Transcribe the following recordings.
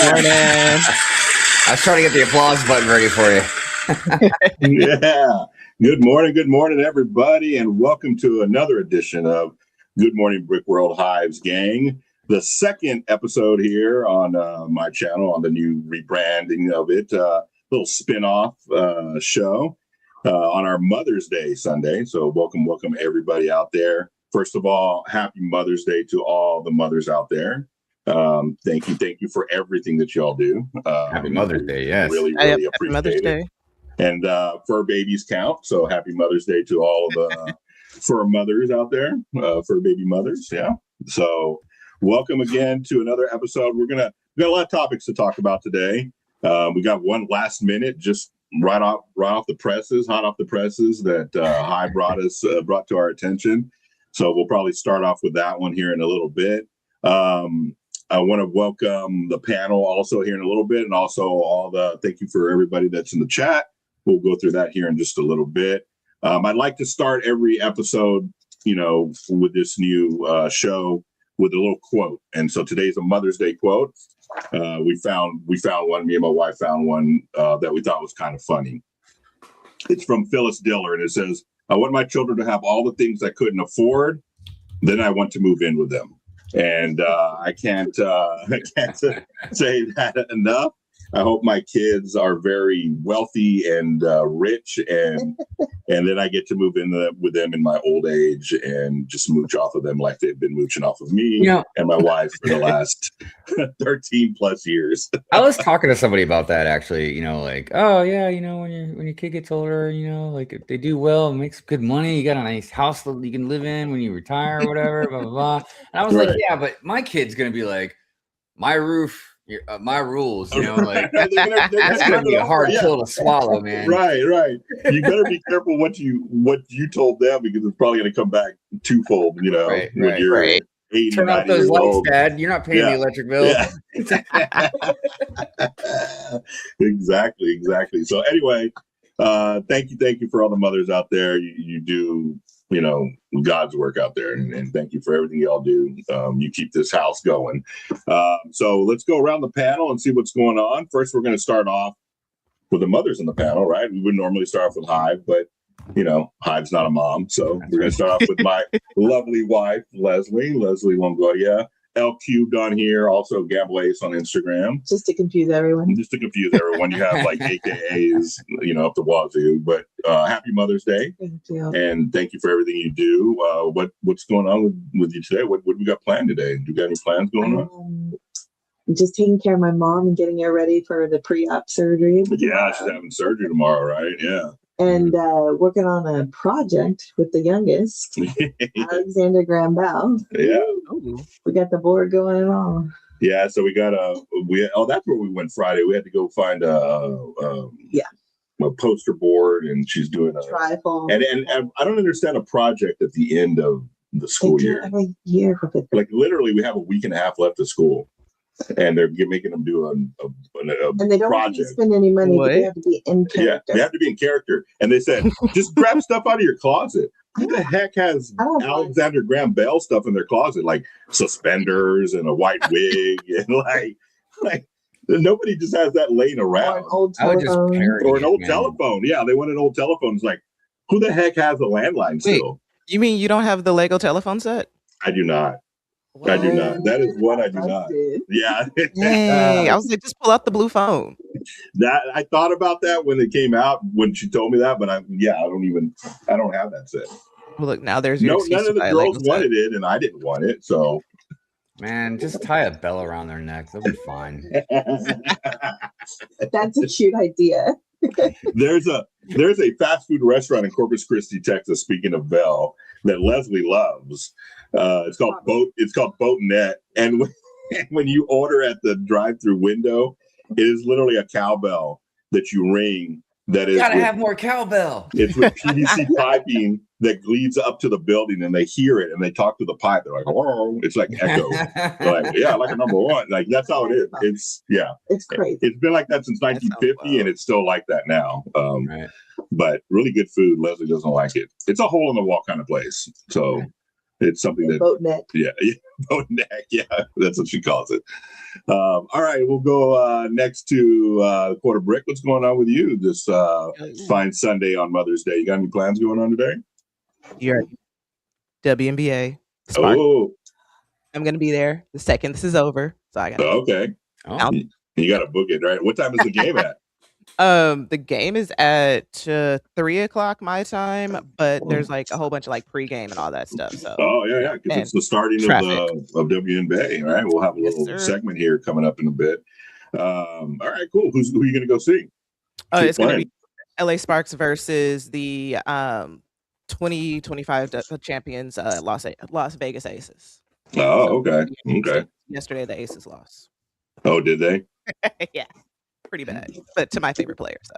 morning. I was trying to get the applause button ready for you. Yeah. Good morning, everybody, and welcome to another edition of Good Morning Brick World Hive's gang. The second episode here on my channel on the new rebranding of it, little spin-off show on our Mother's Day Sunday. So welcome everybody out there. First of all, happy Mother's Day to all the mothers out there. Thank you for everything that y'all do. Happy Mother's Day, yes. Really appreciate Mother's it. Day. And fur babies count. So happy Mother's Day to all of the fur mothers out there, fur baby mothers. Yeah. So welcome again to another episode. We got a lot of topics to talk about today. We got one last minute, just right off the presses, hot off the presses that Hive brought to our attention. So we'll probably start off with that one here in a little bit. I want to welcome the panel also here in a little bit, and also thank you for everybody that's in the chat. We'll go through that here in just a little bit. I'd like to start every episode, with this new show with a little quote. And so today's a Mother's Day quote. We found one. Me and my wife found one that we thought was kind of funny. It's from Phyllis Diller, and it says, "I want my children to have all the things I couldn't afford. Then I want to move in with them." And I can't say that enough. I hope my kids are very wealthy and rich, and then I get to move in with them in my old age and just mooch off of them like they've been mooching off of me and my wife for the last 13 plus years. I was talking to somebody about that actually. Like, oh yeah, when your kid gets older, like if they do well and makes good money, you got a nice house that you can live in when you retire or whatever. Blah blah blah. And I was like, yeah, but my kid's gonna be like, my roof. My rules, like that's gonna be a hard pill to swallow, man. Right. You better be careful what you told them, because it's probably gonna come back twofold. When you're 80, turn off those lights, old. Dad. You're not paying the electric bill. Yeah. Exactly. So anyway, thank you for all the mothers out there. You do. God's work out there, and thank you for everything y'all do. You keep this house going. So let's go around the panel and see what's going on. First, we're going to start off with the mothers in the panel, right? We would normally start off with Hive, but Hive's not a mom, so we're going to start off with my lovely wife, Leslie Longoria. L Cubed on here, also Gamble Ace on Instagram. Just to confuse everyone. You have like AKAs, up the wazoo. But happy Mother's Day. Thank you. And thank you for everything you do. What's going on with you today? What we got planned today? Do you got any plans going on? Just taking care of my mom and getting her ready for the pre-op surgery. Yeah, she's having surgery tomorrow, right? Yeah. And working on a project with the youngest, Alexander Graham Bell. Yeah. We got the board going and all. Yeah, so that's where we went Friday. We had to go find a poster board, and she's doing a trifold. And I don't understand a project at the end of the school year. Every year for 50. Like literally, we have a week and a half left of school. And they're making them do a and they don't project. have to spend any money, but they have to be in character. Yeah, they have to be in character. And they said, just grab stuff out of your closet. Who the heck has Alexander Graham Bell stuff in their closet, like suspenders and a white wig, and like nobody just has that laying around. Or an old telephone. Yeah, they want an old telephone. It's like, who the heck has a landline still? You mean you don't have the Lego telephone set? I do not. I do not. That is one I do not. Yeah. Hey, I was like, just pull out the blue phone. That I thought about that when it came out, when she told me that, but I don't have that set. Well, look, now there's your none of the girls wanted it, and I didn't want it. So, man, just tie a bell around their neck. They'll be fine. That's a cute idea. There's a fast food restaurant in Corpus Christi, Texas. Speaking of bell, that Leslie loves. It's called Boat Net, and when you order at the drive-through window, it is literally a cowbell that you ring. That is, have more cowbell. It's with PVC piping that leads up to the building, and they hear it and they talk to the pipe. They're like, "Oh!" It's like echo. Like, yeah, like a number one. Like that's how it is. It's crazy. It's been like that since 1950, and it's still like that now. But really good food. Leslie doesn't like it. It's a hole in the wall kind of place. So. It's something that boat neck. Yeah, boat neck. Yeah, that's what she calls it. All right, we'll go next to Quarter Brick. What's going on with you this fine Sunday on Mother's Day? You got any plans going on today? You're WNBA. Spark. Oh, I'm gonna be there the second this is over. So I got okay. Oh. You got to book it, right? What time is the game at? the game is at 3:00 my time, but there's like a whole bunch of like pregame and all that stuff. So Yeah, because it's the starting of WNBA, right? We'll have a little segment here coming up in a bit. All right, cool. Who are you going to go see? It's going to be LA Sparks versus the 2025 champions Las Vegas Aces. Oh, okay. Yesterday the Aces lost. Oh, did they? Yeah, pretty bad, but to my favorite player. So.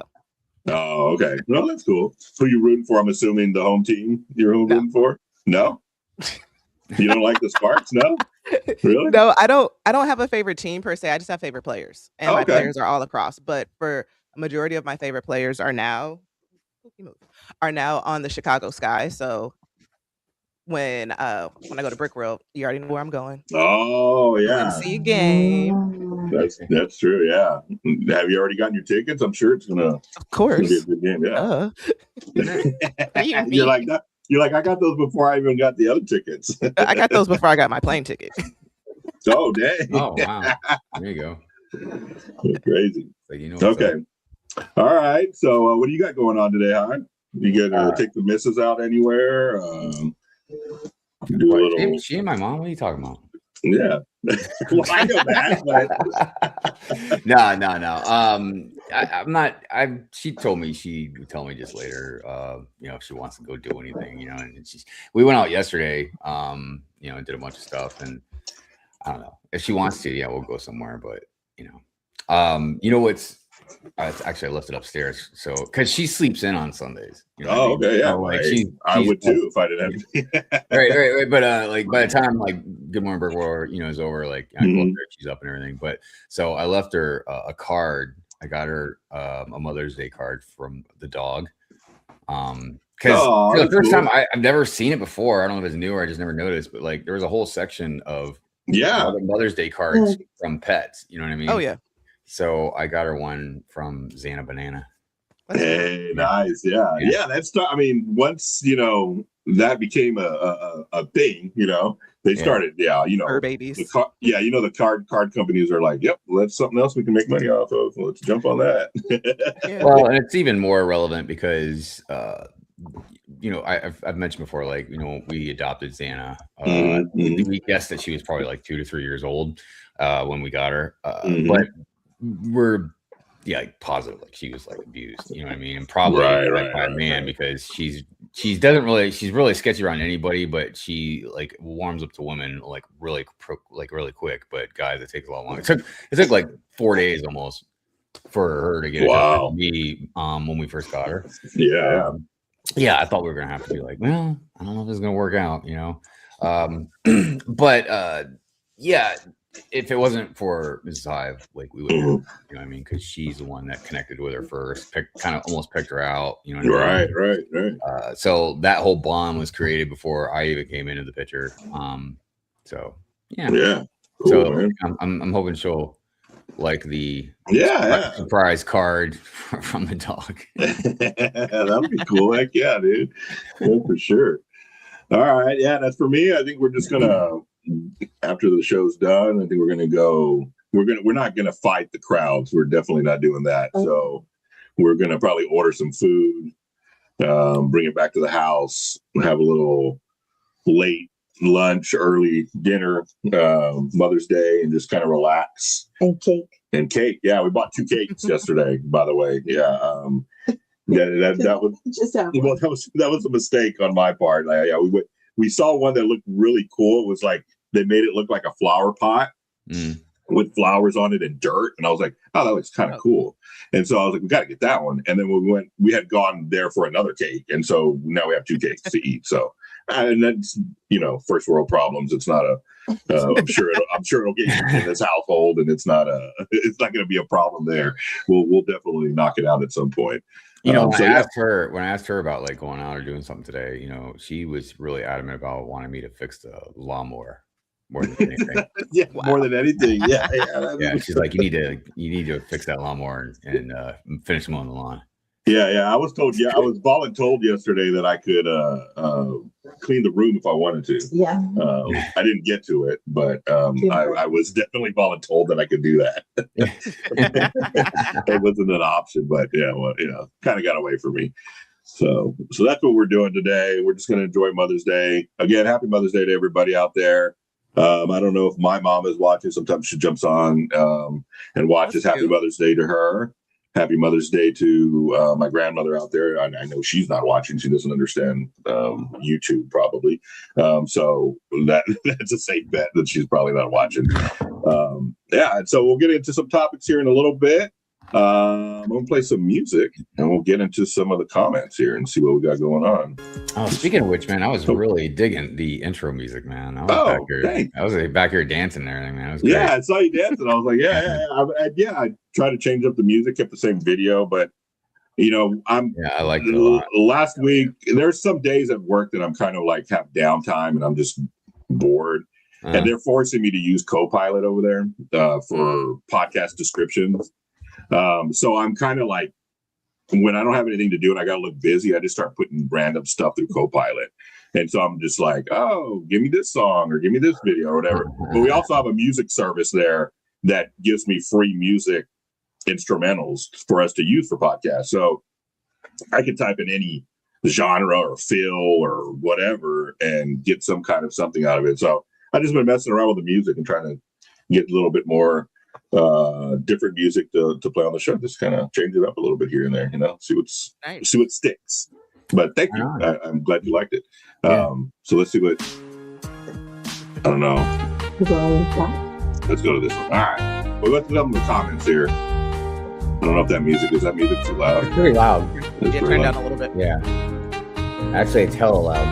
Oh, okay. No, that's cool. Who you rooting for? I'm assuming the home team you're rooting for? No? You don't like the Sparks? No? Really? No, I don't have a favorite team per se. I just have favorite players. And my players are all across. But for a majority of my favorite players are now on the Chicago Sky. So when I go to Brick World, you already know where I'm going. Oh, yeah. I'm going to see a game. That's true, yeah. Have you already gotten your tickets? I'm sure it's gonna be a good game, yeah. You're like that. You're like, I got those before I even got the other tickets. I got those before I got my plane ticket. Oh, dang. Oh, wow. There you go. That's crazy. So okay. All right. So what do you got going on today, Hi? You gonna take the missus out anywhere? Do a little... She and my mom? What are you talking about? Yeah. Well, I know that, but No. I'm not. She told me she would tell me just later. If she wants to go do anything, and we went out yesterday. And did a bunch of stuff, and I don't know if she wants to. Yeah, we'll go somewhere. But what's actually I left it upstairs. So because she sleeps in on Sundays. Okay, yeah. So, I would too if I didn't have to. right. But by the time Good Morning Brick World, is over, I go up there, she's up and everything. But so I left her a card. I got her a Mother's Day card from the dog. Because for the first time, I've never seen it before. I don't know if it's new or I just never noticed, but there was a whole section of all the Mother's Day cards from pets. You know what I mean? Oh yeah. So I got her one from Xana Banana. Hey, nice. Yeah. That's. I mean, once that became a thing, they started. Fur babies. The card companies are like, yep, that's something else we can make money off of. Let's jump on that. Well, and it's even more relevant because I've mentioned before, we adopted Xana. We guessed that she was probably 2 to 3 years old when we got her, but we're positive she was abused, you know what I mean, and probably by a man because she's really sketchy around anybody, but she warms up to women really quick, but guys, it takes a lot longer. It took 4 days almost for her to get to me when we first got her. I thought we were gonna have to be well, I don't know if this is gonna work out, but if it wasn't for Mrs. Hive, we would, you know what I mean, because she's the one that connected with her first, almost picked her out, Right. So that whole bond was created before I even came into the picture. Cool, so I'm hoping she'll like the surprise card from the dog. That'd be cool. Heck yeah, dude. Yeah, for sure. All right, that's for me. I think we're just gonna. After the show's done, I think we're gonna go. We're not gonna fight the crowds. We're definitely not doing that. So we're gonna probably order some food, bring it back to the house, have a little late lunch, early dinner, Mother's Day, and just kind of relax. And cake. Yeah, we bought 2 cakes yesterday. By the way, that was just that was a mistake on my part. We saw one that looked really cool. It was they made it look like a flower pot with flowers on it and dirt. And I was like, oh, that looks kind of cool. And so I was like, we got to get that one. And then we had gone there for another cake. And so now we have 2 cakes to eat. So, and that's, first world problems. It's not I'm sure it'll get in this household and it's not going to be a problem there. We'll definitely knock it out at some point. You know, when I asked her about like going out or doing something today, you know, she was really adamant about wanting me to fix the lawnmower more than anything. Yeah, more than anything. Yeah, yeah. She's like, you need to fix that lawnmower and finish mowing the lawn. Yeah. I was told. Yeah, I was voluntold yesterday that I could clean the room if I wanted to. Yeah. I didn't get to it, but I was definitely voluntold that I could do that. It wasn't an option, but yeah, well, you know, kind of got away from me. So that's what we're doing today. We're just going to enjoy Mother's Day. Again, happy Mother's Day to everybody out there. I don't know if my mom is watching. Sometimes she jumps on and watches. Happy Mother's Day to her. Happy Mother's Day to my grandmother out there. I know she's not watching. She doesn't understand YouTube probably. So that's a safe bet that she's probably not watching. And so we'll get into some topics here in a little bit. I'm going to play some music and we'll get into some of the comments here and see what we got going on. Oh, speaking of which, man, I was really digging the intro music, man. I was back here dancing and everything, man. It was great. Yeah, I saw you dancing. I was like, I tried to change up the music, kept the same video, but you know, I liked it a lot. Last week, there's some days at work that I'm kind of like have downtime and I'm just bored. And they're forcing me to use Copilot over there for podcast descriptions. So I'm kind of like, when I don't have anything to do and I got to look busy, I just start putting random stuff through Copilot. And so I'm just like, oh, give me this song or give me this video or whatever. But we also have a music service there that gives me free music instrumentals for us to use for podcasts. So I can type in any genre or feel or whatever and get some kind of something out of it. So I've just been messing around with the music and trying to get a little bit more different music to play on the show. Just kind of change it up a little bit here and there, you know, see what sticks. But thank you. I'm glad you liked it. So let's see what, I don't know. Let's go to this one. All right. Well, let's get up in the comments here. I don't know if that music is too loud. It's pretty loud. Turn down a little bit. Yeah. Actually, it's hella loud.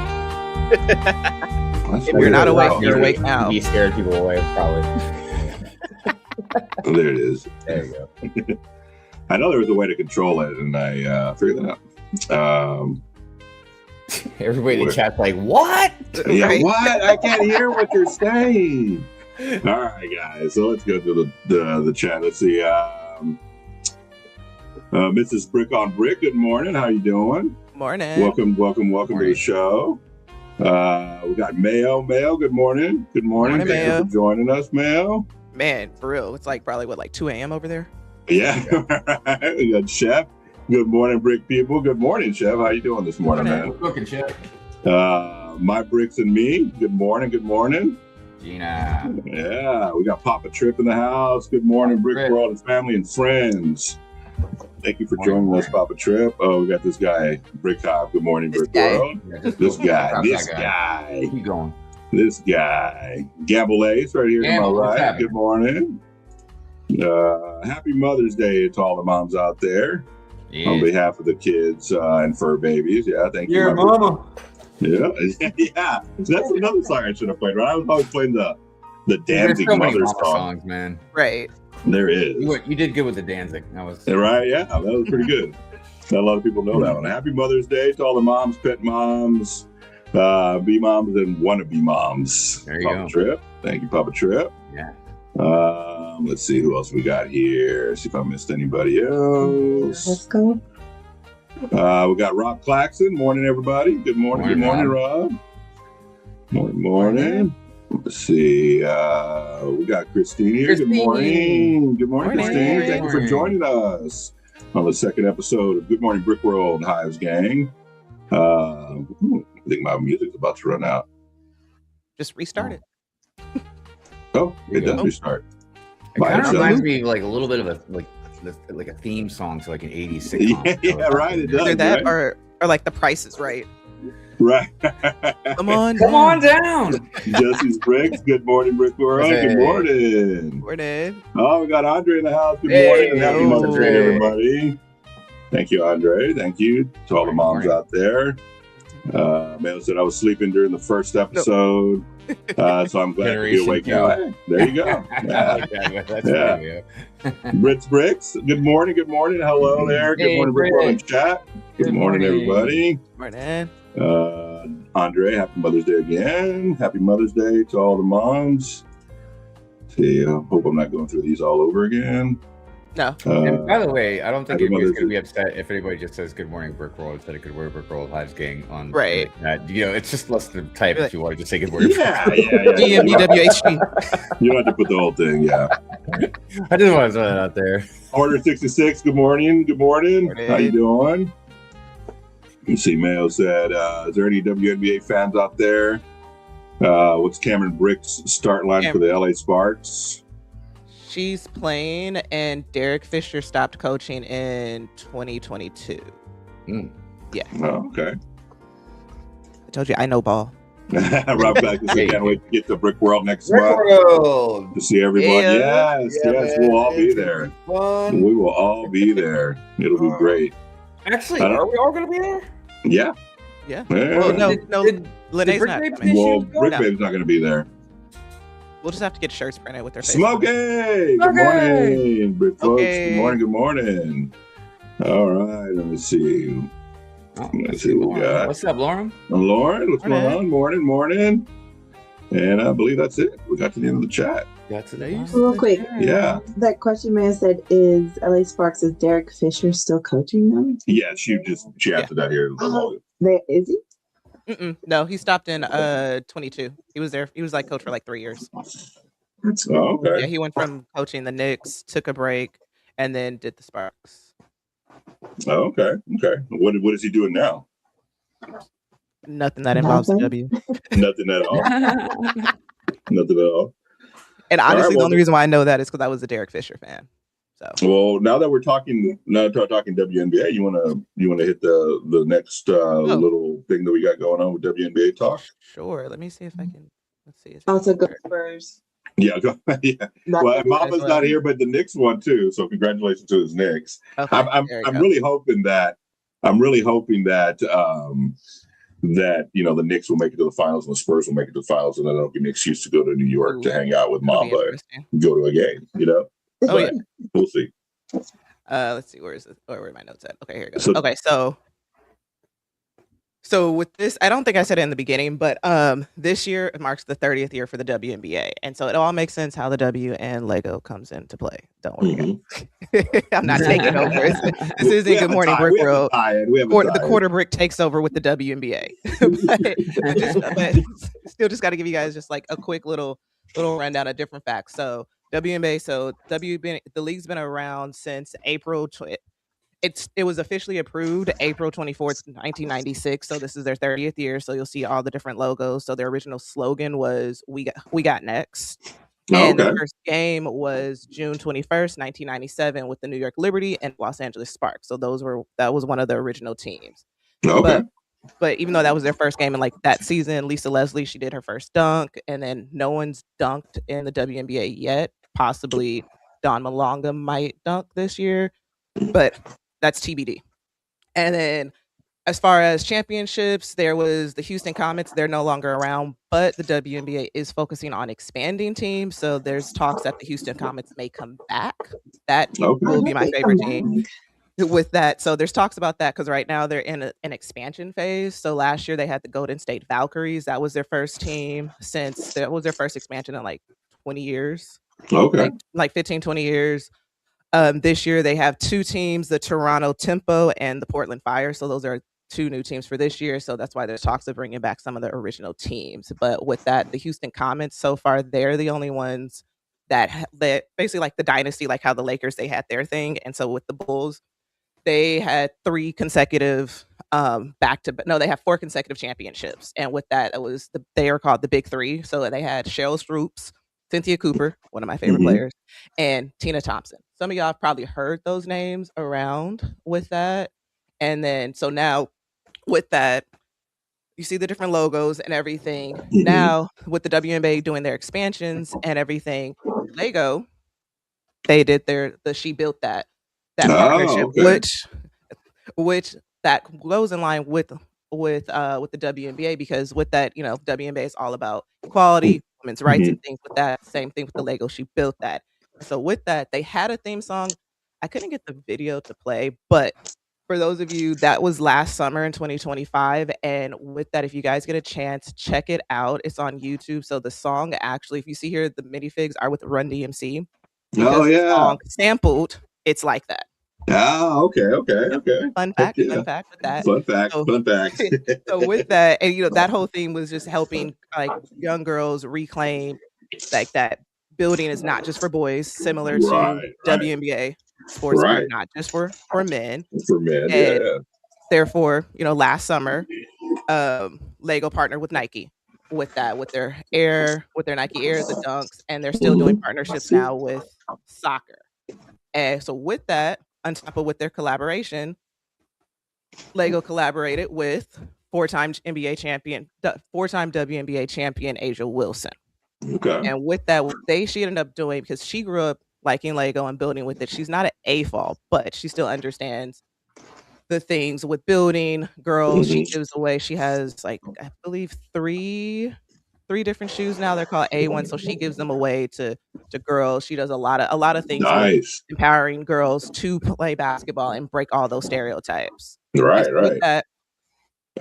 If you're not awake, you're awake now. You scared people away, probably. Oh, there it is. There you go. I know there was a way to control it, and I figured that out. Everybody in the chat's like, what? Yeah, right? What? I can't hear what you're saying. All right, guys. So let's go to the chat. Let's see. Mrs. Brick on Brick, good morning. How you doing? Morning. Welcome to the show. We got Mayo. Mayo, good morning. Good morning. Thank you for joining us, Mayo. Man, for real. It's like probably like 2 a.m. over there? Yeah. We got Chef. Good morning, Brick people. Good morning, Chef. How you doing this morning, man? Cooking, Chef. My Bricks and me. Good morning. Good morning. Gina. Yeah. We got Papa Trip in the house. Good morning, Brick World and family and friends. Thank you for joining us, Papa Trip. Oh, we got this guy, Brick Hive. Good morning, Brick World. Yeah, this guy. Keep going. This guy, Gamble Ace, right here to my right. Good morning. Happy Mother's Day to all the moms out there. Yeah. On behalf of the kids and fur babies. Yeah, thank you. Your mama. Yeah. Yeah. That's another song I should have played, right? I was always playing the Danzig Mother's songs, man. Right. There is. You did good with the Danzig. That was right. Yeah, that was pretty good. Not a lot of people know that one. Happy Mother's Day to all the moms, pet moms, bee moms, and wannabe moms. There you Papa go. Trip. Thank you, Papa Trip. Yeah. Let's see who else we got here. See if I missed anybody else. Let's go. We got Rob Claxon. Morning, everybody. Good morning. Good morning, Rob. Morning. Let's see. We got Christine here. Good morning. Good morning, Christine. Thank you for joining us on the second episode of Good Morning Brick World Hive's Gang. I think my music's about to run out. Just restart it. Oh, it does restart. It kind of reminds me of like a little bit of a theme song to like an 80s sitcom. Yeah, right. It does. Either that or like The Price is Right. Right. Come on down. Jesse's Bricks. Good morning, Brick World. Hey. Good morning. Morning. Oh, we got Andre in the house. Good morning. Happy Mother's Day, everybody. Thank you, Andre. Thank you to all the moms out there. Mayo said I was sleeping during the first episode. So I'm glad to be awake now. Hey, there you go. Yeah. That's funny. Bricks. Good morning. Hello there. Good morning, Brick World in chat. Good morning, everybody. Morning. Andre, happy Mother's Day again. Happy Mother's Day to all the moms. See, I hope I'm not going through these all over again. No. And by the way, I don't think anybody's going to be upset if anybody just says "Good morning, Brick World" instead of "Good morning, Brick World Hive's gang" on right. It's just less than type if you want to just say "Good morning." Yeah. DMBWHG. You don't have to put the whole thing. Yeah. I just want to throw that out there. Order 66. Good morning. How you doing? You see, Mayo said, "Is there any WNBA fans out there? What's Cameron Brick's start line for the LA Sparks?" She's playing, and Derek Fisher stopped coaching in 2022. Yeah. Oh, okay. I told you I know ball. Rob back to say, can't wait to get to Brick World next month to see everyone. Yes, we'll all be there. We will all be there. It'll be great. Actually, are we all going to be there? Yeah. Well, no. Linnay's not. Well, Brick Babe's not going to be there. We'll just have to get shirts printed with their face. Smokey! Good morning, Brick folks. Good morning. All right, let me see. Let's see what we got. What's up, Lauren? Lauren, what's going on? Morning. And I believe that's it. We got to the end of the chat. Real quick. Yeah. That question man said, is LA Sparks, is Derek Fisher still coaching them? Yeah, she answered that here. Is he? No, he stopped in 22. He was there. He was like coach for like 3 years. That's cool. Okay. Yeah, he went from coaching the Knicks, took a break, and then did the Sparks. Oh, okay. What is he doing now? Nothing that involves W. Nothing at all. And honestly, the only reason why I know that is because I was a Derek Fisher fan. So. Well, now that we're talking WNBA, you wanna hit the next little thing that we got going on with WNBA talk? Sure. Let me see if I can. Let's see. Also, go Spurs. Yeah. Well, Mama's not here, but the Knicks won too. So congratulations to his Knicks. Okay, I'm really hoping that that the Knicks will make it to the finals and the Spurs will make it to the finals, and then it'll be an excuse to go to New York to hang out with Mamba and go to a game. Oh, yeah. We'll see. Let's see. Where is it? Where are my notes at? Okay, here we go. So with this, I don't think I said it in the beginning, but this year marks the 30th year for the WNBA. And so it all makes sense how the W and Lego comes into play. Don't worry. I'm not taking over. This isn't Good Morning Brick World. The quarter brick takes over with the WNBA. but still just got to give you guys just like a quick little rundown of different facts. So WNBA, the league's been around since April. It was officially approved April 24th, 1996. So this is their 30th year. So you'll see all the different logos. So their original slogan was "We got next," and the first game was June 21st, 1997, with the New York Liberty and Los Angeles Sparks. So that was one of the original teams. Okay. But even though that was their first game in like that season, Lisa Leslie, she did her first dunk, and then no one's dunked in the WNBA yet. Possibly Dawn Malonga might dunk this year, but that's TBD. And then as far as championships, there was the Houston Comets. They're no longer around, but the WNBA is focusing on expanding teams. So there's talks that the Houston Comets may come back. That will be my favorite team. With that, so there's talks about that because right now they're in an expansion phase. So last year they had the Golden State Valkyries. That was their first team that was their first expansion in like 20 years. Okay. Like 15, 20 years. This year they have two teams, the Toronto Tempo and the Portland Fire. So those are two new teams for this year. So that's why there's talks of bringing back some of the original teams. But with that, the Houston Comets, so far, they're the only ones that basically like the dynasty, like how the Lakers, they had their thing. And so with the Bulls, they had 3 consecutive they have 4 consecutive championships. And with that, they are called the Big Three. So they had Cheryl Stroups, Cynthia Cooper, one of my favorite players, and Tina Thompson. Some of y'all have probably heard those names around with that. And then, so now with that, you see the different logos and everything. Now with the WNBA doing their expansions and everything, Lego, they did she built that partnership, which that goes in line with with the WNBA, because with that, WNBA is all about equality, women's rights, and things with that. Same thing with the Lego. She built that. And so with that, they had a theme song. I couldn't get the video to play, but for those of you, that was last summer in 2025. And with that, if you guys get a chance, check it out. It's on YouTube. So the song, actually, if you see here, the minifigs are with Run DMC, because the song sampled It's Like That. Okay. Fun fact with that. Fun fact. So with that, and that whole theme was just helping like young girls reclaim like that building is not just for boys, similar to WNBA. Sports are not just for men. For men, and therefore, last summer, Lego partnered with Nike with that, with their Nike Air, the Dunks, and they're still doing partnerships now with soccer. And so with that, on top of with their collaboration, Lego collaborated with four-time WNBA champion Asia Wilson. Okay. And with that, she ended up doing, because she grew up liking Lego and building with it. She's not an AFOL, but she still understands the things with building. Girls, she gives away. She has I believe three different shoes now. They're called A1. So she gives them away to girls. She does a lot of things with empowering girls to play basketball and break all those stereotypes. Right. With that,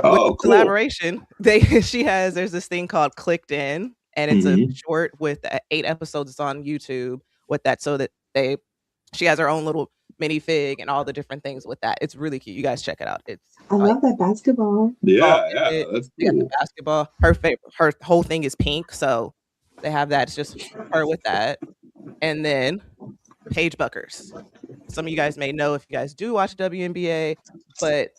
with collaboration, there's this thing called Clicked In, and it's a short with 8 episodes. It's on YouTube with that, so that she has her own little minifig and all the different things with that. It's really cute. You guys check it out. I love that basketball. Yeah, that's cool. The basketball. Her whole thing is pink, so they have that. It's just her with that. And then Paige Buckers. Some of you guys may know if you guys do watch WNBA, but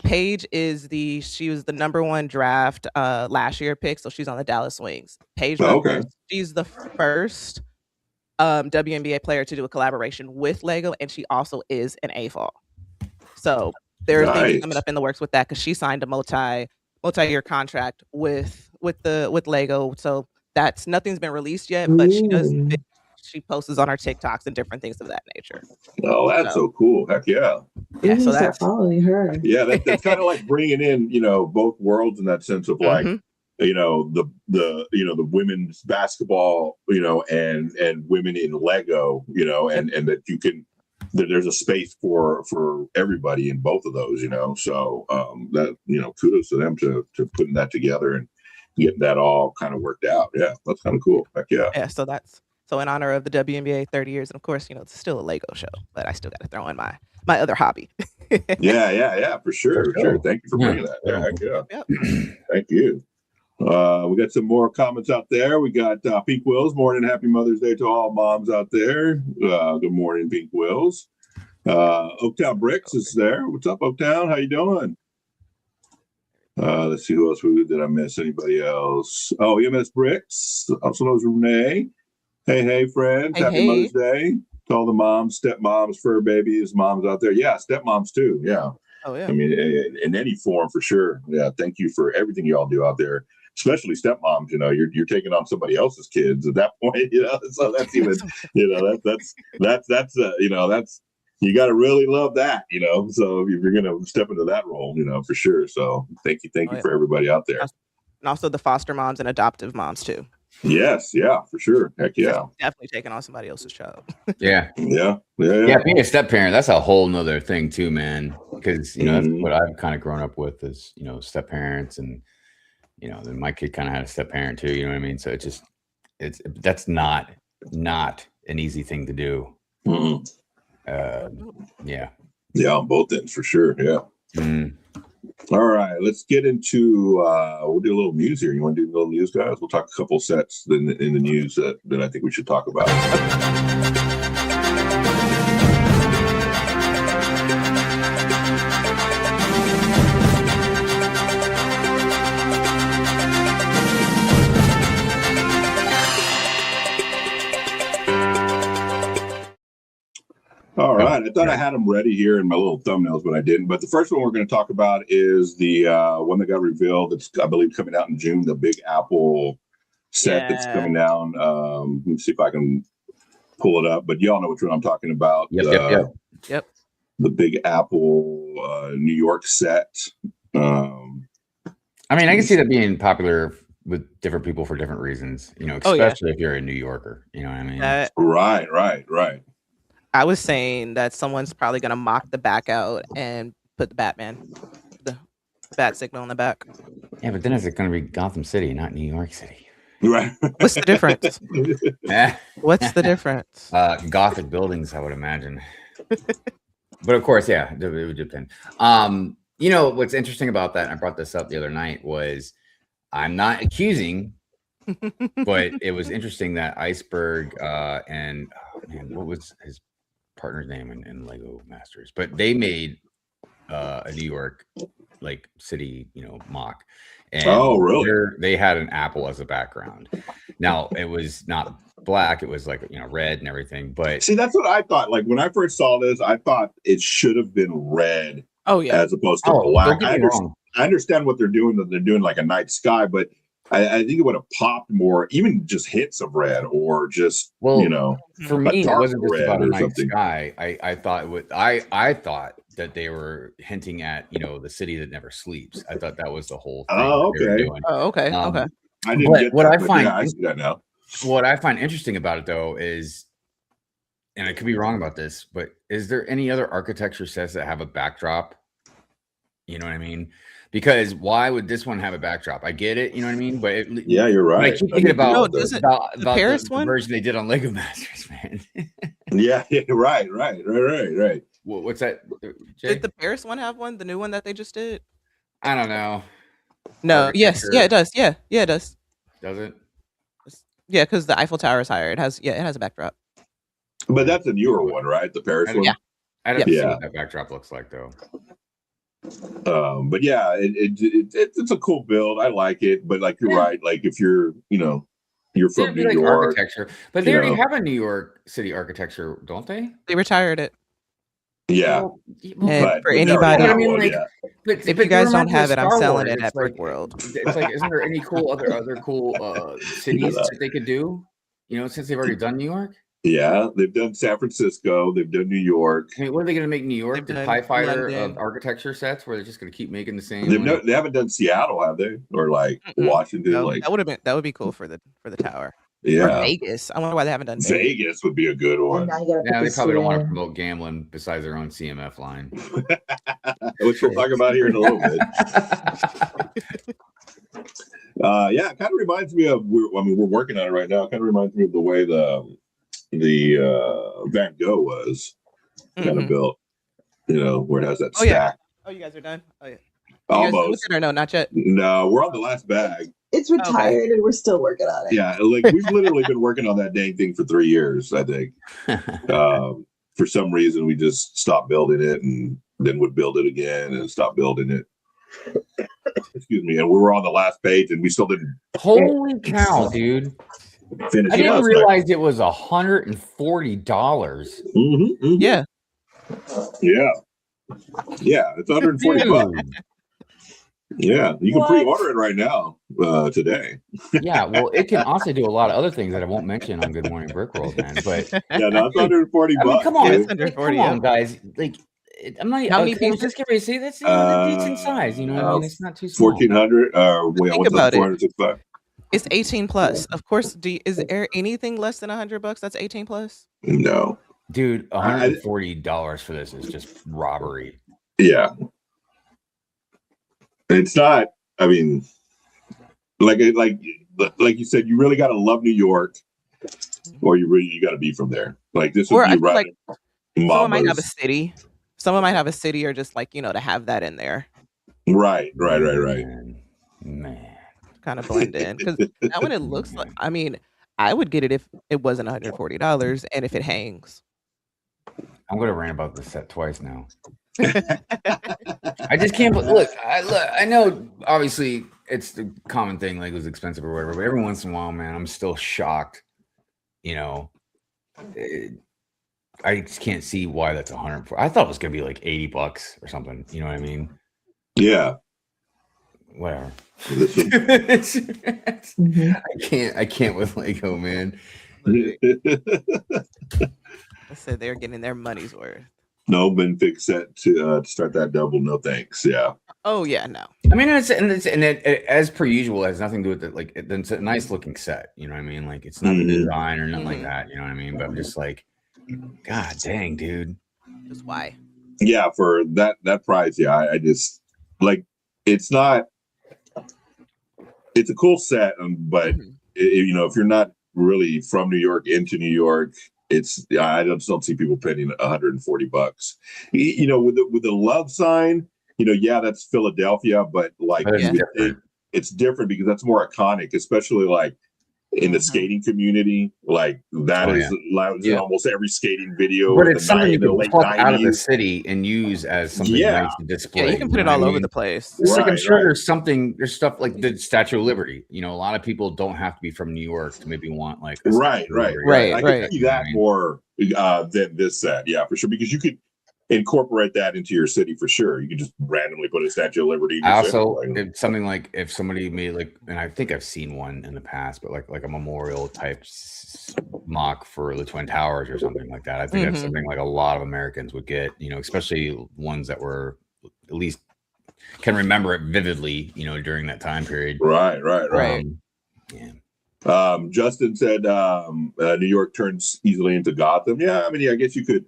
Paige she was the #1 draft last year pick, so she's on the Dallas Wings. Paige Buckers, she's the first WNBA player to do a collaboration with Lego, and she also is an AFOL. So there are things coming up in the works with that, because she signed a multi-year contract with Lego. So nothing's been released yet, but she posts on our TikToks and different things of that nature. Oh, that's so cool. Heck yeah. Yeah, so that's following her. Yeah, that's kind of like bringing in, both worlds in that sense of like, the women's basketball, and women in Lego, and that you can, that there's a space for everybody in both of those, so that, kudos to them to putting that together and getting that all kind of worked out. Yeah, that's kind of cool. Heck yeah. Yeah, so in honor of the WNBA 30 years, and of course, it's still a Lego show, but I still got to throw in my other hobby. Yeah, for sure. Thank you for bringing that. Yeah, heck yeah. Yep. Thank you. We got some more comments out there. We got Pink Wills. Morning, happy Mother's Day to all moms out there. Good morning, Pink Wills. Oaktown Bricks is there. What's up, Oaktown? How you doing? Let's see who else. Did I miss anybody else? Oh, EMS Bricks. Also knows Renee. Hey, friends. Happy Mother's Day to all the moms, stepmoms, fur babies, moms out there. Yeah, stepmoms too. Yeah. Oh, yeah. I mean, in any form for sure. Yeah. Thank you for everything y'all do out there, especially stepmoms. You're taking on somebody else's kids at that point. So that's even, that's you got to really love that. So if you're gonna step into that role, for sure. So thank you for everybody out there, and also the foster moms and adoptive moms too. Yes, yeah, for sure. Heck yeah. Definitely taking on somebody else's child. Yeah. Being a step parent, that's a whole nother thing too, man. Because that's what I've kind of grown up with is, step parents, and then my kid kind of had a step parent too, you know what I mean? So that's not an easy thing to do. Yeah, on both ends for sure. Yeah. All right, let's get into we'll do a little news here. You want to do a little news, guys? We'll talk a couple sets in the news that I think we should talk about. All right. I thought I had them ready here in my little thumbnails, but I didn't. But the first one we're going to talk about is the one that got revealed. It's, I believe, coming out in June, the Big Apple set that's coming down. Let me see if I can pull it up. But y'all know which one I'm talking about. Yep. The Big Apple New York set. I mean, I can see that being popular with different people for different reasons, you know, especially if you're a New Yorker, you know what I mean? Right. I was saying that someone's probably gonna mock the back out and put the bat signal on the back. Yeah, but then it's going to be Gotham City, not New York City. Right. What's the difference? What's the difference? Gothic buildings, I would imagine. But of course, yeah, it would depend. You know, what's interesting about that, and I brought this up the other night, was I'm not accusing, but it was interesting that Iceberg and man, what was his partner's name in Lego Masters? But they made a New York like city, you know, mock. And really? They had an apple as a background. Now it was not black; it was like, you know, red and everything. But see, that's what I thought. Like when I first saw this, I thought it should have been red. Oh yeah, as opposed to black. I understand what they're doing. That they're doing like a night sky, but I think it would have popped more, even just hints of red, or just you know. For me, it wasn't just about a night sky. I thought it would. I thought that they were hinting at, you know, the city that never sleeps. I thought that was the whole thing. Oh, okay. Okay. I didn't get what that, I find. Yeah, I see that now. What I find interesting about it, though, is, and I could be wrong about this, but is there any other architecture sets that have a backdrop? You know what I mean? Because why would this one have a backdrop? I get it, you know what I mean? But yeah, you're right. I keep thinking about the Paris one version they did on Lego Masters, man. yeah, right. What's that? Jay? Did the Paris one have one? The new one that they just did? I don't know. No. Yes. Yeah, it does. Yeah, it does. Does it? Yeah, because the Eiffel Tower is higher. It has a backdrop. But that's a newer one, right? The Paris one. Yeah. I don't see what that backdrop looks like, though. But yeah, it's a cool build. I like it. But like you're right. Like if you're, you know, you're from New York architecture, but they already have a New York City architecture, don't they? They retired it. Yeah. And for anybody, I mean, like, but if you guys don't have it, I'm selling it at Brick World. It's like, isn't there any cool other cool cities that they could do? You know, since they've already done New York. Yeah, they've done San Francisco. They've done New York. I mean, what are they going to make New York? The TIE Fighter of architecture sets, where they're just going to keep making the same. They haven't done Seattle, have they? Or like Washington? No, like that would be cool for the tower. Yeah, or Vegas. I wonder why they haven't done Vegas. Would be a good one. Yeah, they probably don't want to promote gambling besides their own CMF line, which we'll talk about here in a little bit. Yeah, it kind of reminds me of. We're working on it right now. It kind of reminds me of the way the Van Gogh was kind of built, you know, where it has that stack. Yeah. Oh, you guys are done? Oh, yeah. Almost. Or no, not yet? No, we're on the last bag. It's retired and we're still working on it. Yeah, like we've literally been working on that dang thing for 3 years, I think. For some reason, we just stopped building it and then would build it again and stop building it. Excuse me. And we were on the last page and we still didn't. Holy cow, dude. I didn't realize it was $140. Mm-hmm. Yeah. Yeah, it's $140. Yeah, you can pre-order it right now, today. Yeah, well, it can also do a lot of other things that I won't mention on Good Morning Brick World, man. But yeah, no, it's $140. I mean, come on, it's $140. Come on, guys. Like, I'm not. How many pieces? Just get ready to say that's a decent size. You know what I mean? It's not too small. 1,400. Think about it. 465. It's 18 plus. Of course, is there anything less than $100 that's 18 plus? No, dude, $140 for this is just robbery. Yeah. It's not. I mean, like you said, you really got to love New York, or you got to be from there. Like this would be right. Like someone might have a city. Someone might have a city, or just like, you know, to have that in there. Right. Man. Kind of blend in, because now when it looks like, I mean, I would get it if it wasn't $140 and if it hangs. I'm gonna rant about this set twice now. I just can't. Look, I know. Obviously, it's the common thing. Like, it was expensive or whatever. But every once in a while, man, I'm still shocked. You know, I just can't see why that's $100. I thought it was gonna be like $80 or something. You know what I mean? Yeah. Whatever. Mm-hmm. I can't with Lego, man. I said they're getting their money's worth. No minifig set to start that double. No thanks. Yeah. Oh yeah, no. I mean, it's as per usual, it has nothing to do with it. Like, it's a nice looking set. You know what I mean? Like, it's not the design or nothing like that. You know what I mean? But I'm just like, God dang, dude. Just why? Yeah, for that price, yeah, I just like it's not. It's a cool set, but you know, if you're not really from New York into New York, I just don't see people paying $140. You know, with the love sign, you know, yeah, that's Philadelphia, but like it's different because that's more iconic, especially like in the skating community. Like that is in almost every skating video. But it's something you can pluck out of the city and use as something nice to display. Yeah, you can put it all over the place. It's like, I'm sure there's stuff like the Statue of Liberty. You know, a lot of people don't have to be from New York to maybe want like right. I can see that more than this set. Yeah, for sure, because you could incorporate that into your city for sure. You could just randomly put a Statue of Liberty. It's something like if somebody made like, and I think I've seen one in the past, but like a memorial type mock for the Twin Towers or something like that. I think that's something like a lot of Americans would get, you know, especially ones that were at least can remember it vividly, you know, during that time period. Right. Yeah. Justin said New York turns easily into Gotham. Yeah, I mean, I guess you could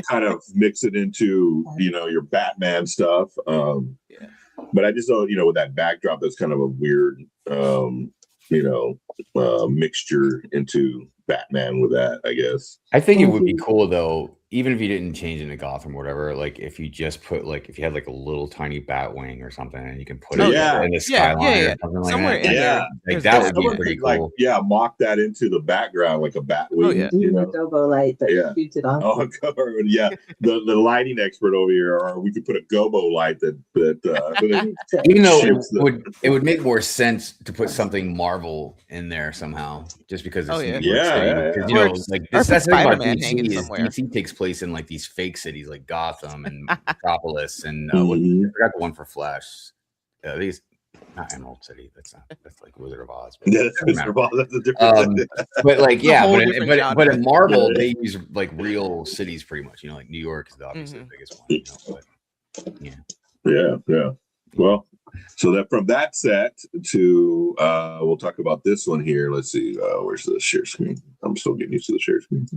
kind of mix it into, you know, your Batman stuff. But I just don't, you know, with that backdrop, that's kind of a weird, you know, mixture into Batman with that, I guess. I think it would be cool though, even if you didn't change into Gotham or whatever, like if you just put like, if you had like a little tiny bat wing or something and you can put it in the skyline or something somewhere like that. In there. Like that would be pretty cool. Like, mock that into the background like a bat wing. You know, a gobo light that shoots it off. Oh, the lighting expert over here, or we could put a gobo light that even though it would make more sense to put something Marvel in there somehow, just because it's you know, like that's the thing about DC takes place in like these fake cities like Gotham and Metropolis and I forgot the one for Flash. These not Emerald City. That's like Wizard of Oz. That's Wizard of Oz. That's a different. But like but in Marvel they use like real cities pretty much. You know, like New York is obviously the biggest one. You know, but yeah. Well, so that from that set to we'll talk about this one here. Let's see. Where's the share screen? I'm still getting used to the share screen.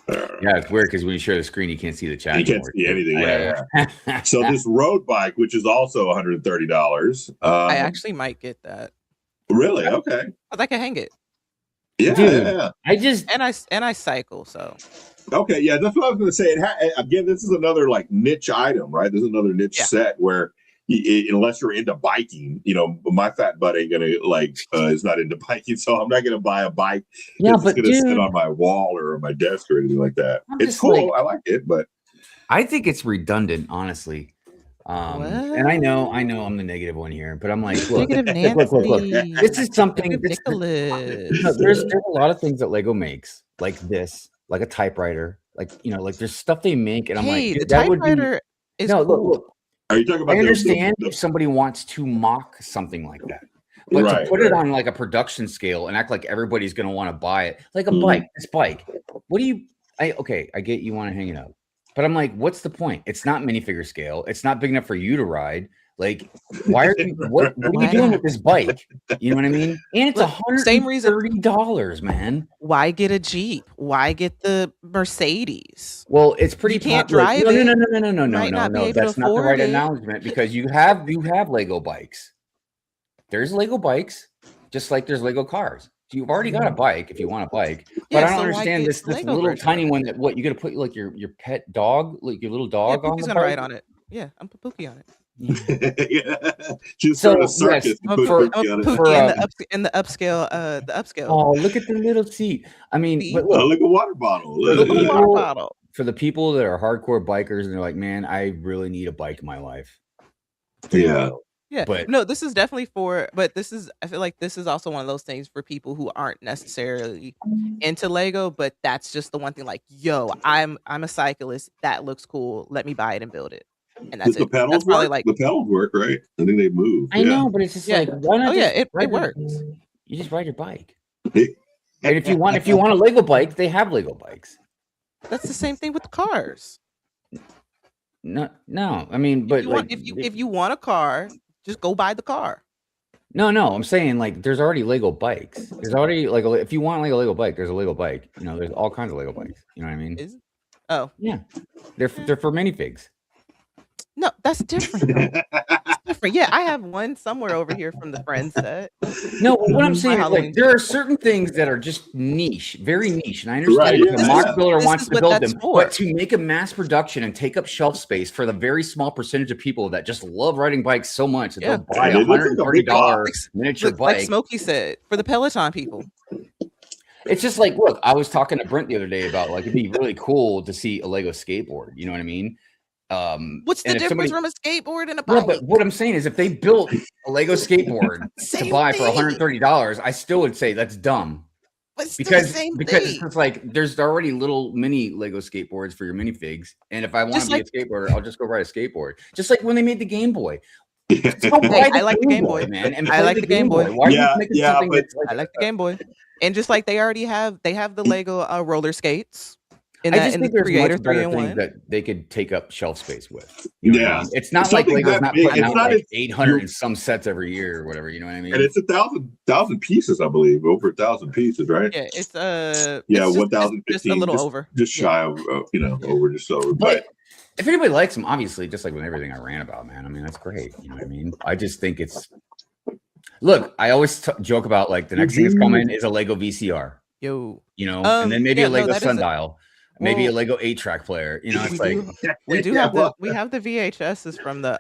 Yeah, it's weird because when you share the screen, you can't see the chat. You can't see anything. Yeah. So this road bike, which is also $130. I actually might get that. Really? Okay. I can hang it. Yeah. Dude, yeah. I cycle, so. Okay, yeah, that's what I was going to say. Again, this is another like niche item, right? This is another niche set where, unless you're into biking, you know, my fat butt ain't gonna is not into biking, so I'm not gonna buy a bike that's gonna sit on my wall or on my desk or anything like that. It's cool, I like it, but I think it's redundant, honestly. And I know I'm the negative one here, but I'm like, look. This is something ridiculous. There's a lot of things that Lego makes, like this, like a typewriter, like, you know, like there's stuff they make, and I'm like, the typewriter is cool. Look. Are you talking about? I understand if somebody wants to mock something like that, but to put it on like a production scale and act like everybody's going to want to buy it, like a bike. This bike, what do you? I get you want to hang it up, but I'm like, what's the point? It's not minifigure scale. It's not big enough for you to ride. Like, why are you? What are you doing with this bike? You know what I mean? And it's $130, man. Why get a Jeep? Why get the Mercedes? Well, it's pretty. You can't drive it. No. That's not the right announcement because you have Lego bikes. There's Lego bikes, just like there's Lego cars. You've already got a bike if you want a bike, but I don't understand this little tiny one that you got to put like your pet dog, like your little dog on. He's gonna ride on it. Yeah, I'm Pookie on it. Just so, circus in the upscale. Oh, look at the little seat. I mean, but look a water bottle. For the people that are hardcore bikers and they're like, man, I really need a bike in my life. Yeah. But no, this is definitely I feel like this is also one of those things for people who aren't necessarily into Lego, but that's just the one thing like, yo, I'm a cyclist. That looks cool. Let me buy it and build it. And that's the pedals work. Like the pedals work, right? I think they move. I know, but it's just like, why not? It works. You just ride your bike. And if you want a Lego bike, they have Lego bikes. That's the same thing with the cars. No. I mean, but if you want a car, just go buy the car. No, I'm saying like there's already Lego bikes. There's already like if you want like a Lego bike, there's a Lego bike. You know, there's all kinds of Lego bikes. You know what I mean? Oh yeah, they're for minifigs. No, that's different. It's different. Yeah, I have one somewhere over here from the Friends set. No, what I'm saying is like there are certain things that are just niche, very niche, and I understand if a mock builder wants to build them, but to make a mass production and take up shelf space for the very small percentage of people that just love riding bikes so much that they'll buy a $130 miniature bike, like Smokey said, for the Peloton people. It's just like, look, I was talking to Brent the other day about like it'd be really cool to see a Lego skateboard. You know what I mean? What's the difference from a skateboard and a bike? Yeah, but what I'm saying is if they built a Lego skateboard to buy for $130, I still would say that's dumb. Because it's just like there's already little mini Lego skateboards for your minifigs. And if I want to be a skateboarder, I'll just go ride a skateboard. Just like when they made the Game Boy. I like the Game Boy, man. And I like the Game Boy. Why are you making something that's I like the Game Boy. And just like they have the Lego roller skates. I just think there's much better things that they could take up shelf space with. You know what I mean? It's not like Lego's not putting out like 800 and some sets every year or whatever. You know what I mean? And it's 1,000 pieces, I believe, over 1,000 pieces, right? Yeah, it's 1,015, just a little over, just shy of over, just over. But if anybody likes them, obviously, just like with everything I ran about, man. I mean, that's great. You know what I mean? I just think it's. Look, I always joke about like the next thing that's coming is a Lego VCR. Yo, you know, and then maybe a Lego sundial. Maybe a Lego 8-track player, you know. It's we have the VHSs from the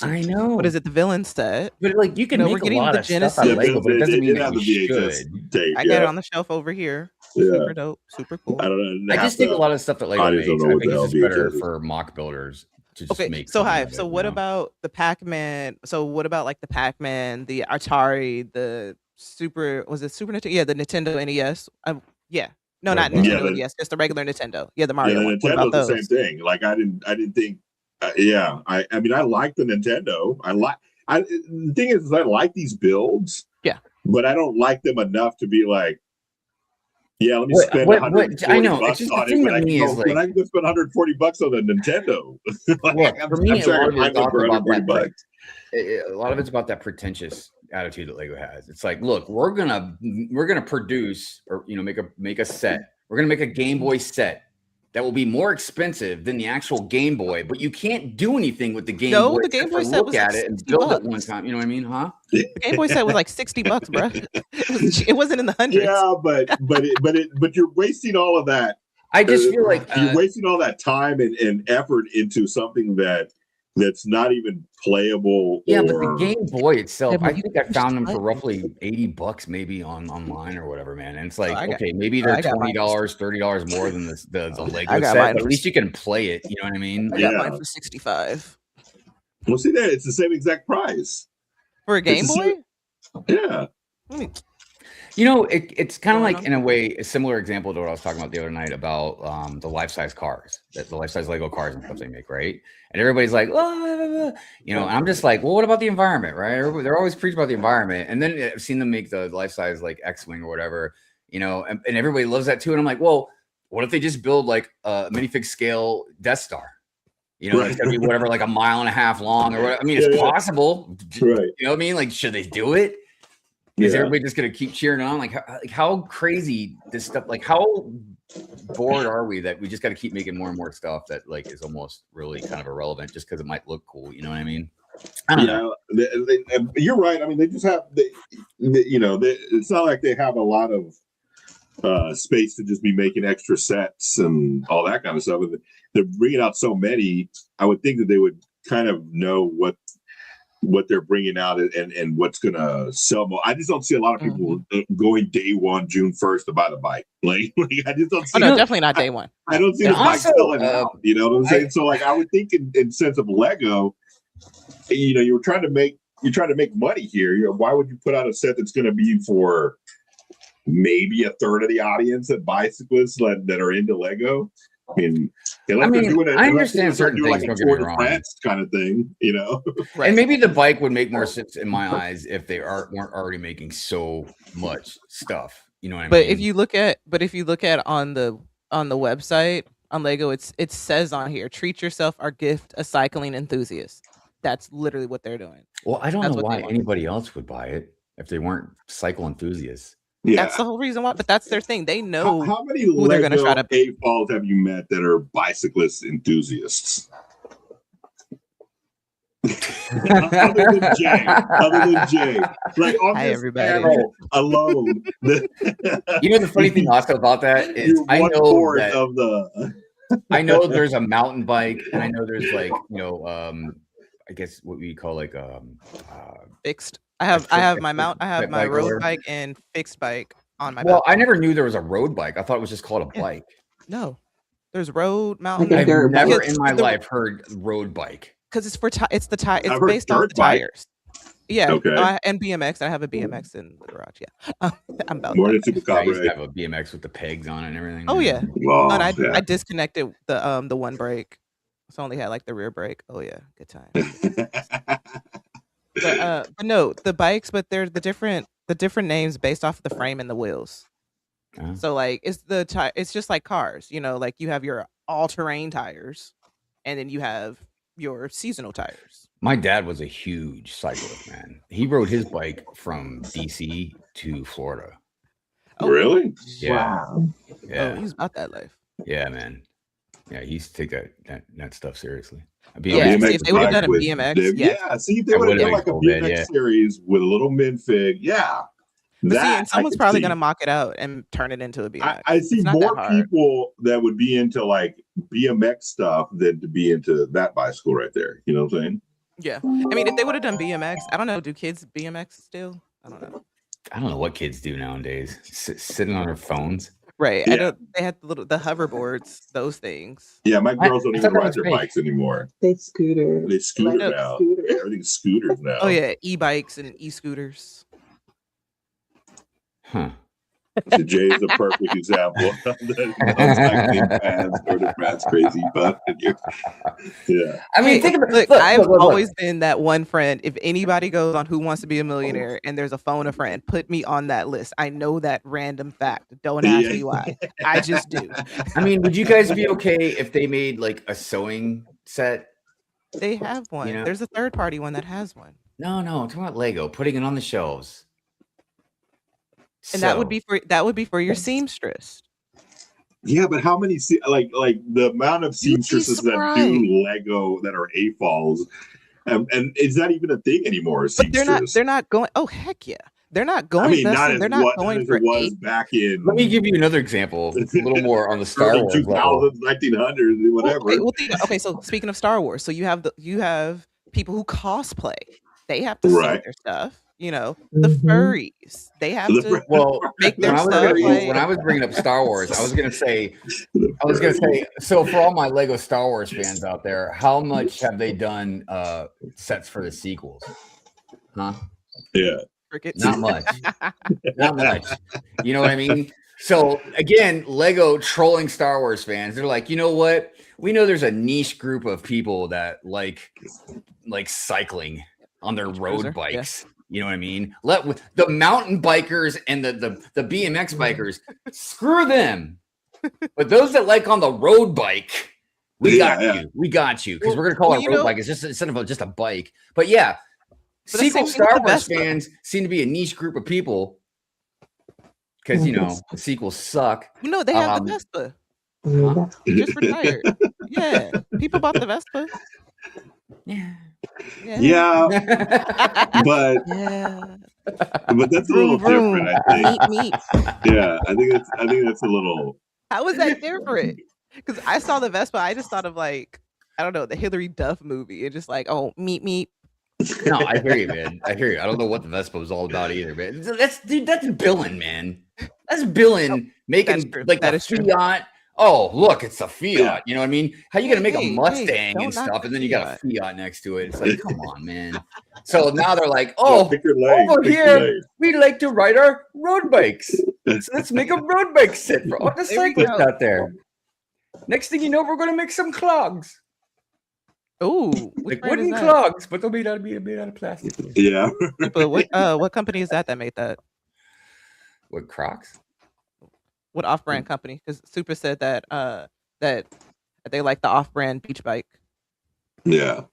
I know. What is it? The villain set. But like you can make a lot of stuff out of Lego, but it doesn't mean that we should. I got it on the shelf over here. Super dope, super cool. I don't know. I just think a lot of stuff that Lego makes, I think it's just better for mock builders to just make. So Hive. So what about the Pac-Man? So what about like the Pac-Man, the Atari, the Super Nintendo? Yeah, the Nintendo NES. Yeah. No, not Nintendo NES, just the regular Nintendo. Yeah, the Mario one. Nintendo's the same thing. Like I didn't think. I mean, I like the Nintendo. The thing is I like these builds. Yeah, but I don't like them enough to be like, yeah, let me spend $140 I know. bucks on it. But I can go spend $140 on the Nintendo. For me, a lot of it's about that pretentious attitude that Lego has. It's like, look, we're gonna produce or make a set. We're gonna make a Game Boy set that will be more expensive than the actual Game Boy, but you can't do anything with the Game Boy. No, the Game Boy set was look at it and build it one time. You know what I mean, huh? The Game Boy set was like $60, bro. It wasn't in the hundreds. Yeah, but you're wasting all of that. I just feel like you're wasting all that time and effort into something that's not even playable. Yeah, but the Game Boy itself, I think I found them for roughly $80 maybe online or whatever, man. And it's like, okay, maybe they're $20, $30 more than the Lego set, but at least you can play it. You know what I mean? I got mine for $65. Well, see that it's the same exact price for a Game Boy. Yeah. You know, it's kind of like, in a way, a similar example to what I was talking about the other night about the life-size cars, the life-size Lego cars and stuff they make, right? And everybody's like, oh, and I'm just like, well, what about the environment, right? They're always preaching about the environment. And then I've seen them make the life-size, like, X-Wing or whatever, and everybody loves that too. And I'm like, well, what if they just build, like, a minifig scale Death Star? It's going to be whatever, like a 1.5 miles long or whatever. I mean, it's possible. Right. You know what I mean? Like, should they do it? Is everybody just going to keep cheering on? Like how crazy this stuff, like how bored are we that we just got to keep making more and more stuff that like is almost really kind of irrelevant just because it might look cool. You know what I mean? I don't know. You're right. I mean, they just have, it's not like they have a lot of space to just be making extra sets and all that kind of stuff. They're bringing out so many. I would think that they would kind of know what they're bringing out and what's going to sell more. I just don't see a lot of people going day one, June 1st to buy the bike. Like I just don't see. Oh, no, definitely not day one. I don't see the bike selling out. You know what I'm saying? So like, I would think in sense of Lego, you're trying to make money here. Why would you put out a set that's going to be for maybe a third of the audience that bicyclists that are into Lego? I mean, I understand certain things. Like a Tour de France kind of thing, Right. And maybe the bike would make more sense in my eyes if they weren't already making so much stuff. You know what I mean? If you look at on the on the website on Lego, it says on here, treat yourself or gift a cycling enthusiast. That's literally what they're doing. Well, I don't That's know what they why want. anybody else would buy it if they weren't cycle enthusiasts. Yeah. That's the whole reason why. But that's their thing. They know How many who they're going to try Lego to. AFOLs have you met that are bicyclist enthusiasts? Other than Jay, like on Hi, this everybody. panel alone. You know the funny thing also about that is You're I know 1/4 that of the. I know there's a mountain bike, and I know there's like I guess what we call like Fixed. I have my road bike and fixed bike on my. Well, I never knew there was a road bike. I thought it was just called a bike. No, there's road, mountain. Like a I've dirt never bike. in my life heard road bike. Because it's for it's the tire. It's I've heard based off the dirt bike. tires. Yeah. Okay. And BMX. I have a BMX in the garage. Yeah. I'm about More that. than I used to Chupacabra. have a BMX with the pegs on it and everything. Oh yeah. Well, And yeah. I disconnected the one brake, so I only had like the rear brake. Oh yeah, good time. But no, the bikes, but they're the different names based off of the frame and the wheels. So like it's just like cars, like you have your all-terrain tires, and then you have your seasonal tires. My dad was a huge cyclist, man. He rode his bike from DC to Florida. Oh, Really? Yeah. Wow. Yeah. Oh, he's about that life. Yeah, man. Yeah, he used to take that stuff seriously. Yeah, see, if they would have done a BMX, yeah. See, if they would have done like a BMX series with a little minifig, yeah. But see, and someone's probably going to mock it out and turn it into a BMX. I see more people that would be into like BMX stuff than to be into that bicycle right there. You know what I'm saying? Yeah. I mean, if they would have done BMX, I don't know. Do kids BMX still? I don't know. I don't know what kids do nowadays. Sitting on their phones. Right. Yeah. They had the hoverboards, those things. Yeah, my girls don't even ride their bikes anymore. They scooter. They scooter now. Yeah, everything's scooters now. Oh yeah, e-bikes and e-scooters. Huh. So Jay is a perfect example of that's crazy, but yeah. I mean, think about look, I've always been that one friend. If anybody goes on Who Wants to Be a Millionaire and there's a phone a friend, put me on that list. I know that random fact. Don't ask me why. I just do. I mean, would you guys be okay if they made like a sewing set? They have one. There's a third party one that has one. No, I'm talking about Lego, putting it on the shelves. And that would be for your seamstress. Yeah, but how many like the amount of seamstresses that do Lego that are AFOLs, and is that even a thing anymore? But they're not going. Oh heck yeah, they're not going. I mean, they're not going for was back in. Let me give you another example, a little more on the Star Wars 2000s, 1900s, whatever. Okay, so speaking of Star Wars, so you have people who cosplay. They have to sell their stuff. The furries. They have to make their stuff. When I was bringing up Star Wars, I was gonna say, so for all my Lego Star Wars fans out there, how much have they done sets for the sequels? Huh? Yeah. Not much. Not much. You know what I mean? So again, Lego trolling Star Wars fans. They're like, you know what? We know there's a niche group of people that like cycling on their road bikes. Yeah. You know what I mean? Let the mountain bikers and the BMX bikers, screw them. But those that like on the road bike, we got you. We got you. Because we're gonna call it a road bike. It's just instead of just a bike. But yeah, sequel Star Wars fans seem to be a niche group of people. Because the sequels suck. No, they have the Vespa. Just retired. Yeah, people bought the Vespa. Yeah. But that's a little different, I think. Meat. Yeah, I think that's a little. How is that different? Because I saw the Vespa, I just thought of like, I don't know, the Hillary Duff movie, and just like, oh, meat. No, I hear you, man. I hear you. I don't know what the Vespa was all about either, man. That's billing, man. That's billing, making like the Fiat. Oh, look, it's a Fiat. Yeah. You know what I mean? How you gonna make a Mustang and stuff, and then you got a Fiat next to it? It's like, come on, man. So now they're like, oh, over here, we like to ride our road bikes. So let's make a road bike set for all the cyclists out there. Next thing you know, we're gonna make some clogs. Oh, like wooden clogs, but they'll be made out of plastic. Yeah. But what company is that made that? What, Crocs? What off-brand company? Because Super said that that they like the off-brand beach bike. Yeah.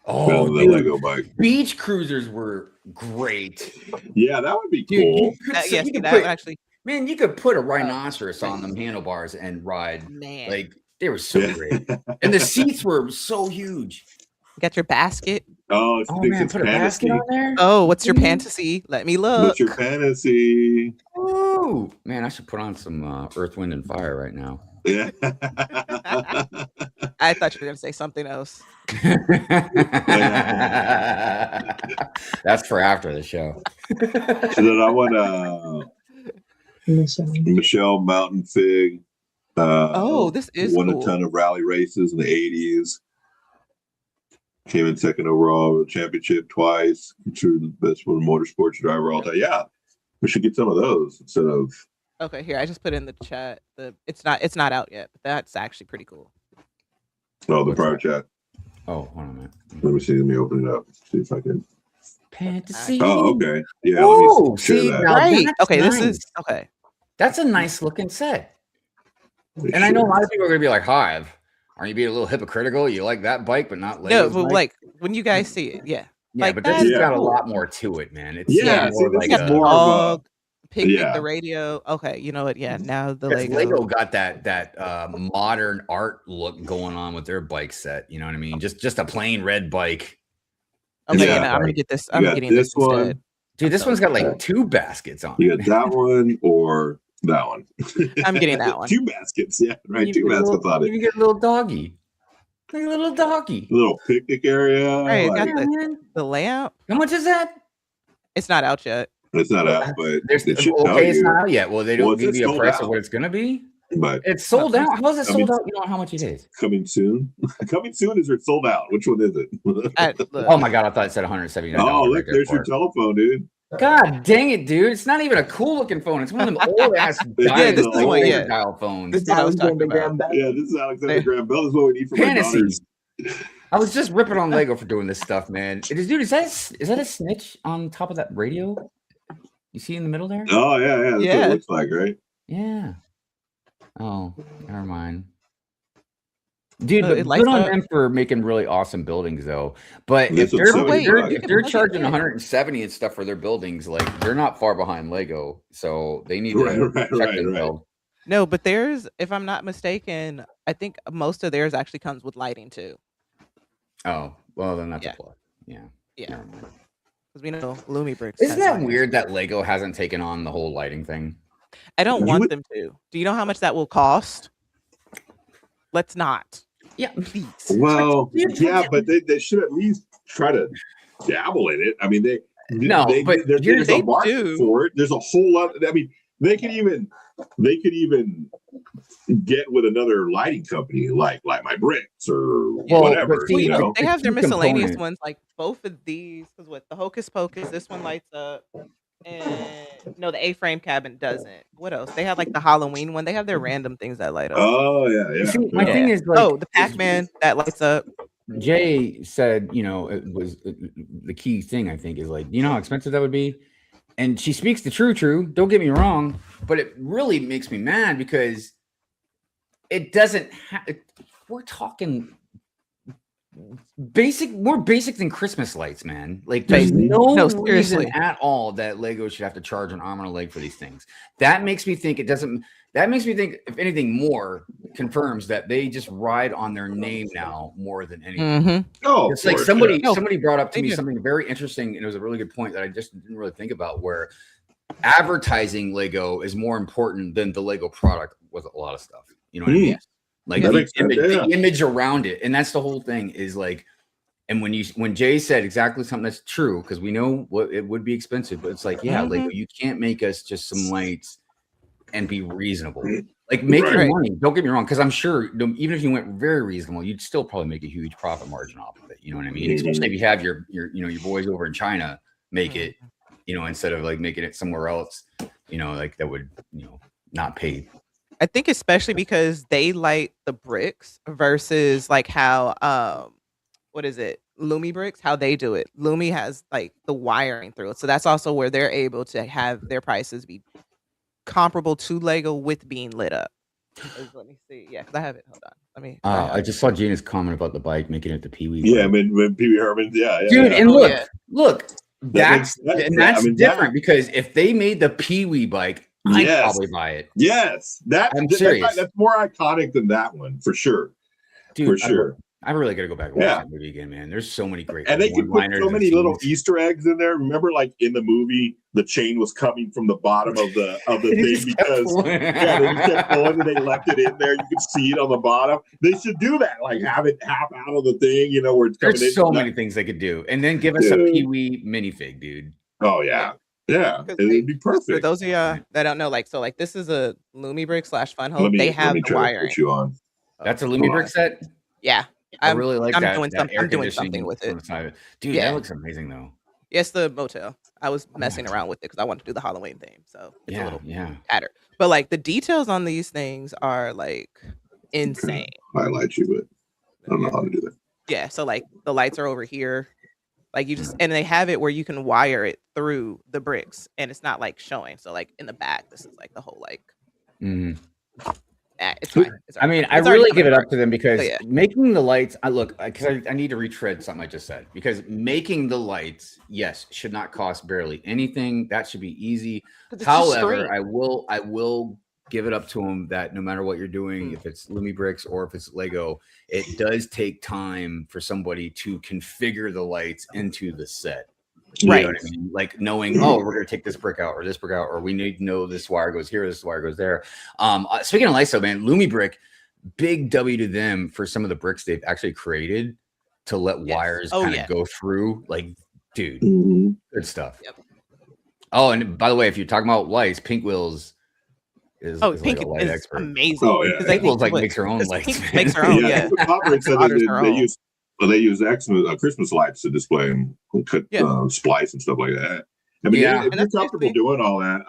Oh, the dude, Lego bike. Beach cruisers were great. Yeah, that would be cool. Yes, that would actually. Man, you could put a rhinoceros on them handlebars and ride. Man, like they were so great, and the seats were so huge. Got your basket. Oh, man, put a basket on there. Oh, what's your fantasy? Let me look. What's your fantasy? Ooh, man, I should put on some Earth, Wind, and Fire right now. Yeah. I thought you were gonna say something else. That's for after the show. So then I want Michelle Mountain Fig. This is won cool. a ton of rally races in the 80s. Came in second overall the championship twice. True, the best motorsports driver all time. Yeah, we should get some of those instead of. Okay, here I just put in the chat. It's not out yet, but that's actually pretty cool. Oh, the private chat. Oh, hold on a minute. Let me see. Let me open it up. See if I can. Fantasy. Oh, okay. Yeah. Oh, let me share that. Right. Okay, nice. this is okay. That's a nice looking set. And I know a lot of people are going to be like, Hive, aren't you being a little hypocritical? You like that bike, but not Lego's No, but bike? like when you guys see it, yeah. Yeah, like but this has got a cool. lot more to it, man. It's more like a dog, picnic, the radio. Okay, you know what? Yeah, now the Lego got that modern art look going on with their bike set. You know what I mean? Just a plain red bike. Okay, I'm gonna get this. I'm getting this one. instead. Dude, this one's got like 2 baskets on. You got that one or that one? I'm getting that one. 2 baskets, yeah, right. 2 baskets on it. You get a little doggy. Like a little doggy. Little picnic area. Right, like, got the lamp. How much is that? It's not out yet. It's not out, but it's not out yet. Well, they don't give you a price of what it's gonna be. But it's sold out. How is it sold out? You know how much it is? Coming soon. Coming soon is it sold out? Which one is it? Oh my god, I thought it said $179. Oh, look, there's your telephone, dude. God dang it, dude! It's not even a cool looking phone. It's one of them old ass dial phones. This is Alexander Graham Bell. Yeah, this is Alexander Graham Bell. This is what we need for fantasy. My daughters. I was just ripping on Lego for doing this stuff, man. Dude, is that a snitch on top of that radio? You see in the middle there? Oh yeah. That's what it looks like, right? Yeah. Oh, never mind. Dude, but good on them for making really awesome buildings, though. But if they're charging 170 and stuff for their buildings, like they're not far behind Lego, so they need to check themselves. No, but theirs, if I'm not mistaken, I think most of theirs actually comes with lighting too. Oh, well, then that's a plus. Yeah. Because we know LumiBricks. Isn't that weird that Lego hasn't taken on the whole lighting thing? I don't want them to. Do you know how much that will cost? Let's not. Yeah, please. Well, yeah, but they should at least try to dabble in it. I mean, there's a market for it. There's a whole lot. I mean, they could even get with another lighting company like my bricks or whatever. See, they have their miscellaneous ones, like both of these. Because what the Hocus Pocus, this one lights up. And no, the A-frame cabinet doesn't. What else? They have like the Halloween one. They have their random things that light up. Oh yeah. See, my thing is like, the Pac-Man that lights up. Jay said, it was the key thing. I think is like, you know how expensive that would be, and she speaks the true. Don't get me wrong, but it really makes me mad because it doesn't. We're talking. More basic than Christmas lights, man. Like there's no reason at all that Lego should have to charge an arm and a leg for these things. That makes me think if anything more confirms that they just ride on their name now more than anything. Oh, it's like somebody brought up to me something very interesting, and it was a really good point that I just didn't really think about, where advertising Lego is more important than the Lego product with a lot of stuff. You know what I mean? Like the image around it, and that's the whole thing. Is like, and when Jay said exactly something that's true, because we know what it would be expensive, but it's like, Lego, you can't make us just some lights and be reasonable. Like make your money. Don't get me wrong, because I'm sure even if you went very reasonable, you'd still probably make a huge profit margin off of it. You know what I mean? Especially if you have your boys over in China make it, instead of like making it somewhere else, like that would not pay. I think especially because they light the bricks versus like how what is it? LumiBricks, how they do it. Lumi has like the wiring through it. So that's also where they're able to have their prices be comparable to Lego with being lit up. Let me see. Yeah, because I have it. Hold on. Let me. I just saw Gina's comment about the bike making it the Pee Wee. Yeah, when Pee Wee Herman. Yeah, dude. Yeah. And look. That's different because if they made the Pee Wee bike, I'd probably buy it. Yes, I'm serious. That's more iconic than that one for sure. Dude, for sure. I really got to go back and watch that movie again, man. There's so many great. And they could put so many little Easter eggs in there. Remember, like in the movie, the chain was coming from the bottom of the thing because they just kept pulling and they left it in there. You could see it on the bottom. They should do that, like have it half out of the thing, where it's coming in. There's so many things they could do, and then give us a Pee Wee minifig, dude. Oh yeah, it'd be perfect. For those of you that don't know, this is a LumiBrick / Fun Home. They have the wiring. Put you on. That's a LumiBrick set. Yeah. I really like that. I'm doing something with it. Dude, that looks amazing though. It's the motel. I was messing around with it because I wanted to do the Halloween theme. So it's a little tattered. But like the details on these things are like insane. Highlight you, but I don't know how to do that. Yeah. So like the lights are over here. Like you just and they have it where you can wire it through the bricks and it's not like showing. So like in the back, this is like the whole like it's fine. I mean, I really give it up to them because making the lights. I need to retread something I just said because making the lights, yes, should not cost barely anything. That should be easy. However, I will give it up to them that no matter what you're doing, if it's LumiBricks or if it's Lego, it does take time for somebody to configure the lights into the set. You know what I mean? Like knowing, we're going to take this brick out or this brick out, or we need to know this wire goes here, this wire goes there. Speaking of lights, though, man, LumiBrick, big W to them for some of the bricks they've actually created to let wires kind of go through. Like, dude, good stuff. Yep. Oh, and by the way, if you're talking about lights, Pink Wheels is Pink like a light expert. Amazing. Oh, yeah. Pink Wheels makes her own lights. Makes her own. They use Christmas lights to display and cut splice and stuff like that. I mean, if you're comfortable doing all that,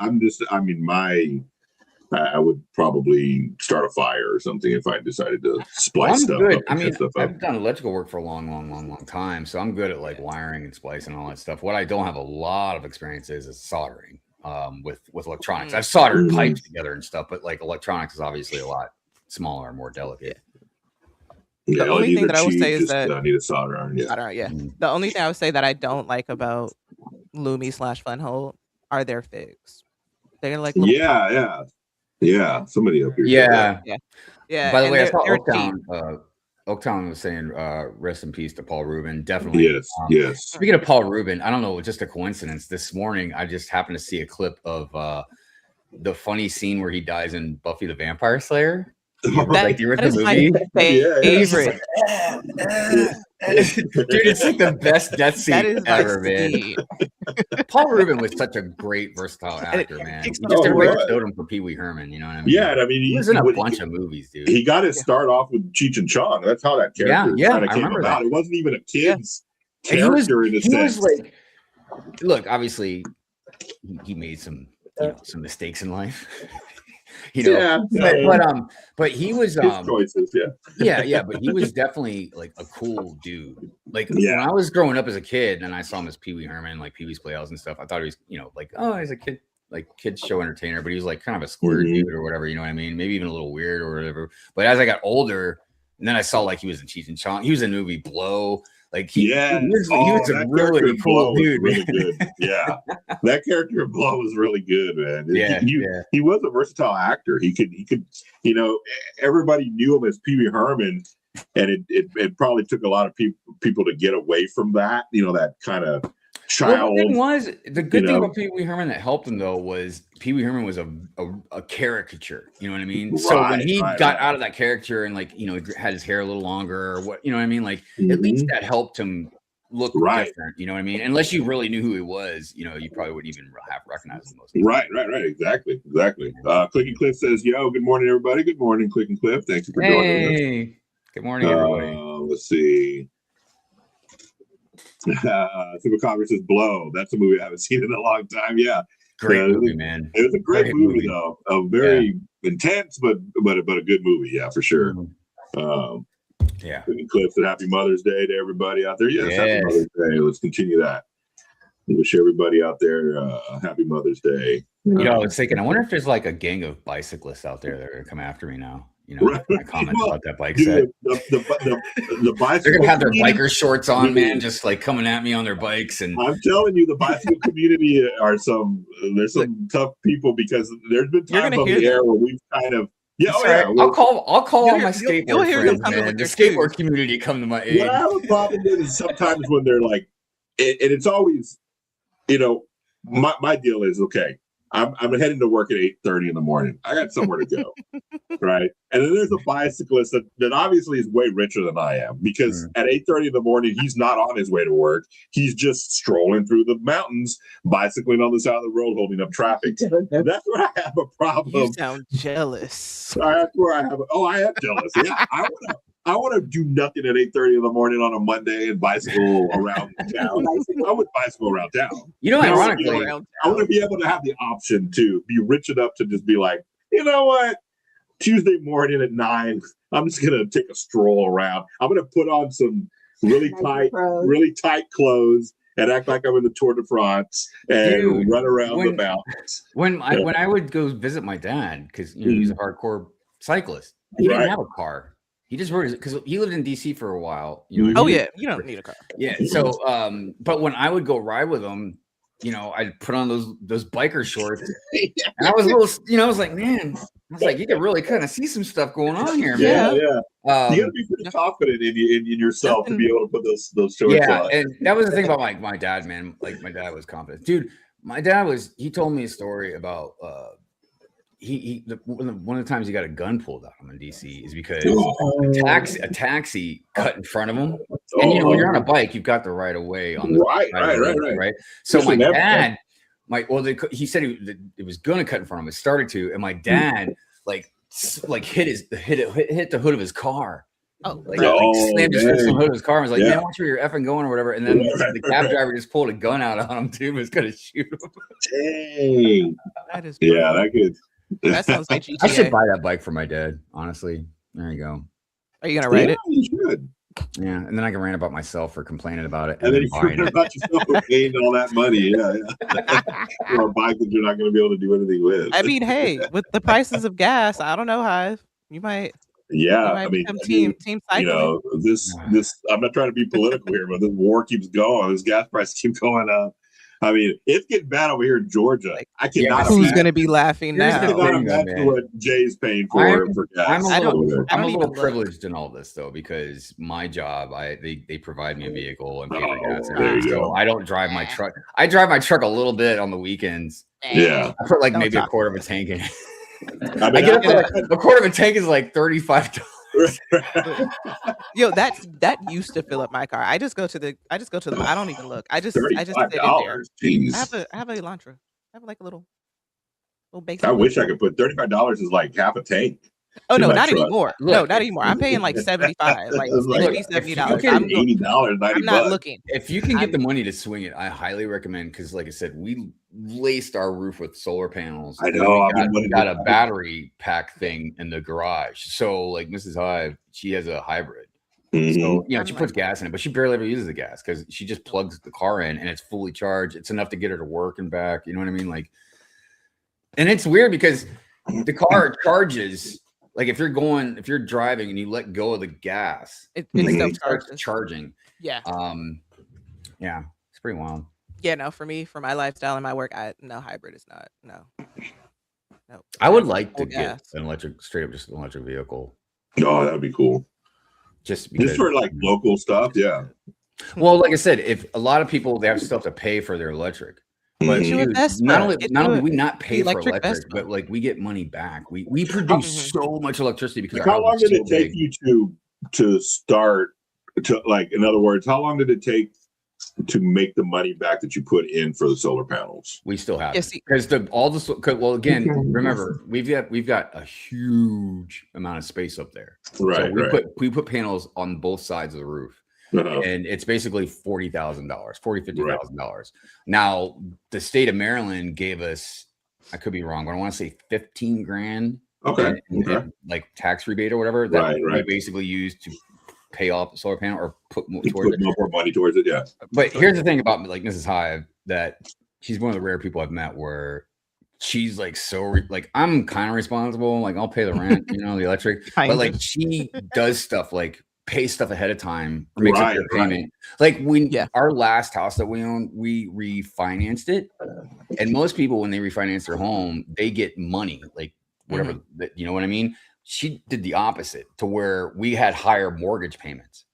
I would probably start a fire or something if I decided to splice stuff up. I mean, I've done electrical work for a long time, so I'm good at like wiring and splicing and all that stuff. What I don't have a lot of experience is soldering with electronics. I've soldered pipes together and stuff, but like electronics is obviously a lot smaller and more delicate. The only thing that I would say is that I need a solder iron. The only thing I would say that I don't like about Lumi / Fun Home are their figs. They're like somebody up here. Yeah. By the way, I saw Oaktown was saying rest in peace to Paul Rubin. Definitely. Yes. Speaking of Paul Rubin, I don't know, just a coincidence. This morning, I just happened to see a clip of the funny scene where he dies in Buffy the Vampire Slayer. Like the original movie. Favorite. Dude, it's like the best death scene ever, man. Paul Rubin was such a great, versatile actor, man. Everybody showed him for Pee Wee Herman, you know what I mean? Yeah, I mean, he was in a bunch of movies, dude. He got his start off with Cheech and Chong. That's how that character kind of came about. That. It wasn't even a kid's character in a sense. He was like, look, obviously, he made some mistakes in life. But he was his choices, but he was definitely like a cool dude. Like when I was growing up as a kid and I saw him as Pee Wee Herman, like Pee Wee's Playhouse and stuff, I thought he was, like, oh, he's a kid, like kids show entertainer, but he was like kind of a square dude or whatever, you know what I mean? Maybe even a little weird or whatever. But as I got older, and then I saw like he was in Cheech and Chong, he was in the movie Blow. Like he was a really cool dude. Really good. Yeah, that character of Blow was really good, man. He was a versatile actor. He could. Everybody knew him as Pee Wee Herman, and it probably took a lot of people to get away from that. That kind of child. The good thing about Pee Wee Herman that helped him though was Pee Wee Herman was a caricature. You know what I mean? Right, so when he got out of that character and had his hair a little longer or what, you know what I mean? Like at least that helped him look different. You know what I mean? Unless you really knew who he was, you probably wouldn't even have recognized him. Right. Exactly. Click and Cliff says, "Yo, good morning, everybody. Good morning, Click and Cliff. Thank you for joining us. Good morning, everybody. Let's see." Super Congress says Blow. That's a movie I haven't seen in a long time. Yeah, great movie, man. It was a great movie though. Very intense, but a good movie. Yeah, for sure. Cliff said Happy Mother's Day to everybody out there. Yes. Happy Mother's Day. Let's continue that. Wish everybody out there Happy Mother's Day. I was thinking, I wonder if there's like a gang of bicyclists out there that are gonna come after me now. Right. My comments about that bike set. The bicycle. They're gonna have their biker shorts on, man, just like coming at me on their bikes. And I'm telling you, the bicycle community there's some tough people, because there's been times on the air where we've kind of I'll call all my skateboard friends, man. The skateboard shoes. community come to my aid. What I have a problem with is sometimes when they're like, and it's always, my deal is, okay, I'm heading to work at 8:30 in the morning. I got somewhere to go, right? And then there's a bicyclist that obviously is way richer than I am, because at 8:30 in the morning, he's not on his way to work. He's just strolling through the mountains, bicycling on the side of the road, holding up traffic. That's where I have a problem. You sound jealous. That's where I have. I am jealous. Yeah, I want to do nothing at 8:30 in the morning on a Monday and bicycle around town. I would bicycle around town. Ironically, I want to be able to have the option to be rich enough to just be like, you know what? Tuesday morning at 9, I'm just gonna take a stroll around. I'm gonna put on some really tight clothes and act like I'm in the Tour de France and run around the mountains. When I would go visit my dad, because he's a hardcore cyclist, he didn't have a car. He just rode because he lived in DC for a while. You don't need a car. Yeah. So, but when I would go ride with him, I'd put on those biker shorts, and I was a little, I was like, man, you can really kind of see some stuff going on here, man. Yeah. You gotta be pretty confident in yourself to be able to put those shorts on. And that was the thing about my dad, man. Like, my dad was confident, dude. My dad he told me a story about one of the times he got a gun pulled out of him in DC is because a taxi cut in front of him. And when you're on a bike, you've got the right of way on the right. So my dad, he said it was going to cut in front of him. It started to, and my dad like hit the hood of his car. Slammed his fist on the hood of his car and was like, "Man, watch where you're effing going or whatever." And then the cab driver just pulled a gun out on him too. Was going to shoot him. Dang, that is that could. That sounds like GTA. I should buy that bike for my dad. Honestly, there you go. Are you gonna ride it? You should. Yeah, and then I can rant about myself for complaining about it, and then you rant about yourself for paying all that money. Yeah. For a bike that you're not going to be able to do anything with. I mean, hey, with the prices of gas, I don't know, Hive. You might. Yeah, I mean, team cycling. This. I'm not trying to be political here, but this war keeps going. This gas price keeps going up. I mean, it's getting bad over here in Georgia. I cannot. Who's going to be laughing now? I cannot imagine what Jay's paying for gas. I'm a little privileged in all this though, because my job, they provide me a vehicle and pay for gas. So I don't drive my truck. I drive my truck a little bit on the weekends. Yeah, I put maybe a quarter of a tank in. I get up to a quarter of a tank is like $35. Yo, that used to fill up my car. I just go to the I don't even look. I just sit in there. Jeez. I have a Elantra. I have like a little basic. I wish I could put $35 is like half a tank. Oh no, not anymore. No, not anymore. I'm paying like $75, like $70. $80, I'm not looking. If you can get the money to swing it, I highly recommend, because like I said, we laced our roof with solar panels. I know. We got a battery pack thing in the garage. So like Mrs. Hive, she has a hybrid. So she puts gas in it, but she barely ever uses the gas because she just plugs the car in and it's fully charged. It's enough to get her to work and back. You know what I mean? Like, and it's weird because the car charges. Like if you're driving and you let go of the gas, it starts charging. Yeah. Yeah, it's pretty wild. Yeah, no, for me, for my lifestyle and my work, hybrid is not. No. I would like to get an straight up electric vehicle. Oh, that'd be cool. Just for like local stuff, yeah. Well, like I said, if a lot of people, they have still have to pay for their electric. But not only we not pay for electric, but like we get money back. We produce so much electricity because how long did it take you to start to, like, in other words, how long did it take to make the money back that you put in for the solar panels? We still have because again, remember we've got a huge amount of space up there. Right. So we put panels on both sides of the roof. And it's basically $40,000, $50,000. Now, the state of Maryland gave us, I could be wrong, but I want to say 15 grand. Okay. Like tax rebate or whatever that we basically use to pay off the solar panel or put more money towards it. Yeah. But here's the thing about like Mrs. Hive, that she's one of the rare people I've met where she's like like I'm kind of responsible. Like I'll pay the rent, the electric, but like she does stuff like pay stuff ahead of time or makes a fair payment. Like our last house that we owned, we refinanced it, and most people when they refinance their home, they get money, like whatever, you know what I mean? She did the opposite to where we had higher mortgage payments,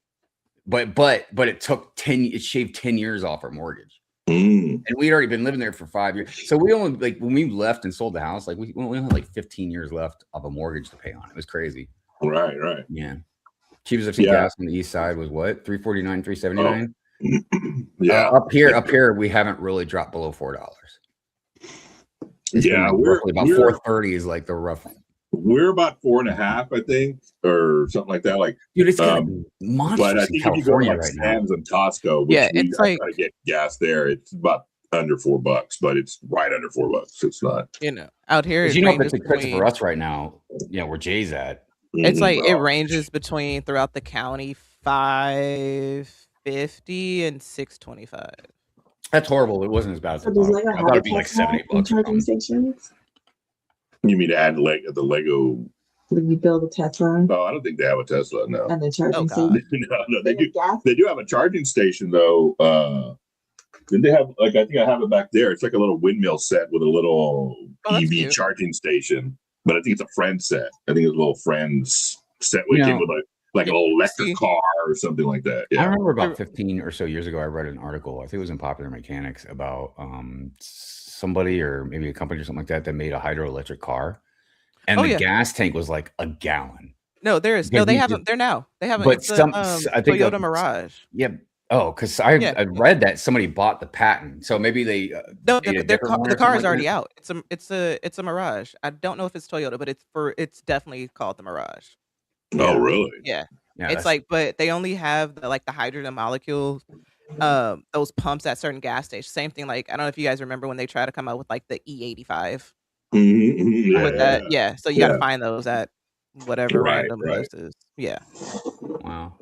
but it took it shaved 10 years off our mortgage. And we'd already been living there for 5 years. So we only, like, when we left and sold the house, like we only had like 15 years left of a mortgage to pay on. It was crazy. Right. Yeah. Cheapest I've seen gas on the east side was what? $3.49, $3.79. Yeah. Up here, we haven't really dropped below $4. It's been like roughly about $4.30 is like the rough. We're about 4.5, I think, or something like that. Like, dude, it's got monstrous. But I think if you go to like Sam's and Costco, which it's like I get gas there, it's about under $4, but it's right under $4. It's not, out here. If it's expensive for us right now, where Jay's at. It's like it ranges between throughout the county $5.50 and $6.25. That's horrible. It wasn't as bad as I thought. I thought it'd be like $7-8 charging stations. You mean to add the Lego? When you build a Tesla? No, I don't think they have a Tesla. No. And the charging station. No, they do. They do have a charging station though. Then they have I think I have it back there. It's like a little windmill set with a little EV charging station. But I think it's a friend set. I think it's a little friends set with a little electric car or something like that. Yeah. I remember about 15 or so years ago, I read an article. I think it was in Popular Mechanics about somebody or maybe a company or something like that made a hydroelectric car, and the gas tank was like a gallon. No, there is no. They haven't. They're now. They haven't. But it's I think Toyota Mirage. Yeah. Oh, because I read that somebody bought the patent, so maybe they the car is already out. It's a Mirage. I don't know if it's Toyota, but it's definitely called the Mirage. Oh, really? Yeah. It's like, but they only have the hydrogen molecules, those pumps at certain gas stations. Same thing. Like I don't know if you guys remember when they tried to come out with like the E85. With that, so you got to find those at whatever random places. Yeah. Wow.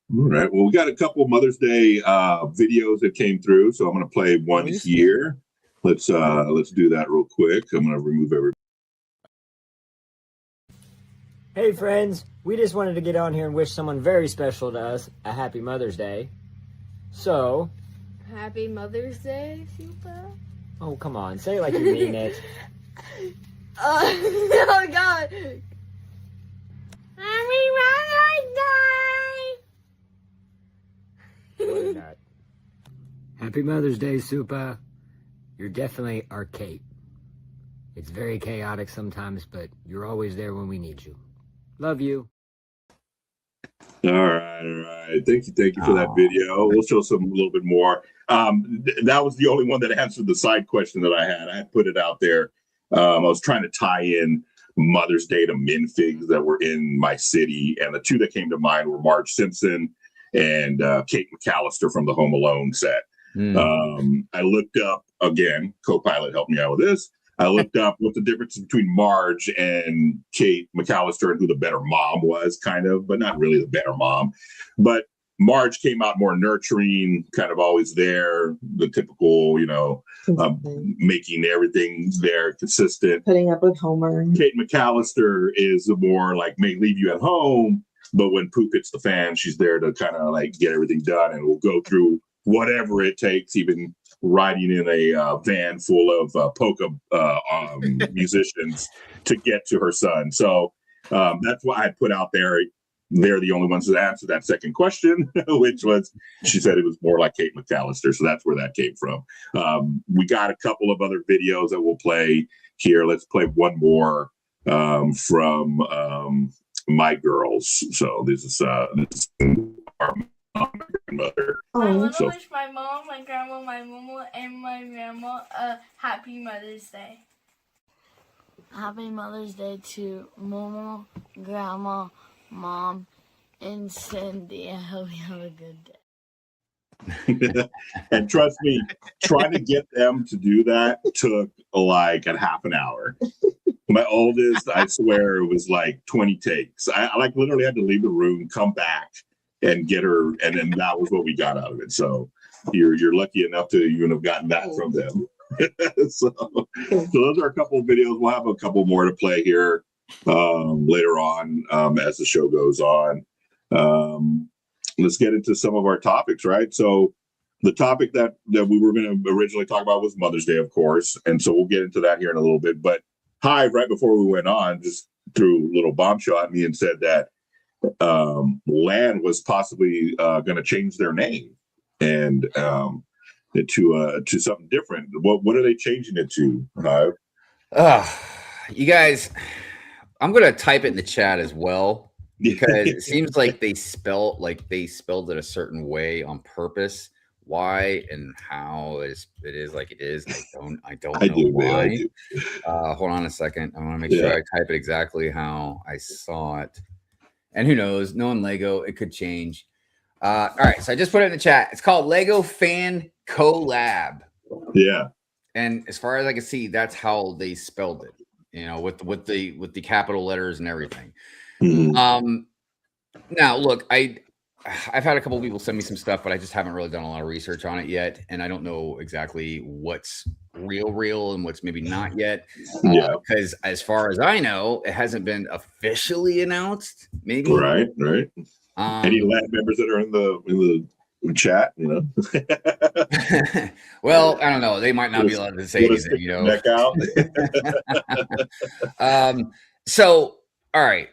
All right. Well, we got a couple Mother's Day videos that came through, so I'm going to play one here. Let's do that real quick. I'm going to remove everything. Hey friends, we just wanted to get on here and wish someone very special to us a happy Mother's Day. So, happy Mother's Day, Super. Oh, come on, say it like you mean it. Oh God. Happy Mother's Day. Happy Mother's Day, Super. You're definitely our Kate. It's very chaotic sometimes, but you're always there when we need you. Love you. All right. Thank you for that video. We'll show some a little bit more. That was the only one that answered the side question that I had. I had put it out there. I was trying to tie in Mother's Day to minfigs that were in my city, and the two that came to mind were Marge Simpson and Kate McAllister from the Home Alone set. I looked up, again, Copilot helped me out with this. I looked up what the difference between Marge and Kate McAllister and who the better mom was, kind of, but not really the better mom. But Marge came out more nurturing, kind of always there, the typical, making everything there consistent. Putting up with Homer. Kate McAllister is more like may leave you at home, but when poop hits the fan, she's there to kind of like get everything done and will go through whatever it takes, even riding in a van full of polka musicians to get to her son. So that's why I put out there. They're the only ones that answered that second question, which was, she said it was more like Kate McAllister. So that's where that came from. We got a couple of other videos that we'll play here. Let's play one more from my girls. So this is our mom and grandmother. I want to wish my mom, my grandma, my mama, and my grandma a happy Mother's Day. Happy Mother's Day to Momo, Grandma, Mom, and Cindy. I hope you have a good day. And trust me, trying to get them to do that took like a half an hour. My oldest, I swear, it was like 20 takes. I like literally had to leave the room, come back, and get her, and then that was what we got out of it. So you're lucky enough to even have gotten that from them. so those are a couple of videos. We'll have a couple more to play here later on as the show goes on. Let's get into some of our topics, right? So the topic that we were going to originally talk about was Mother's Day, of course. And so we'll get into that here in a little bit. But Hive, right before we went on, just threw a little bombshell at me and said that LAN was possibly going to change their name and to something different. What are they changing it to, Hive? You guys, I'm going to type it in the chat as well, because it seems like they spelled it a certain way on purpose. Why and how it is like it is. I don't know why. Man, hold on a second. I want to make sure I type it exactly how I saw it. And who knows? Knowing Lego, it could change. All right, so I just put it in the chat. It's called Lego Fan Collab. Yeah. And as far as I can see, that's how they spelled it. You know, with the capital letters and everything. Mm-hmm. Now look, I've had a couple of people send me some stuff, but I just haven't really done a lot of research on it yet, and I don't know exactly what's real and what's maybe not yet. Because as far as I know, it hasn't been officially announced. Maybe right. Any LAN members that are in the chat, you know? Well, I don't know. They might not be allowed to say anything, you know. Neck out. So, all right.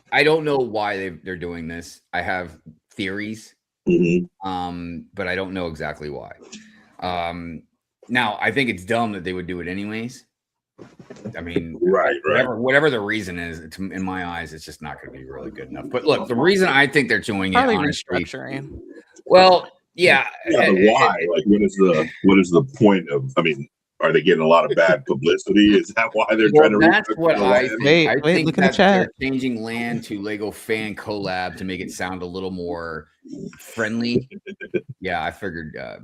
I don't know why they're doing this. I have theories, but I don't know exactly why. Now, I think it's dumb that they would do it anyways. I mean, right. Whatever the reason is, in my eyes, it's just not going to be really good enough. But look, the reason I think they're doing it, honestly, well, yeah. But why? Like, what is the point of? I mean, are they getting a lot of bad publicity? Is that why they're trying to? That's what I think. I think that they're changing LAN to Lego Fan Collab to make it sound a little more friendly. Yeah, I figured. I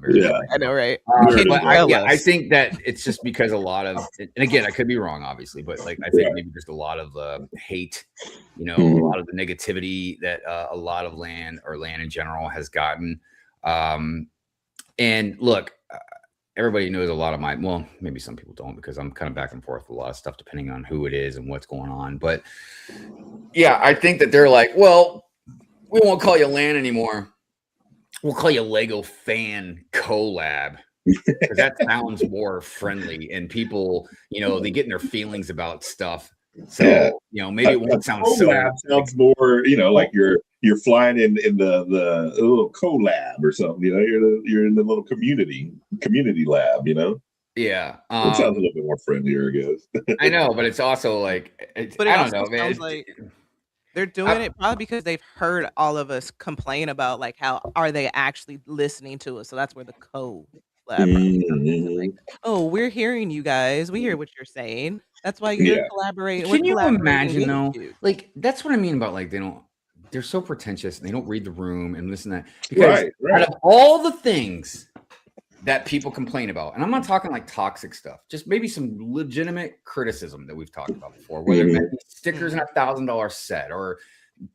know, right? But I think that it's just because a lot of, and again, I could be wrong, obviously, but like I think maybe just a lot of hate, you know, a lot of the negativity that a lot of LAN in general has gotten. And look. Everybody knows a lot of well, maybe some people don't, because I'm kind of back and forth with a lot of stuff depending on who it is and what's going on. But yeah, I think that they're like, well, we won't call you LAN anymore. We'll call you Lego Fan Collab. Because that sounds more friendly, and people, you know, they get in their feelings about stuff. So, you know, maybe it won't sound so. Sounds more, you know, like you're flying in the little collab or something. You know, you're in the little community lab. You know. Yeah, it sounds a little bit more friendlier, I guess. I know, but it's also like, I don't know, man. Like they're doing it probably because they've heard all of us complain about like how are they actually listening to us. So that's where the collab. Like, oh, we're hearing you guys. We hear what you're saying. That's why you're collaborating. Can you imagine though? Like that's what I mean about like they're so pretentious and they don't read the room and listen to that. Because out of all the things that people complain about, and I'm not talking like toxic stuff, just maybe some legitimate criticism that we've talked about before, whether it's stickers in $1,000 set, or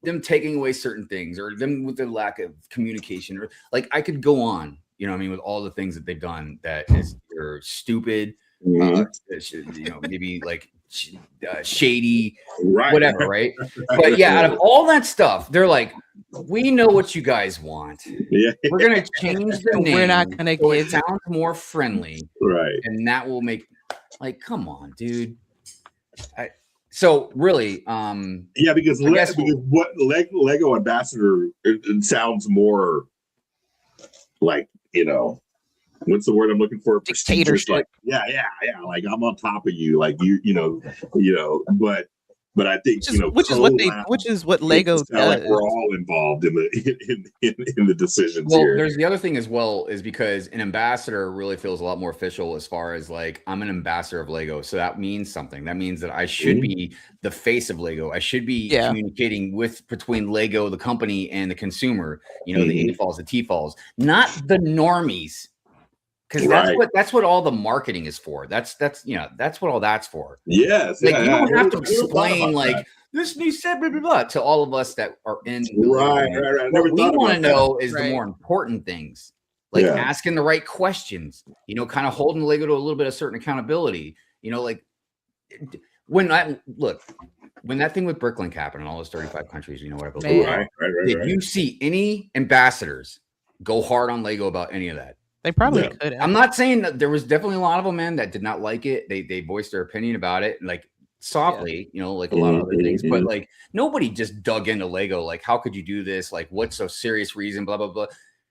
them taking away certain things, or them with the lack of communication, or like I could go on. You know what I mean? With all the things that they've done that is either stupid, you know, maybe like shady, whatever, right? But yeah, out of all that stuff, they're like, we know what you guys want. We're going to change the name. We're not going to give it sounds more friendly. Right. And that will make, like, come on, dude. So really, because what Lego Ambassador, it sounds more like, you know, what's the word I'm looking for? Dictatorship. Like, yeah. Like I'm on top of you, like you know. But I think which is what Lego does. Like we're all involved in the decisions. Well, here. There's the other thing as well, is because an ambassador really feels a lot more official as far as like I'm an ambassador of Lego, so that means something. That means that I should be the face of Lego. I should be communicating between Lego, the company, and the consumer. You know, the AFOLs, the TFOLs, not the normies. Because that's what all the marketing is for. That's what all that's for. Yes. Like you don't have to explain like this new set, blah, blah, blah, to all of us that are in. Right. What we want to know is the more important things. like asking the right questions, you know, kind of holding Lego to a little bit of certain accountability, you know, like when that thing with Bricklink happened in all those 35 countries, you know what I believe? Right. Did you see any ambassadors go hard on Lego about any of that? They probably could. I'm not saying that there was definitely a lot of them, man, that did not like it. They voiced their opinion about it, like softly, you know, like a lot of other things. But like nobody just dug into Lego. Like, how could you do this? Like, what's a serious reason? Blah blah blah.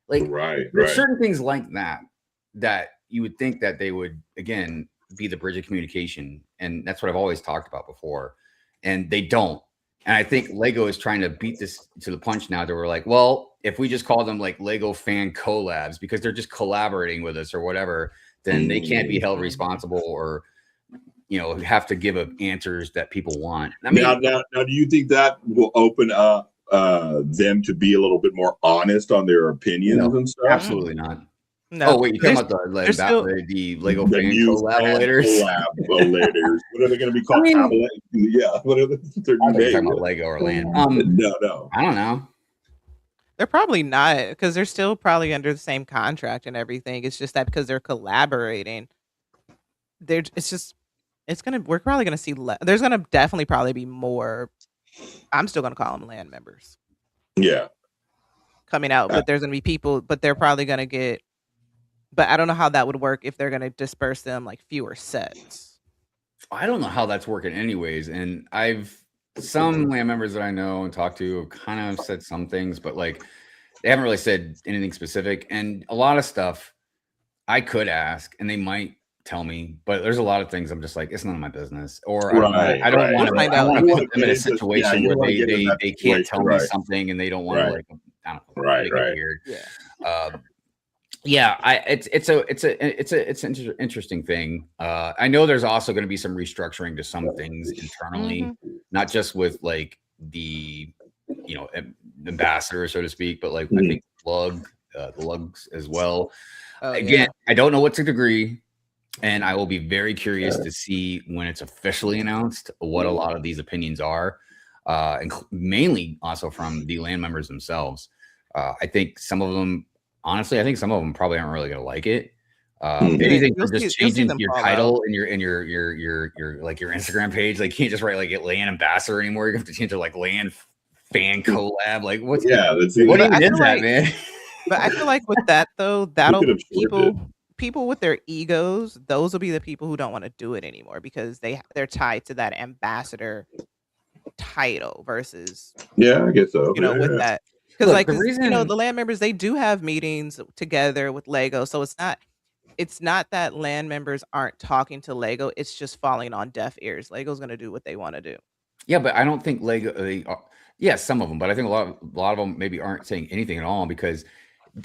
Like, there's certain things like that you would think that they would again be the bridge of communication, and that's what I've always talked about before. And they don't. And I think Lego is trying to beat this to the punch now. That we're like, well, if we just call them like Lego fan collabs because they're just collaborating with us or whatever, then they can't be held responsible or, you know, have to give answers that people want. I mean, now, do you think that will open up them to be a little bit more honest on their opinions and stuff? Absolutely not. No. Oh wait, you're talking about the Lego fan collaborators? Collaborators. What are they going to be called? I mean, what are the talking about Lego or Land? No. I don't know. They're probably not, because they're still probably under the same contract and everything. It's just that because they're collaborating, we're probably gonna see there's gonna definitely probably be more. I'm still gonna call them land members. Yeah. Coming out, but there's gonna be people, but they're probably gonna get. But I don't know how that would work if they're gonna disperse them like fewer sets. I don't know how that's working anyways, and some land members that I know and talk to have kind of said some things, but like they haven't really said anything specific. And a lot of stuff I could ask and they might tell me, but there's a lot of things I'm just like, it's none of my business. Or I don't want to put them in a situation where they can't tell me something and they don't want to like, I don't know, make it weird. It's an interesting thing. I know there's also going to be some restructuring to some things internally, not just with like the, you know, ambassador, so to speak, but like I think the lugs as well. Again, I don't know what to degree, and I will be very curious to see when it's officially announced what a lot of these opinions are, and mainly also from the land members themselves. I think some of them. Honestly, I think some of them probably aren't really going to like it. Anything from just changing your title and your like your Instagram page, like you can't just write like land ambassador anymore. You have to change it like land fan collab. Like what even is that, man? But I feel like with that though, that'll people with their egos. Those will be the people who don't want to do it anymore because they're tied to that ambassador title versus I guess so. You know, with that. Because like you know, the land members, they do have meetings together with Lego, so it's not that land members aren't talking to Lego, it's just falling on deaf ears. Lego's going to do what they want to do. Yeah, but I don't think Lego some of them, but I think a lot of them maybe aren't saying anything at all because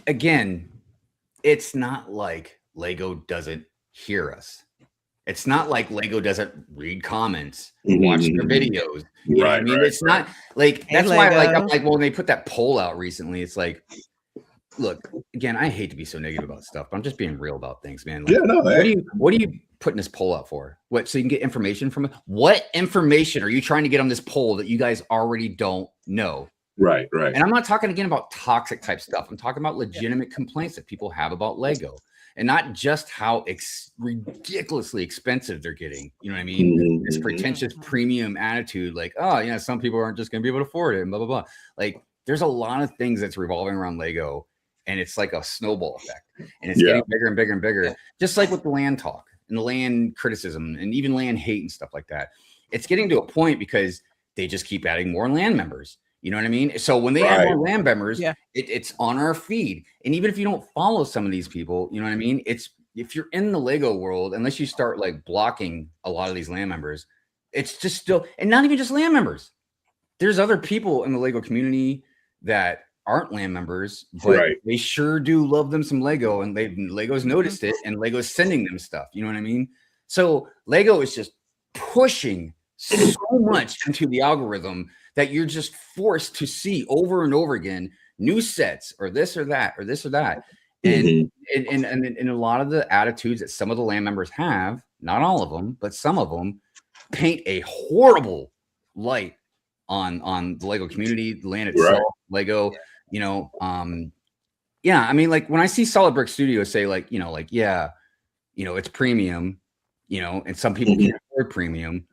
again, it's not like Lego doesn't hear us. It's not like Lego doesn't read comments, watch their videos. You know what I mean? It's not like that's why I'm like, well, when they put that poll out recently, it's like, look, again, I hate to be so negative about stuff, but I'm just being real about things, man. Like, what are you putting this poll out for? What, so you can get information from it? What information are you trying to get on this poll that you guys already don't know? Right. And I'm not talking again about toxic type stuff. I'm talking about legitimate complaints that people have about Lego. And not just how ridiculously expensive they're getting. You know what I mean? This pretentious premium attitude, like, oh, yeah, some people aren't just going to be able to afford it and blah, blah, blah. Like, there's a lot of things that's revolving around Lego, and it's like a snowball effect. And it's getting bigger and bigger and bigger, just like with the land talk and the land criticism and even land hate and stuff like that. It's getting to a point because they just keep adding more land members. You know what I mean? So when they add more land members, it's on our feed. And even if you don't follow some of these people, you know what I mean? It's if you're in the Lego world, unless you start like blocking a lot of these land members, it's just still, and not even just land members. There's other people in the Lego community that aren't land members, but they sure do love them some Lego, and Lego's noticed it, and Lego's sending them stuff. You know what I mean? So Lego is just pushing so much into the algorithm that you're just forced to see over and over again new sets or this or that or this or that. And a lot of the attitudes that some of the land members have, not all of them, but some of them paint a horrible light on the Lego community, the land itself, Lego, you know, Yeah, I mean, like when I see Solid Brick Studios say like, yeah, it's premium, and some people can't afford premium.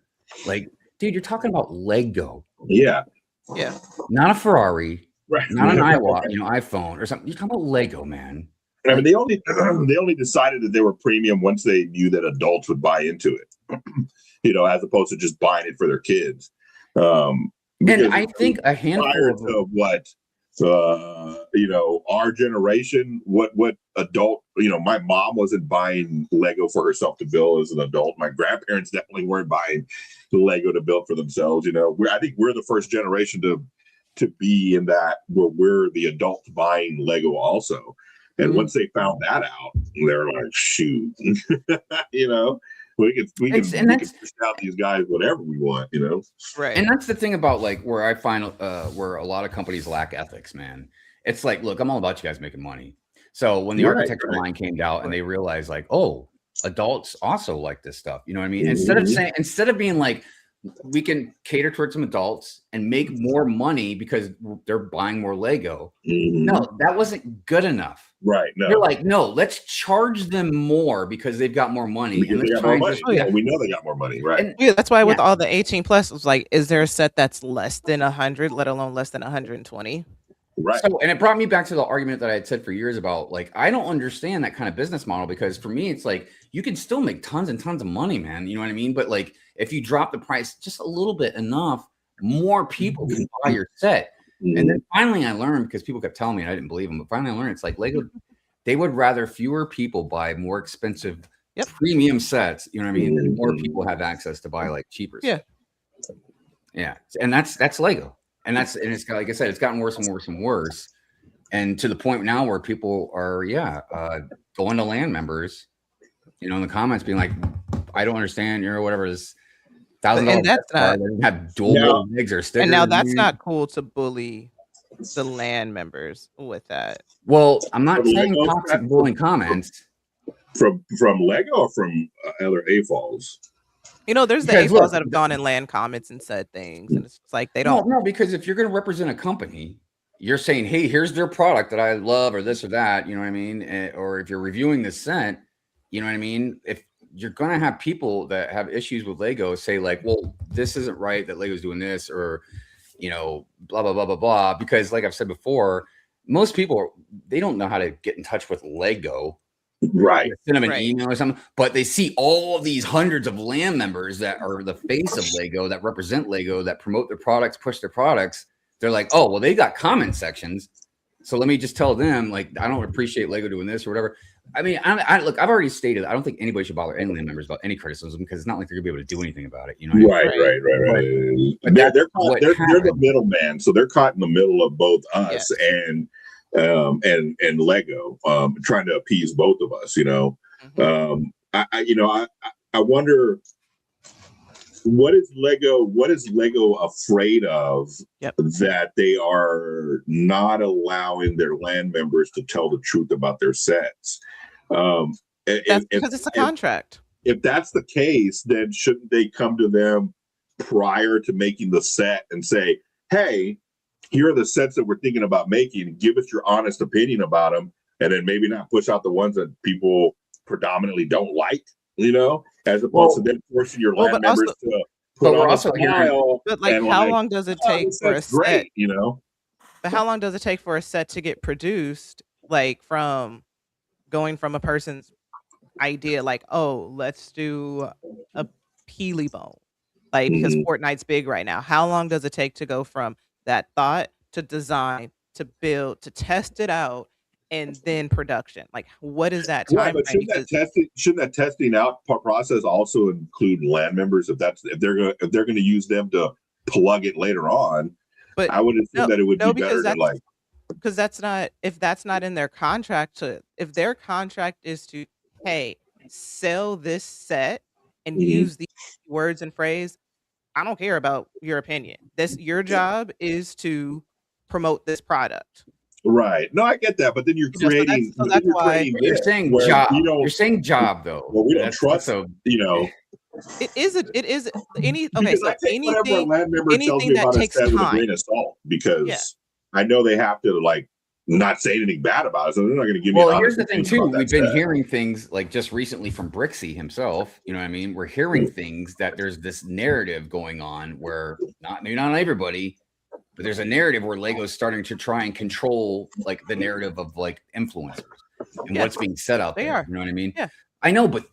Like, dude, you're talking about Lego. Yeah. Yeah. Not a Ferrari, right. Not an iPhone or something. You're talking about Lego, man. I mean, they only decided that they were premium once they knew that adults would buy into it, as opposed to just buying it for their kids. And I think a handful of what, our generation, what adult, my mom wasn't buying Lego for herself to build as an adult. My grandparents definitely weren't buying Lego to build for themselves. I think we're the first generation to be in that where we're the adults buying Lego also. And once they found that out, they're like, shoot, we can push out these guys whatever we want, Right. And that's the thing about like where I find where a lot of companies lack ethics, man. It's like, look, I'm all about you guys making money. So when the architecture line came out and they realized like, oh, adults also like this stuff, you know what I mean? Instead of being like, we can cater towards some adults and make more money because they're buying more Lego. No, that wasn't good enough. Right. No. You're like, no, let's charge them more because they've got more money. Because they got more money. We know they got more money, right? And that's why with all the 18 plus, it was like, is there a set that's less than 100, let alone less than 120? Right. So, and it brought me back to the argument that I had said for years about like, I don't understand that kind of business model because for me, it's like, you can still make tons and tons of money, man. You know what I mean? But like, if you drop the price just a little bit enough, more people can buy your set. And then finally I learned, because people kept telling me and I didn't believe them, but finally I learned it's like Lego, they would rather fewer people buy more expensive premium sets, you know what I mean? And more people have access to buy like cheaper sets. Yeah. And that's Lego. And it's like I said, it's gotten worse and worse and worse. And to the point now where people are, going to land members, in the comments being like, I don't understand, whatever this $1,000 and that's not have dual legs or stickers. And now that's not cool to bully the land members with that. Well, I'm not saying toxic bullying comments from Lego or from other AFOLs. There's the AFOLs that have gone in land comments and said things, and it's like they don't. No, because if you're going to represent a company, you're saying, hey, here's their product that I love, or this or that. You know what I mean? Or if you're reviewing the set, you know what I mean? If you're going to have people that have issues with Lego say like, well, this isn't right that Lego's doing this, or, blah, blah, blah, blah, blah. Because like I've said before, most people, they don't know how to get in touch with Lego. Right. Send them an email or something, but they see all of these hundreds of land members that are the face of Lego, that represent Lego, that promote their products, push their products. They're like, oh, well, they got comment sections. So let me just tell them, like, I don't appreciate Lego doing this or whatever. I mean, look, I've already stated, I don't think anybody should bother any land members about any criticism because it's not like they're gonna be able to do anything about it. Right. But they're the middleman, so they're caught in the middle of both us and Lego, trying to appease both of us. I wonder what is Lego afraid of that they are not allowing their land members to tell the truth about their sets. That's because it's a contract. If that's the case, then shouldn't they come to them prior to making the set and say, hey, here are the sets that we're thinking about making, give us your honest opinion about them, and then maybe not push out the ones that people predominantly don't like, as opposed to then forcing your land members to put on a smile. But like, how long does it take for a set? But how long does it take for a set to get produced? Like from going from a person's idea, like, oh, let's do a Peely bone, like because Fortnite's big right now. How long does it take to go from that thought to design to build to test it out and then production? Like, what is that time frame? Shouldn't that testing out process also include land members if they're going to use them to plug it later on? But I would assume that it would be better to like, because that's not, if that's not in their contract, if their contract is to, hey, sell this set and use these words and phrase, I don't care about your opinion. Your job is to promote this product. Right. No, I get that, but then you're creating. So that's why you're saying job. You're saying job, though. Well, we don't trust. It is anything land member tells me that about takes a set time. with a grain of salt, because I know they have to like not say anything bad about it, so they're not going to give me. Well, here's the thing too. We've been hearing things like just recently from Brixie himself. You know what I mean? We're hearing things that there's this narrative going on where maybe not everybody, but there's a narrative where Lego's starting to try and control like the narrative of like influencers and what's being said out there. You know what I mean? Yeah. I know, but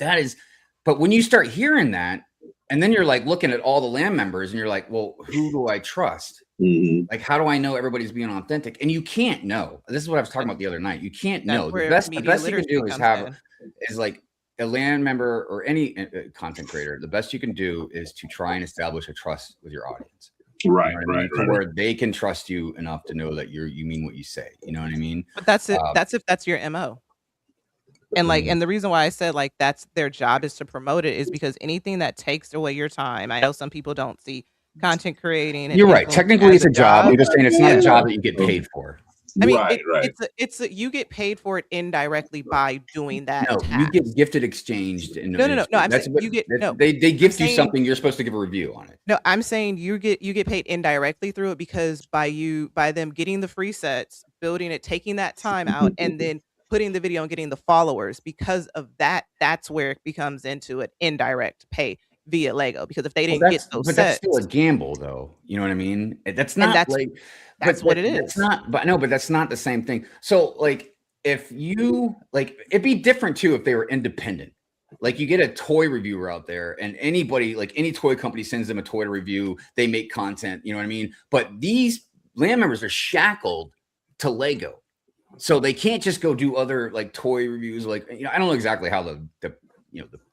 when you start hearing that, and then you're like looking at all the land members, and you're like, well, who do I trust? Like, how do I know everybody's being authentic? And you can't know. This is what I was talking about the other night. You can't know. The best you can do is like a land member or any content creator. The best you can do is to try and establish a trust with your audience. Right, you know right. Where they can trust you enough to know that you mean what you say. You know what I mean? But that's it. That's if that's your MO. And like, and the reason why I said like that's their job is to promote it is because anything that takes away your time. I know some people don't see content creating. And you're right. Technically, it's a job. I'm just saying it's not a job that you get paid for. I mean, it's you get paid for it indirectly by doing that. No, task. You get gifted exchanged. No. I'm saying you get They gift you something. You're supposed to give a review on it. No, I'm saying you get paid indirectly through it because by them getting the free sets, building it, taking that time out, and then putting the video and getting the followers. Because of that, that's where it becomes into an indirect pay via Lego. Because if they didn't get those sets, that's still a gamble, though. You know what I mean? That's not that's what it is. It's not, but that's not the same thing. So, like, if you it'd be different too if they were independent. Like, you get a toy reviewer out there, and anybody, like any toy company, sends them a toy to review. They make content. You know what I mean? But these land members are shackled to Lego, so they can't just go do other like toy reviews. Like, I don't know exactly how the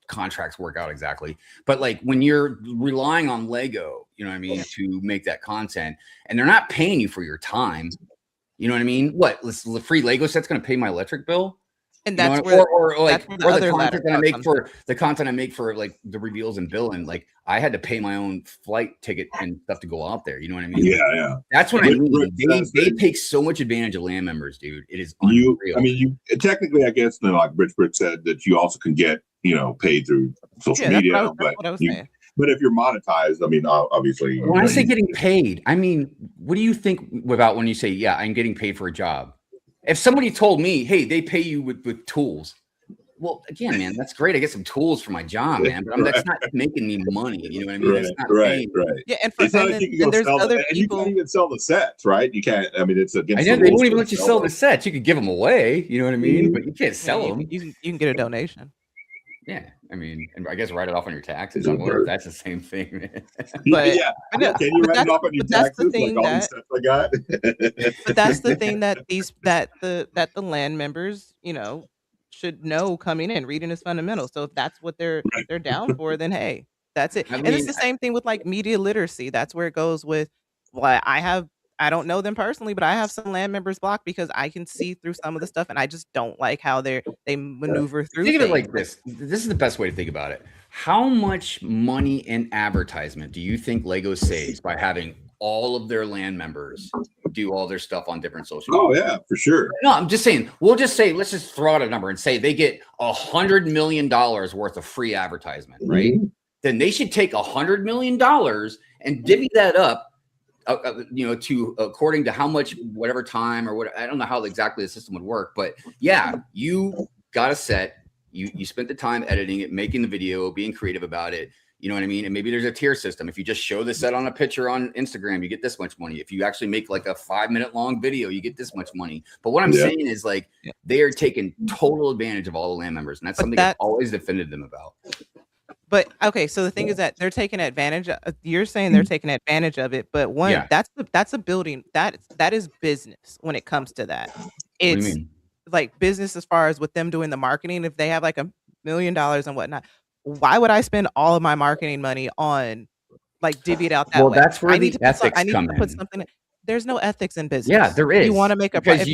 contracts work out exactly, but like when you're relying on Lego, you know what I mean, to make that content, and they're not paying you for your time, you know what I mean? What, the free Lego set's going to pay my electric bill? And that's the content I make for like the reveals and billing. Like, I had to pay my own flight ticket and stuff to go out there. You know what I mean? Yeah. That's what I mean. They take so much advantage of land members, dude. It is unreal. You technically, I guess, like Brick said, that you also can get paid through social media. That's what I was saying. But if you're monetized, I mean, obviously. When I say getting paid, I mean, what do you think about when you say, yeah, I'm getting paid for a job? If somebody told me, hey, they pay you with tools, well, again, man, that's great. I get some tools for my job, man, but that's not making me money. You know what I mean? That's not right. Yeah, and there's other people. You can't even sell the sets, right? You can't. I mean, it's against. I know they won't even let you sell the sets. You could give them away. You know what I mean? But you can't sell them. You can get a donation. Yeah, I mean, and I guess write it off on your taxes. I wonder if that's the same thing, man. Can you write it off on your taxes? Like all these sets I got. But that's the thing that the land members, should know coming in. Reading is fundamental. So if that's what they're down for, then hey, that's it. And it's the same thing with like media literacy. That's where it goes with. Well, I don't know them personally, but I have some land members blocked because I can see through some of the stuff, and I just don't like how they maneuver through. Think of it like this. This is the best way to think about it. How much money in advertisement do you think Lego saves by having all of their land members do all their stuff on different social media? Oh yeah, for sure. No, I'm just saying. Let's just throw out a number and say they get $100 million worth of free advertisement, right? Mm-hmm. Then they should take $100 million and divvy that up. To according to how much, whatever time or what, I don't know how exactly the system would work, but yeah, you got a set, you spent the time editing it, making the video, being creative about it, you know what I mean? And maybe there's a tier system. If you just show the set on a picture on Instagram, you get this much money. If you actually make like a 5-minute long video, you get this much money. But what I'm saying is like, they are taking total advantage of all the land members, and that's something I've always defended them about. But okay, so the thing is that they're taking advantage. You're saying they're taking advantage of it, but that's a building that is business when it comes to that. It's like business as far as with them doing the marketing. If they have like $1 million and whatnot, why would I spend all of my marketing money on like divvy it out that way? Well, that's where the ethics come in. Put something. There's no ethics in business. Yeah, there is. You want to make a profit.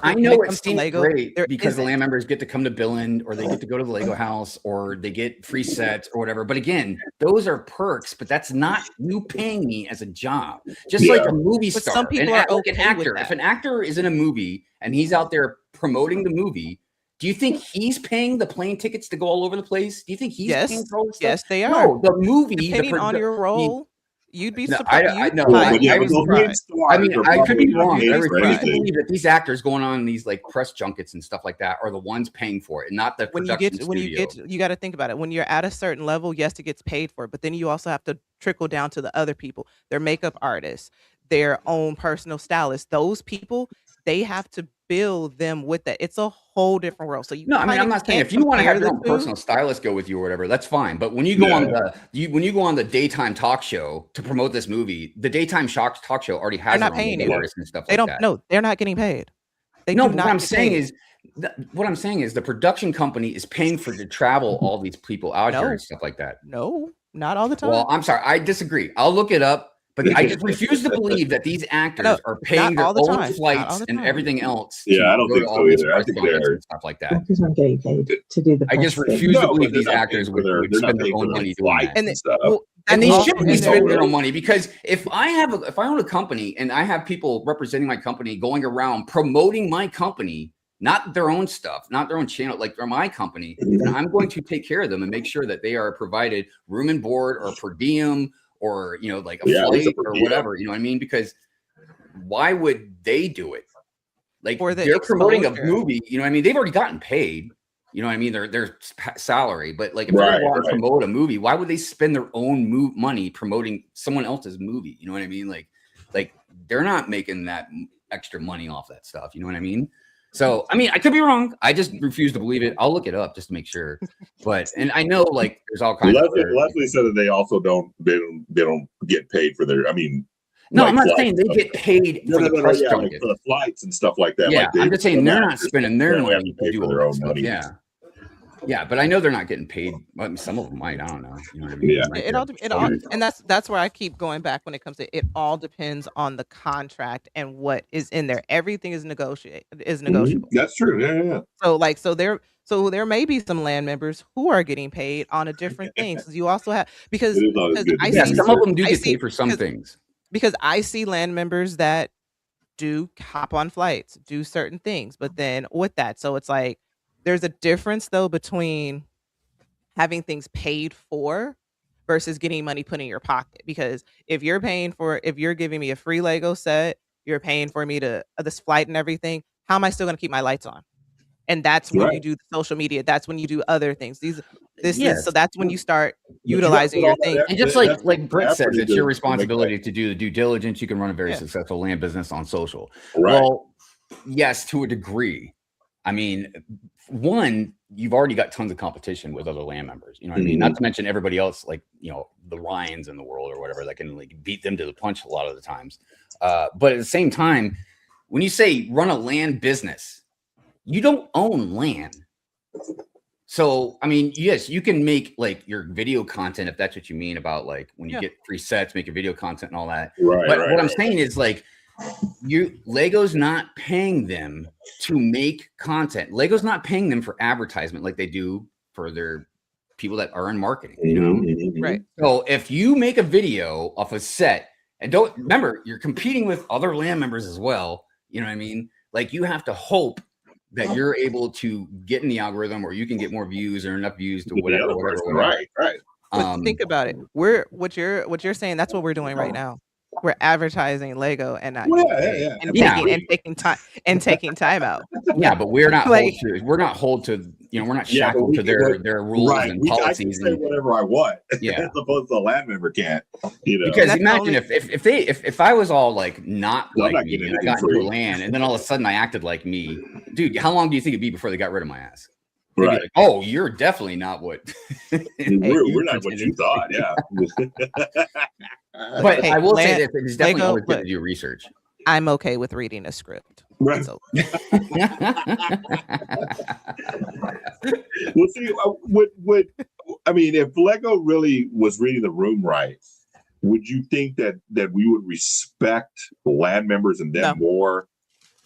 I know it seems great because the land members get to come to Billund, or they get to go to the Lego house, or they get free sets or whatever. But again, those are perks, but that's not you paying me as a job. Just like a movie star. Some people are okay an actor. with that. If an actor is in a movie and he's out there promoting the movie, do you think he's paying the plane tickets to go all over the place? Do you think he's paying for all this stuff? Yes, they are. No, the movie, depending on your role. You'd be No, surprised. no, Well, I, but yeah, I but was those surprised. main stars I mean, are I could probably be not wrong, but I paid for refuse to anything. believe that these actors going on these like press junkets and stuff like that are the ones paying for it, not the production studio. You got to think about it. When you're at a certain level, yes, it gets paid for, but then you also have to trickle down to the other people, their makeup artists, their own personal stylists. Those people, they have to build them with that. It's a whole different world. So you No, I mean, kind I'm of not saying can't if you want to have compare your the own two. personal stylist go with you or whatever, that's fine. But when you go on the daytime talk show to promote this movie, the daytime talk show already has They're their not own paying makeup you. artists and stuff They like don't. that. No, they're not getting paid. They No, do but not what I'm get saying paid. is the production company is paying for to travel all these people out here No. and stuff like that. No, not all the time. Well, I'm sorry, I disagree. I'll look it up, but I just refuse to believe that these actors are paying their all the own time. Not all flights the and time. everything else. Yeah, to I don't go think to so all these either. I press think junkets they're and stuff like that. Actors aren't getting paid to do the I just press thing. refuse to No, believe but these they're not actors paying for their- would they're not spend their paying for own their money doing flights that. and stuff. And they all- shouldn't be and spending they're- their own money, because if I own a company and I have people representing my company going around promoting my company, not their own stuff, not their own channel, like they're my company, then I'm going to take care of them and make sure that they are provided room and board or per diem or, you know, like a flight or whatever, you know what I mean? Because why would they do it? Like they're promoting a movie, you know what I mean? They've already gotten paid, you know what I mean? Their salary, but like if they're going to promote a movie, why would they spend their own money promoting someone else's movie? You know what I mean? Like they're not making that extra money off that stuff. You know what I mean? So, I mean, I could be wrong. I just refuse to believe it. I'll look it up just to make sure. But, and I know like there's all kinds of Leslie said that they also don't get paid for their, I mean, no, I'm not saying they get paid for the press junket. for the flights and stuff like that. Yeah, like I'm just saying they're not spending their money to to do for all their that own stuff. money. Yeah. Yeah, but I know they're not getting paid. Well, some of them might. I don't know. You know what I mean? Yeah. And that's where I keep going back when it comes to it. All depends on the contract and what is in there. Everything is negotiable. That's true. Yeah. So there may be some land members who are getting paid on a different thing. So you also have because some of them do get paid for some things. Because I see land members that do hop on flights, do certain things, but then with that, so it's like there's a difference though between having things paid for versus getting money put in your pocket. Because if you're giving me a free Lego set, you're paying for me to this flight and everything, how am I still going to keep my lights on? And that's when you do the social media. That's when you do other things. So that's when you start utilizing your things. And just like Britt says, it's your responsibility to do the due diligence. You can run a very successful land business on social. Right. Well, yes, to a degree. I mean, one, you've already got tons of competition with other land members. You know what I mean? Not to mention everybody else, like, you know, the Ryans in the world or whatever, that can like beat them to the punch a lot of the times. But at the same time, when you say run a land business, you don't own land. So, I mean, yes, you can make like your video content if that's what you mean about like when you get free sets, make your video content and all that. Right. But what I'm saying is like Lego's not paying them to make content. Lego's not paying them for advertisement like they do for their people that are in marketing. You know? Right. So if you make a video off a set, and don't remember, you're competing with other land members as well. You know what I mean? Like you have to hope that you're able to get in the algorithm, or you can get more views or enough views to whatever. Right. But think about it. What you're saying, that's what we're doing right now. We're advertising Lego and not taking time out. Yeah, but we're not we're not shackled to their rules and policies. I can say whatever I want. Yeah, as opposed to the land member can't. You know, because imagine if I was all like not like me and I got into land and then all of a sudden I acted like me, dude. How long do you think it'd be before they got rid of my ass? Right. Like, oh, you're definitely not what we're not what you thought. Yeah. But I will say this: it's definitely always good to do research. I'm okay with reading a script. Right. So. Well, see, I mean, if Lego really was reading the room right, would you think that we would respect land members and them more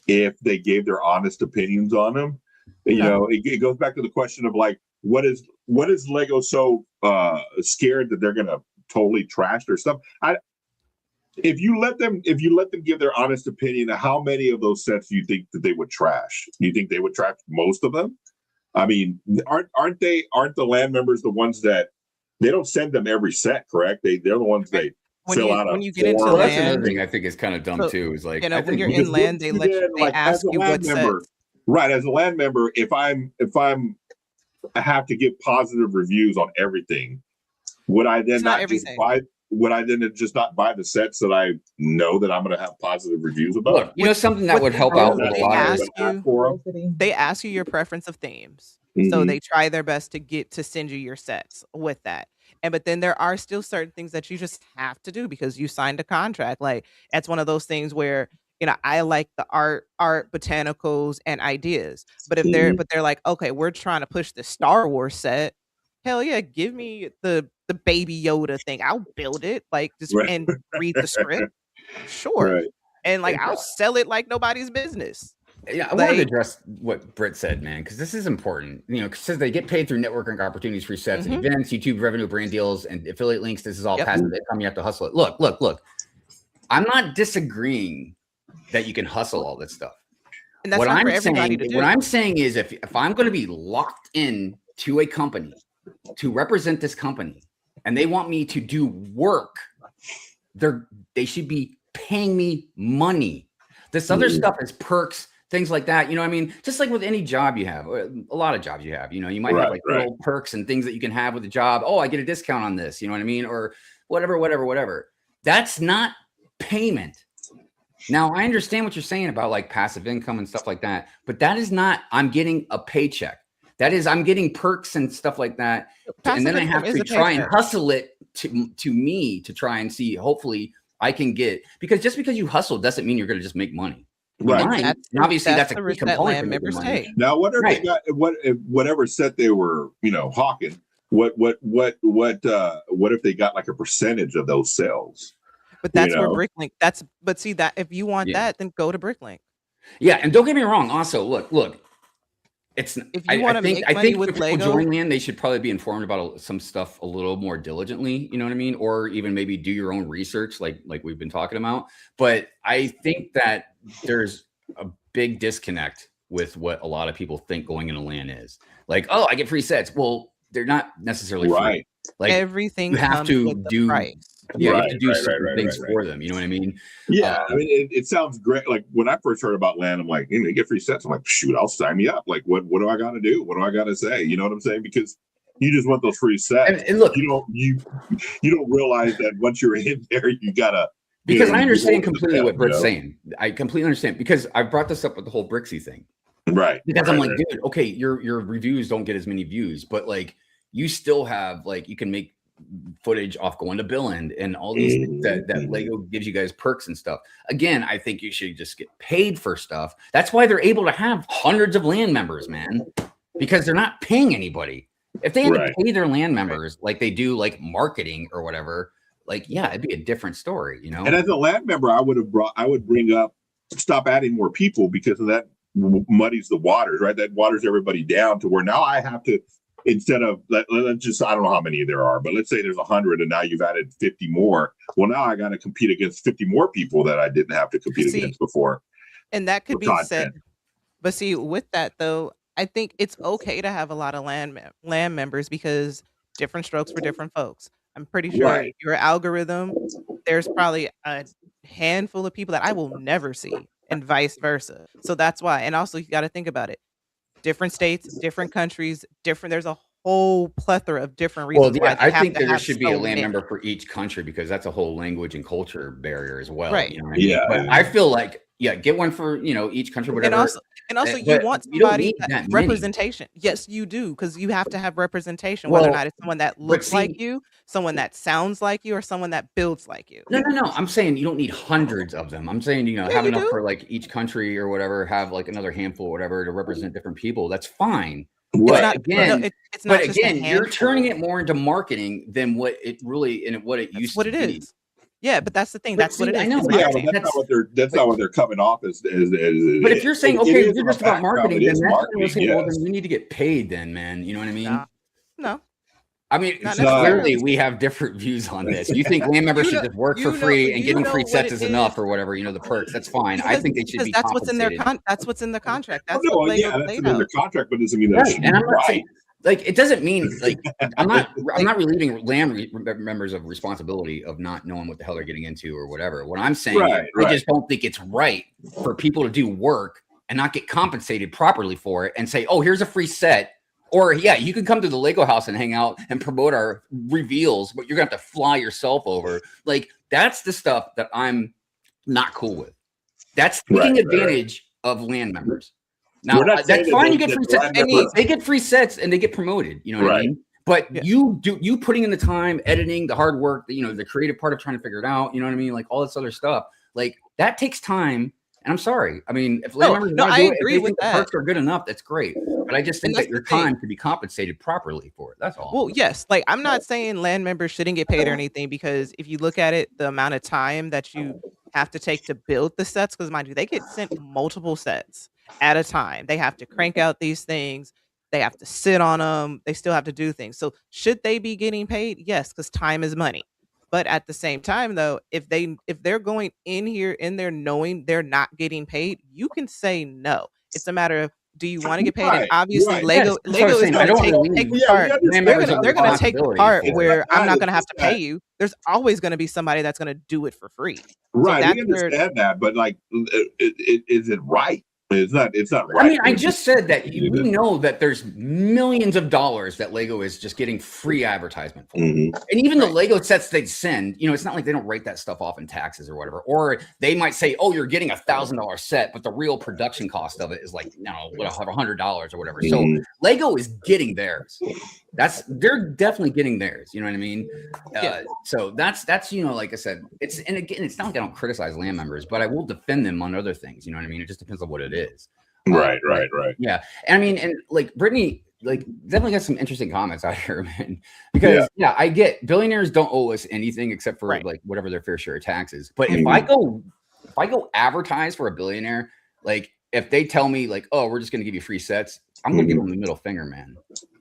if they gave their honest opinions on them? You know, it goes back to the question of like, what is Lego so scared that they're gonna totally trash their stuff? If you let them give their honest opinion, how many of those sets do you think that they would trash? Do you think they would trash most of them? I mean, aren't the land members the ones that they don't send them every set, correct? They're the ones they fill out when a you get into form. Well, that's another land, thing I think is kind of dumb so, too. Is like, you know, I when think you're Because in land, once you then, they like as ask a you land what member, sets. right? As a land member, if I have to give positive reviews on everything, would I then It's not not just everything. buy? Would I then just not buy the sets that I know that I'm going to have positive reviews about? look, you know, something that What would they help do, out with a they lot of ask this. you they ask you your preference of themes. So Mhm. they try their best to send you your sets with that. But then there are still certain things that you just have to do because you signed a contract. Like that's one of those things where, you know, I like the art, botanicals, and ideas. But if Mhm. they're like, okay, we're trying to push the Star Wars set, hell yeah, give me the baby Yoda thing. I'll build it, like just Right. and read the script. Sure. Right. And like I'll sell it like nobody's business. Yeah, I wanted to Like, address what Britt said, man, because this is important. You know, because they get paid through networking opportunities, free sets, and mhm. events, YouTube revenue, brand deals, and affiliate links. This is all Yep. passive income. You have to hustle it. Look. I'm not disagreeing that you can hustle all this stuff. And that's not for everybody to do. What I'm saying is, if I'm going to be locked in to a company to represent this company, and they want me to do work, they should be paying me money. This other stuff is perks, things like that. You know what I mean? Just like with any job you have, a lot of jobs you have, you know, you might have like little perks and things that you can have with the job. Oh, I get a discount on this, you know what I mean? Or whatever. That's not payment. Now, I understand what you're saying about like passive income and stuff like that, but that is not, I'm getting a paycheck. That is, I'm getting perks and stuff like that. And then I have to try and hustle it to me to try and see, hopefully I can get, because just because you hustle doesn't mean you're going to just make money. Right. And obviously that's a key component land to making members money. take. Now, what are they got? Whatever set they were, you know, hawking. What if they got like a percentage of those sales? But that's where Bricklink. But see that if you want that, then go to Bricklink. Yeah, and don't get me wrong. Also, look. It's if you want to make money with Lego, people join land, they should probably be informed about some stuff a little more diligently. You know what I mean? Or even maybe do your own research, like we've been talking about. But I think that there's a big disconnect with what a lot of people think going into land is. Like, oh, I get free sets. Well, they're not necessarily free. Like everything you have to do. Price. Yeah, you have to do certain things for them. You know what I mean? Yeah, I mean, it sounds great. Like when I first heard about land, I'm like, you get free sets. I'm like, shoot, I'll sign me up. Like, what do I got to do? What do I got to say? You know what I'm saying? Because you just want those free sets. And look, you don't realize that once you're in there, you gotta. Because I understand completely what Britt's saying. I completely understand because I brought this up with the whole Brixie thing. Right. Because I'm like, dude, okay, your reviews don't get as many views, but like you still have like you can make footage off going to Billund and all these things that Lego gives you guys perks and stuff. Again, I think you should just get paid for stuff. That's why they're able to have hundreds of land members, man, because they're not paying anybody. If they had to pay their land members like they do like marketing or whatever, like, yeah, it'd be a different story, you know? And as a land member, I would bring up, stop adding more people because of that muddies the waters, right? That waters everybody down to where now I have to, instead of let's just, I don't know how many there are, but let's say there's 100 and now you've added 50 more. Well, now I got to compete against 50 more people that I didn't have to compete against before. And that could be said. But see, with that though, I think it's okay to have a lot of land members because different strokes for different folks. I'm pretty sure your algorithm, there's probably a handful of people that I will never see and vice versa. So that's why. And also you got to think about it. Different states, different countries, there's a whole plethora of different reasons why I think there should be a land member for each country because that's a whole language and culture barrier as well. Right. You know what I mean? But I feel like, get one for, each country, whatever. And also you want somebody that representation. Yes, you do, because you have to have representation, whether or not it's someone that looks like you, someone that sounds like you, or someone that builds like you. No. I'm saying you don't need hundreds of them. I'm saying, have enough for like each country or whatever, have like another handful or whatever to represent different people. That's fine. But again, you're turning it more into marketing than what it really and what it used to be. What it is. Yeah, but that's the thing. That's what it is. I know. That's not what they're coming off as. But if you're saying, okay, you're just about marketing, then that's well, then you need to get paid then, man. You know what I mean? No. I mean, clearly we have different views on this. You think land members should just work for free and getting free sets is enough or whatever, the perks. That's fine. I think they should be that's what's in their that's what's in the contract. That's that's in the contract, but doesn't mean that should be right. like, it doesn't mean like I'm not relieving land members of responsibility of not knowing what the hell they're getting into or whatever. What I'm saying is, I just don't think it's right for people to do work and not get compensated properly for it and say, oh, here's a free set. Or, yeah, you can come to the Lego house and hang out and promote our reveals, but you're going to have to fly yourself over. Like, that's the stuff that I'm not cool with. That's taking advantage of land members. Now, that's fine. You get free sets. They get free sets and they get promoted. You know what I mean? But you putting in the time, editing, the hard work, the creative part of trying to figure it out, you know what I mean? Like, all this other stuff. Like, that takes time. And I'm sorry. I mean, if land members want to do it, if they think the perks are good enough, that's great. But I just think that your time could be compensated properly for it. That's all. Well, yes. Like, I'm not saying land members shouldn't get paid or anything, because if you look at it, the amount of time that you have to take to build the sets, because mind you, they get sent multiple sets at a time. They have to crank out these things. They have to sit on them. They still have to do things. So should they be getting paid? Yes, because time is money. But at the same time, though, if they're going in there knowing they're not getting paid, you can say no. It's a matter of, do you want to get paid? And obviously, Lego is going to take the part. They're going to take the part where I'm not going to have to pay you. There's always going to be somebody that's going to do it for free. Right. So we understand that, but like, is it right? It's not right. I mean, I just said that we know that there's millions of dollars that Lego is just getting free advertisement for. And even the Lego sets they send, it's not like they don't write that stuff off in taxes or whatever. Or they might say, oh, you're getting $1,000 set, but the real production cost of it is like, $100 or whatever. So Lego is getting theirs. They're definitely getting theirs. You know what I mean? So that's like I said, it's not like I don't criticize land members, but I will defend them on other things. You know what I mean? It just depends on what it is. Right. Yeah. And I mean, and like Brittany, like definitely got some interesting comments out here, man. Because I get billionaires don't owe us anything except for like whatever their fair share of taxes. But if I go advertise for a billionaire, like if they tell me like, oh, we're just gonna give you free sets, I'm gonna give them the middle finger, man.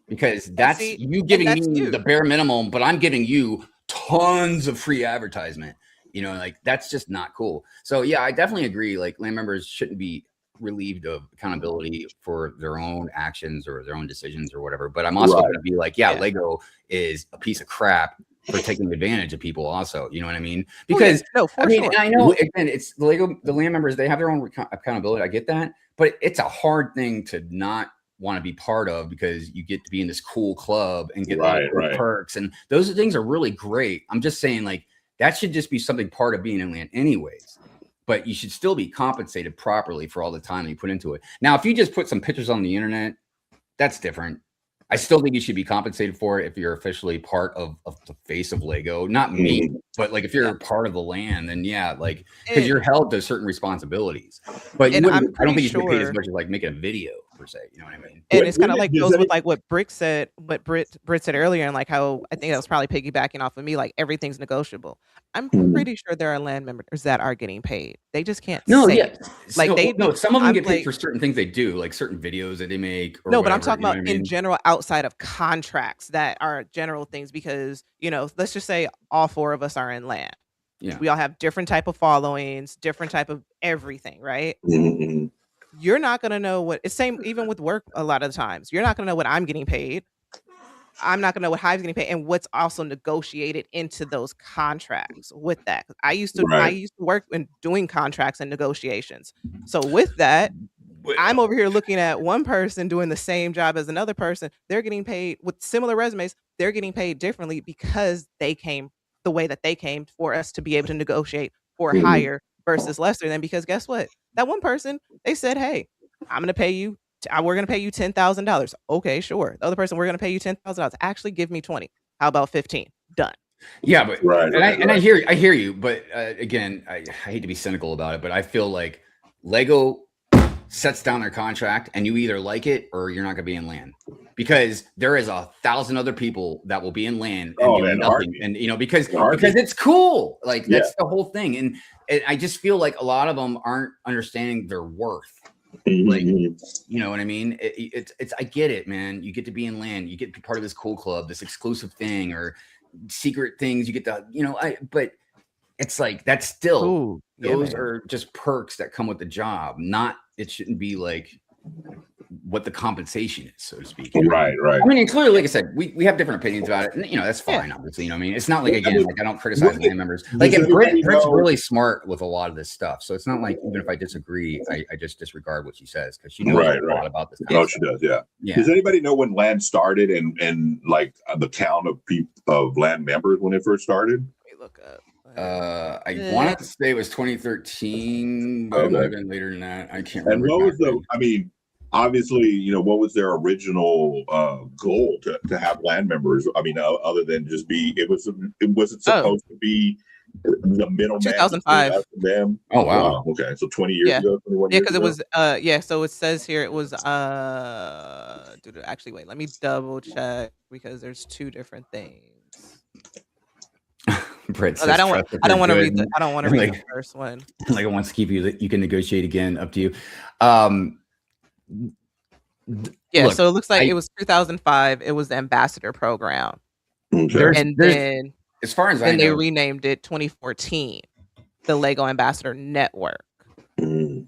Because that's you giving me the bare minimum, but I'm giving you tons of free advertisement. Like that's just not cool. So yeah, I definitely agree. Like land members shouldn't be relieved of accountability for their own actions or their own decisions or whatever. But I'm also going to be like, Lego is a piece of crap for taking advantage of people also. You know what I mean? Because I know again, it's the land members, they have their own accountability. I get that, but it's a hard thing to not want to be part of because you get to be in this cool club and get perks. And those things are really great. I'm just saying like, that should just be something part of being in land anyways. But you should still be compensated properly for all the time you put into it. Now, if you just put some pictures on the internet, that's different. I still think you should be compensated for it if you're officially part of the face of Lego. Not me, but like if you're part of the land, then like because you're held to certain responsibilities. But I don't think you should be paid as much as like making a video per se. You know what I mean? And it's kind of like goes with like what Brick said, what Britt said earlier, and like how I think that was probably piggybacking off of me. Like everything's negotiable. I'm pretty sure there are land members that are getting paid. They just can't. Some of them get paid for certain things they do, like certain videos that they make. Or but I'm talking about in general outside of contracts that are general things because let's just say all four of us are in land. Yeah, we all have different type of followings, different type of everything, right? You're not gonna know what it's same even with work. A lot of the times, you're not gonna know what I'm getting paid. I'm not gonna know what Hive's getting paid and what's also negotiated into those contracts with that. I used to work in doing contracts and negotiations. So with that, I'm over here looking at one person doing the same job as another person. They're getting paid with similar resumes. They're getting paid differently because they came the way that they came for us to be able to negotiate for higher versus lesser than because guess what? That one person, they said, hey, I'm going to pay you. We're going to pay you $10,000. Okay, sure. The other person, we're going to pay you $10,000. Actually, give me 20. How about 15? Done. Yeah, but I hear you. But again, I hate to be cynical about it, but I feel like Lego sets down their contract, and you either like it or you're not going to be in land because there is 1,000 other people that will be in land and do nothing, and because it's cool. Like that's the whole thing, and I just feel like a lot of them aren't understanding their worth. Like, you know what I mean? It's I get it, man. You get to be in land. You get to be part of this cool club, this exclusive thing or secret things. You get to, but it's like, that's still, those are just perks that come with the job. It shouldn't be like what the compensation is, so to speak. Right. I mean, clearly, like I said, we have different opinions about it, and that's fine. Obviously, I mean, it's not like, again, like I don't criticize land members. Like, Britt's really smart with a lot of this stuff, so it's not like even if I disagree, I just disregard what she says because she knows a lot about this. Oh, she does. Yeah. Does anybody know when land started and like the count of land members when it first started? Let me look up. I wanted to say it was 2013, but it might have been later than that. I can't remember. And what was I mean, obviously, what was their original goal to have land members? I mean, other than just it wasn't supposed to be the middleman. 2005. Them. Oh, wow. Okay, so 20 years ago, 21 years because ago. it was so it says here it was actually wait, let me double check because there's two different things. Brett says, I don't want to read the first one. Like, it wants to keep you that you can negotiate again. Up to you. Look, so it looks like it was 2005. It was the ambassador program, then as far as I know, they renamed it 2014, the Lego Ambassador Network. And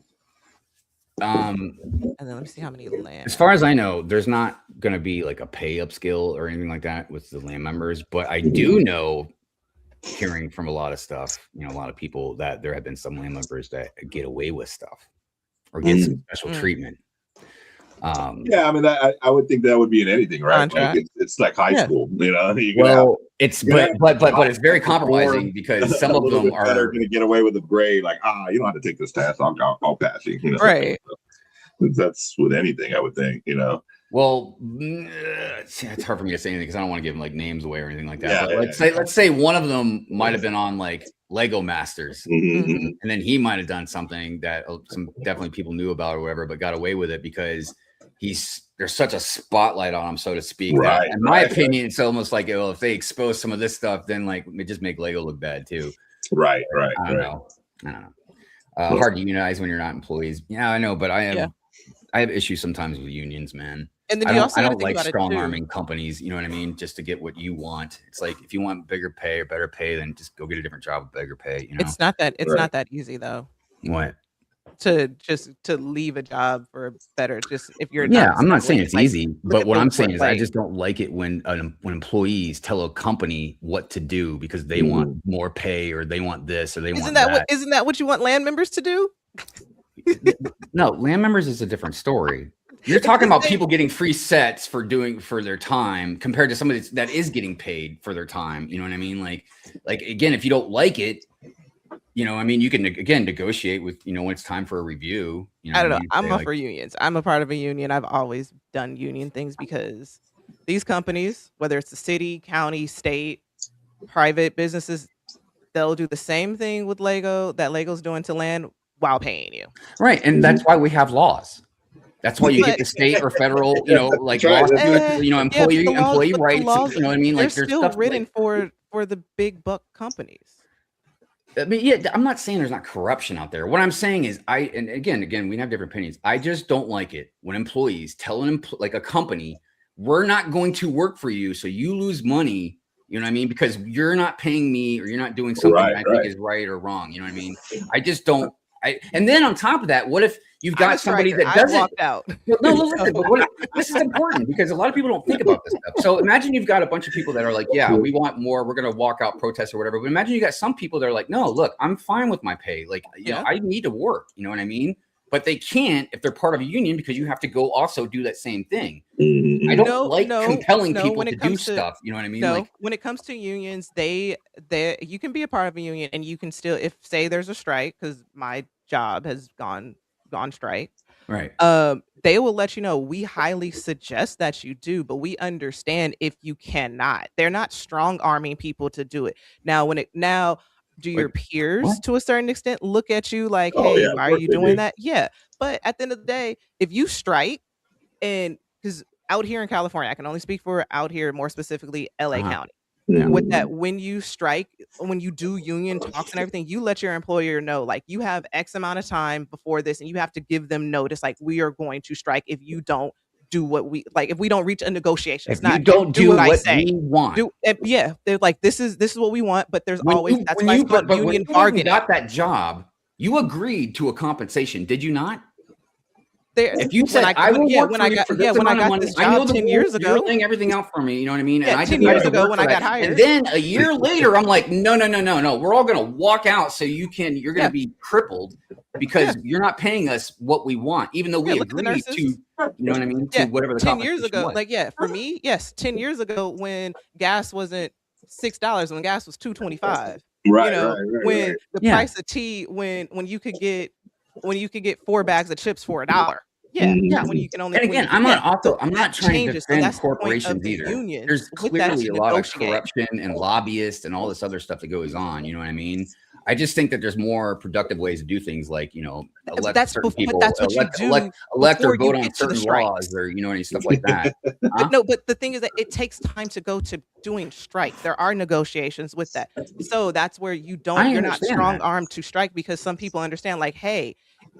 then let me see how many land. As far as I know, there's not going to be like a pay upskill or anything like that with the land members, but I do know, hearing from a lot of stuff, a lot of people, that there have been some land members that get away with stuff or get some special treatment. Yeah, I mean, I would think that would be in anything, right? Like it's like high school, but it's very compromising because some of them are going to get away with a grade. Like, you don't have to take this test. I'll pass you. Right. That's with anything, I would think. Well, it's hard for me to say anything because I don't want to give them like names away or anything like that. Yeah, but let's say one of them might have been on like Lego Masters, and then he might have done something that some definitely people knew about or whatever, but got away with it because there's such a spotlight on him, so to speak. Right. In my opinion, it's almost like, if they expose some of this stuff, then like it just make Lego look bad too. Right. I don't know. Hard to unionize when you're not employees. Yeah, I know, but I have issues sometimes with unions, man. And then I don't like strong arming companies, you know what I mean? Just to get what you want. It's like, if you want bigger pay or better pay, then just go get a different job with bigger pay. It's not that easy though. What? To leave a job for a better, just if you're I'm not saying it's easy, but what I'm saying is I just don't like it when employees tell a company what to do because they want more pay or they want this or they want that. Isn't that what you want land members to do? No, land members is a different story. You're talking about people getting free sets for their time compared to somebody that is getting paid for their time. You know what I mean? Like again, if you don't like it, I mean, you can again negotiate with, when it's time for a review. I don't know. I'm up for unions. I'm a part of a union. I've always done union things because these companies, whether it's the city, county, state, private businesses, they'll do the same thing with Lego that Lego's doing to land while paying you. Right. And that's why we have laws. That's why you get the state or federal, like laws, employee rights. Laws, you know what I mean? Like they're still written for the big buck companies. I mean, I'm not saying there's not corruption out there. What I'm saying is and again, we have different opinions. I just don't like it when employees tell like a company, we're not going to work for you, so you lose money. You know what I mean? Because you're not paying me or you're not doing something that I think is right or wrong. You know what I mean? I just don't. And then on top of that, what if you've got somebody that doesn't? Walked out. No, listen, but this is important because a lot of people don't think about this stuff. So imagine you've got a bunch of people that are like, yeah, we want more. We're going to walk out, protest or whatever. But imagine you got some people that are like, no, look, I'm fine with my pay. Like, I need to work. You know what I mean? But they can't if they're part of a union because you have to go also do that same thing. I don't compelling people to do stuff. You know what I mean? No, when it comes to unions, you can be a part of a union and you can still, if say there's a strike, because my job has gone strike. Right. They will let you know, we highly suggest that you do, but we understand if you cannot. They're not strong arming people to do it. Now, do your peers to a certain extent look at you like, hey, why are you doing that? Yeah. But at the end of the day, if you strike, and because out here in California, I can only speak for out here, more specifically LA County. Yeah. With that, when you strike, when you do union talks and everything, you let your employer know, like, you have X amount of time before this, and you have to give them notice, like, we are going to strike if you don't do what we like. If we don't reach a negotiation, if you don't do what I say, we want. They're like, this is what we want, but there's always that's why it's called union bargaining. When you got that job, you agreed to a compensation, did you not? If you said I will work for you for this amount of money, I know the rules, you're laying everything out for me. You know what I mean? And I 10 years ago when I got hired, and then a year later, I'm like, no, we're all gonna walk out so you're gonna be crippled because you're not paying us what we want, even though we agreed to, you know what I mean, to whatever the 10 years ago, was. for me, yes, 10 years ago when gas wasn't $6, when gas was $2.25. Right, when the price of tea, when you could get 4 bags of chips for $1. When you can only. And again, I'm not trying to defend corporations either. There's clearly a lot of corruption and lobbyists and all this other stuff that goes on. You know what I mean? I just think that there's more productive ways to do things, like, you know, elect certain people, elect or vote on certain laws, or, you know, any stuff like that. No, but the thing is that it takes time to go to doing strikes. There are negotiations with that, so that's where you're not strong armed to strike, because some people understand, like, hey,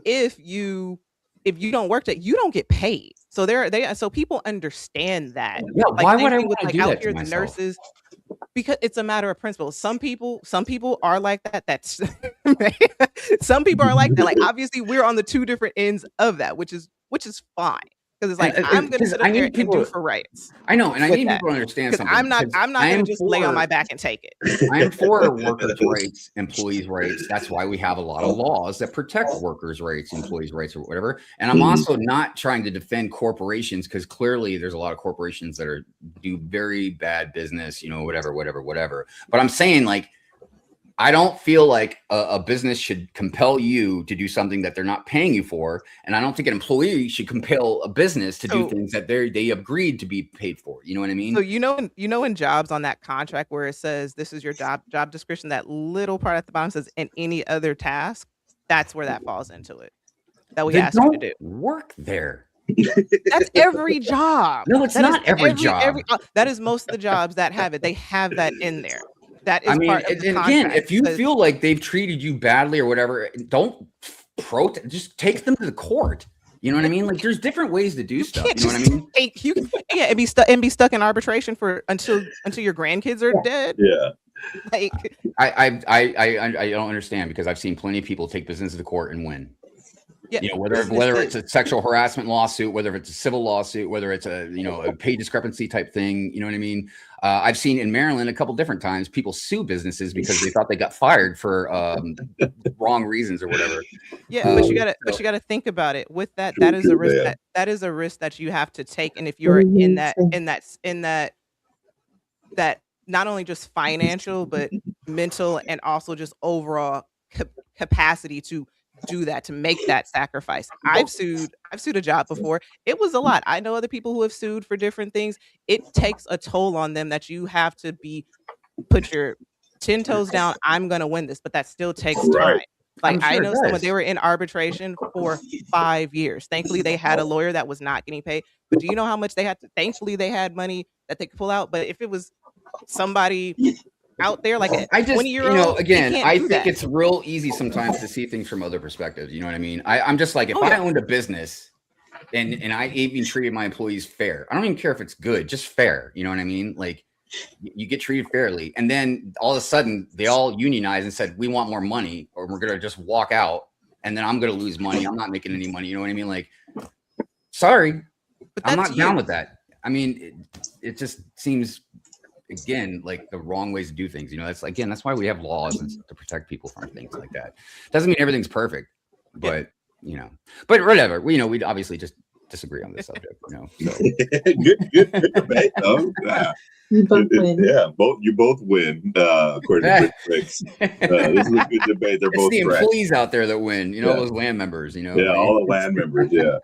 if you don't work that, you don't get paid. So so people understand that. Yeah, like, why would I want to do that to myself? Nurses, because it's a matter of principle. Some people are like that. That's some people are like that. Like, obviously, we're on the two different ends of that, which is fine. Because it's like, I'm going to sit up there and do for rights. I know, and I need people to understand something. I'm not going to just lay on my back and take it. I am for workers' rights, employees' rights. That's why we have a lot of laws that protect workers' rights, employees' rights, or whatever. And I'm also not trying to defend corporations, because clearly there's a lot of corporations that do very bad business, you know, whatever. But I'm saying, like, I don't feel like a business should compel you to do something that they're not paying you for. And I don't think an employee should compel a business to do things that they agreed to be paid for. You know what I mean? So, you know, in jobs on that contract where it says this is your job description, that little part at the bottom says, and any other task, that's where that falls into it. That we ask you to do. Work there. That's every job. No, it's not every job. That is most of the jobs that have it. They have that in there. That is part of the contract. Again, if you feel like they've treated you badly or whatever, don't protest. Just take them to the court. You know what I mean? Like, there's different ways to do stuff. You know what I mean? And be stuck in arbitration for until your grandkids are dead. Yeah. Like, I don't understand, because I've seen plenty of people take business to the court and win. Yeah, you know, whether it's a sexual harassment lawsuit, whether it's a civil lawsuit, whether it's a pay discrepancy type thing, you know what I mean? I've seen in Maryland a couple different times people sue businesses because they thought they got fired for wrong reasons or whatever. Yeah, but you gotta think about it. With that, that is a risk that is a risk that you have to take. And if you're in that not only just financial but mental and also just overall capacity to do that, to make that sacrifice. I've sued a job before. It was a lot. I know other people who have sued for different things. It takes a toll on them that you have to put your 10 toes down. I'm going to win this, but that still takes time. Like, I know someone, they were in arbitration for 5 years. Thankfully, they had a lawyer that was not getting paid. But do you know how much they had to? Thankfully, they had money that they could pull out. But if it was somebody out there, like a 20-year-old, I think it's real easy sometimes to see things from other perspectives. You know what I mean? I'm just like, if I owned a business and I even treated my employees fair, I don't even care if it's good, just fair. You know what I mean? Like, you get treated fairly, and then all of a sudden they all unionized and said, we want more money, or we're gonna just walk out, and then I'm gonna lose money. I'm not making any money. You know what I mean? Like, sorry, but I'm not down with that. I mean, it just seems, again, like the wrong ways to do things. You know, that's why we have laws and stuff to protect people from things like that. Doesn't mean everything's perfect, but but whatever. We obviously just disagree on this subject. So. good debate though. You both win. Yeah, you both win. According to Brick. This is a good debate. They're both the correct. Employees out there that win. Those land members. Yeah, all the land members. Yeah.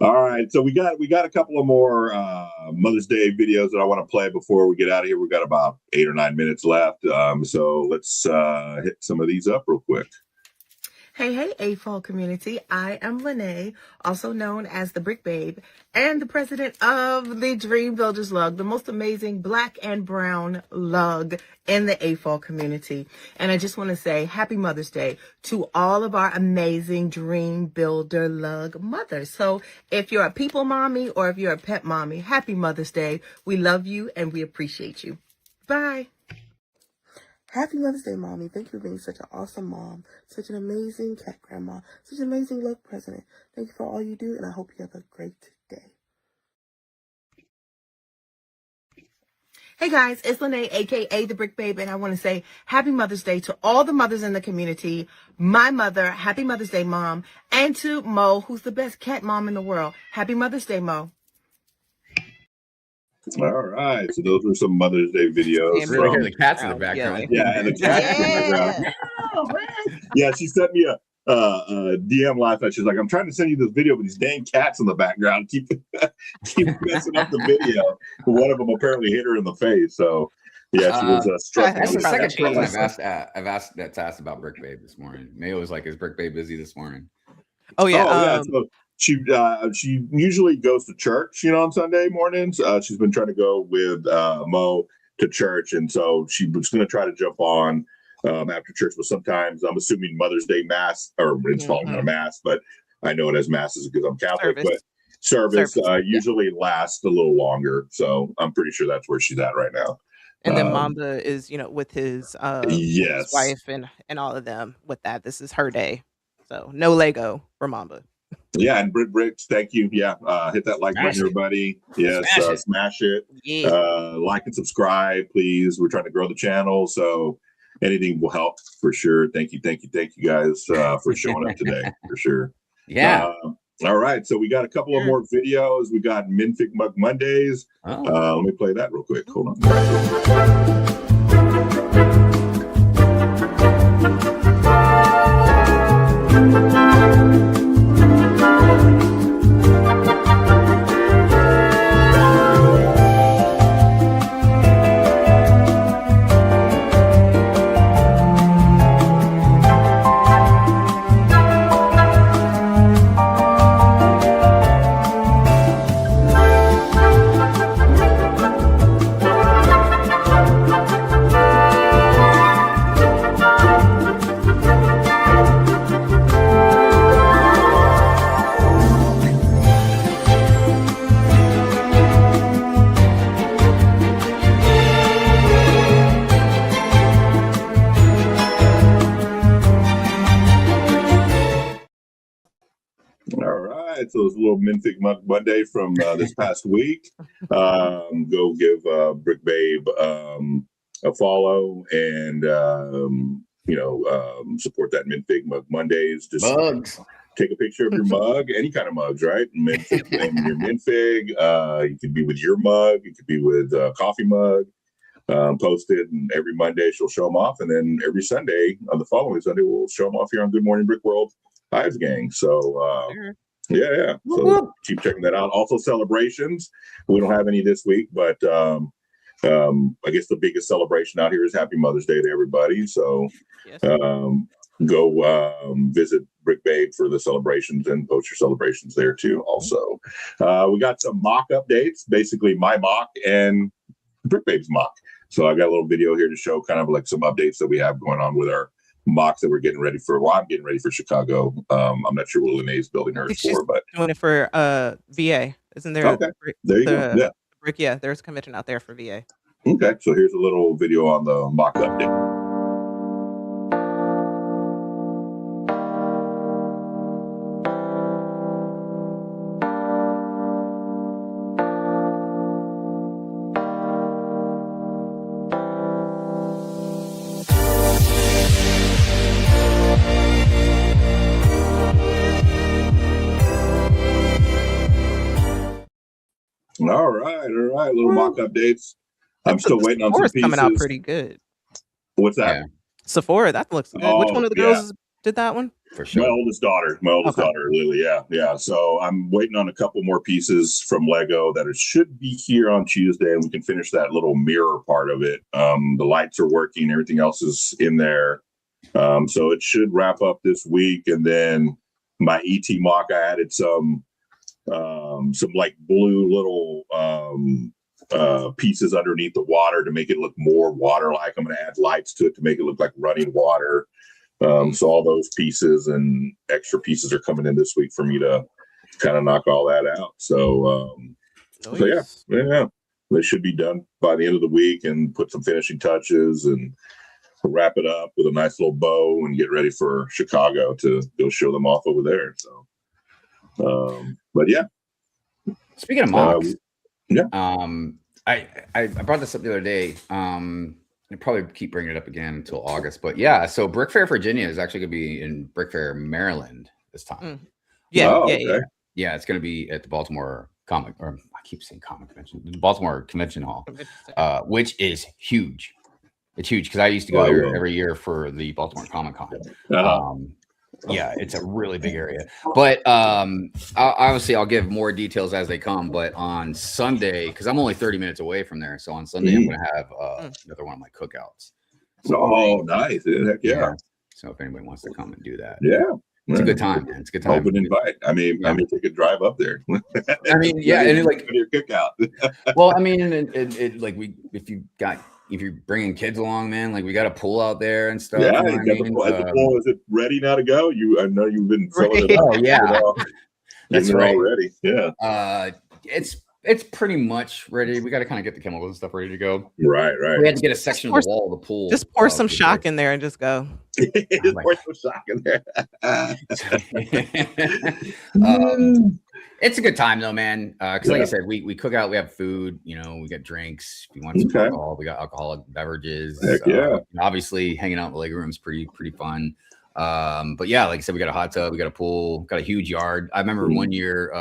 All right, so we got a couple of more Mother's Day videos that I want to play before we get out of here. We've got about 8 or 9 minutes left, so let's hit some of these up real quick. Hey, AFOL community. I am Lene, also known as the Brick Babe, and the president of the Dream Builders Lug, the most amazing black and brown lug in the AFOL community. And I just want to say happy Mother's Day to all of our amazing Dream Builder Lug mothers. So if you're a people mommy or if you're a pet mommy, happy Mother's Day. We love you and we appreciate you. Bye. Happy Mother's Day, Mommy. Thank you for being such an awesome mom, such an amazing cat grandma, such an amazing love president. Thank you for all you do, and I hope you have a great day. Hey guys, it's Lene, aka the Brick Babe, and I want to say Happy Mother's Day to all the mothers in the community. My mother, Happy Mother's Day, Mom, and to Mo, who's the best cat mom in the world. Happy Mother's Day, Mo. All right, so those were some Mother's Day videos. Really hear the cats in the background. Yeah, and the cats in the background. Yeah, she sent me a DM last night. She's like, "I'm trying to send you this video, but these dang cats in the background keep messing up the video." One of them apparently hit her in the face. So yeah, she was struck. That's the second person I've asked about Brick Babe this morning. Mayo was like, "Is Brick Babe busy this morning?" Oh yeah. So she usually goes to church, on Sunday mornings. She's been trying to go with Mo to church, and so she was going to try to jump on after church. But sometimes I'm assuming Mother's Day mass, or it's called not a mass, but I know it as masses because I'm Catholic. But service usually lasts a little longer, so I'm pretty sure that's where she's at right now. And then Mamba is, with his his wife and all of them. With that, this is her day, so no Lego for Mamba. Yeah, and Bricks, thank you. Yeah, hit that like button, everybody. Yes, smash it. Yeah. Like and subscribe, please. We're trying to grow the channel, so anything will help for sure. Thank you guys for showing up today, for sure. Yeah. All right, so we got a couple of more videos. We got Minfic Mug Mondays. Let me play that real quick. Hold on. So it was a little Minfic Monday from this past week. Go give Brick Babe a follow and support that Minfic Mondays. Just mugs. Take a picture of your mug, any kind of mugs, right? Minfic and your Minfig. You could be with your mug. You could be with a coffee mug. Post it, and every Monday she'll show them off, and then every Sunday, on the following Sunday, we'll show them off here on Good Morning Brick World Hive's Gang. So. Yeah. So keep checking that out. Also, celebrations. We don't have any this week, but I guess the biggest celebration out here is Happy Mother's Day to everybody. So go visit Brick Babe for the celebrations and post your celebrations there too. Also, we got some mock updates, basically my mock and Brick Babe's mock. So I got a little video here to show kind of like some updates that we have going on with our mocks that we're getting ready for. Well, I'm getting ready for Chicago. I'm not sure what Lene's building hers for, but doing it for VA. Isn't there? Okay. There you go. Yeah. Brick. Yeah, there's a convention out there for VA. Okay, so here's a little video on the mock update. All right. Little mock updates. I'm still waiting on some pieces. Coming out pretty good. What's that? Yeah. Sephora, that looks good. Which one of the girls did that one? For sure. My oldest daughter, Lily. Yeah. So I'm waiting on a couple more pieces from Lego that should be here on Tuesday, and we can finish that little mirror part of it. The lights are working, everything else is in there. So it should wrap up this week, and then my ET mock, I added some like blue little pieces underneath the water to make it look more water-like. I'm going to add lights to it to make it look like running water. So all those pieces and extra pieces are coming in this week for me to kind of knock all that out. So yeah, they should be done by the end of the week and put some finishing touches and wrap it up with a nice little bow and get ready for Chicago to go show them off over there. So, but yeah. Speaking of mocks, yeah. I brought this up the other day. I'll probably keep bringing it up again until August. But yeah, so Brick Fair, Virginia is actually going to be in Brick Fair, Maryland this time. Yeah, yeah. It's going to be at the Baltimore I keep saying Comic Convention, the Baltimore Convention Hall, which is huge. It's huge because I used to go there every year for the Baltimore Comic Con. Yeah, it's a really big area. But obviously, I'll give more details as they come. But on Sunday, because I'm only 30 minutes away from there, so on Sunday I'm going to have another one of my cookouts. So, nice! Heck yeah. So if anybody wants to come and do that, it's a good time, man. It's a good time. Open invite. I mean, take a drive up there. I mean, yeah, and like your cookout. Well, I mean, it like if you're bringing kids along, man, like we got a pool out there and stuff. Yeah, the pool, is it ready now to go? I know you've been filling it up. Oh yeah, that's right. Already. Yeah. It's pretty much ready. We got to kind of get the chemicals and stuff ready to go. Right. We had to get a section of the wall of the pool. Just pour some shock in there and just go. Just pour some shock in there. It's a good time though, man. Because like I said, we cook out, we have food, we got drinks. If you want some alcohol, we got alcoholic beverages. Heck Obviously, hanging out in the Lego room is pretty fun. But yeah, like I said, we got a hot tub, we got a pool, got a huge yard. I remember one year,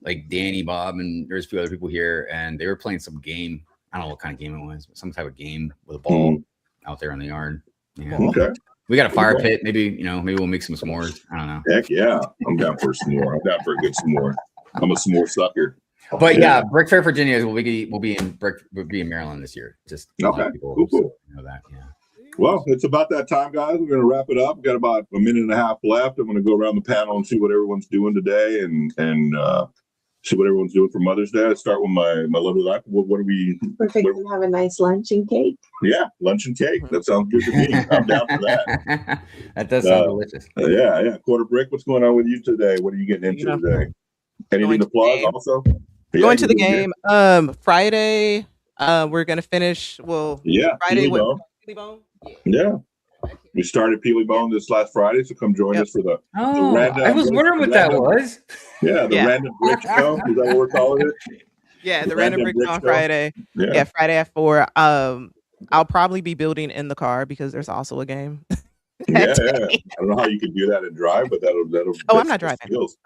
like Danny, Bob, and there's a few other people here, and they were playing some game. I don't know what kind of game it was, but some type of game with a ball out there in the yard. Yeah. Okay. We got a fire pit. Maybe we'll make some s'mores. I don't know. Heck yeah. I'm down for a s'more. I'm down for a good s'more. I'm a s'more sucker. But yeah, Brick Fair, Virginia will be in Maryland this year. Just okay. Cool. Know that. Yeah. Well, it's about that time, guys. We're going to wrap it up. We've got about a minute and a half left. I'm going to go around the panel and see what everyone's doing today and see what everyone's doing for Mother's Day. I'll start with my lovely life. What are we? We're fixing to have a nice lunch and cake. Yeah, lunch and cake. That sounds good to me. I'm down for that. That does sound delicious. Yeah. Quarter Brick, what's going on with you today? What are you getting into today? Anything to plug also? Going to the game. Friday, we're going to finish. Well, Friday with Peely Bone. Yeah. We started Peely Bone this last Friday, so come join us for the random. I was wondering what that was. Yeah, the random brick show. Is that what we're calling it? Yeah, the random brick show on Friday. Yeah, Friday at 4. I'll probably be building in the car because there's also a game. I don't know how you can do that and drive, but that'll. Oh, I'm not driving.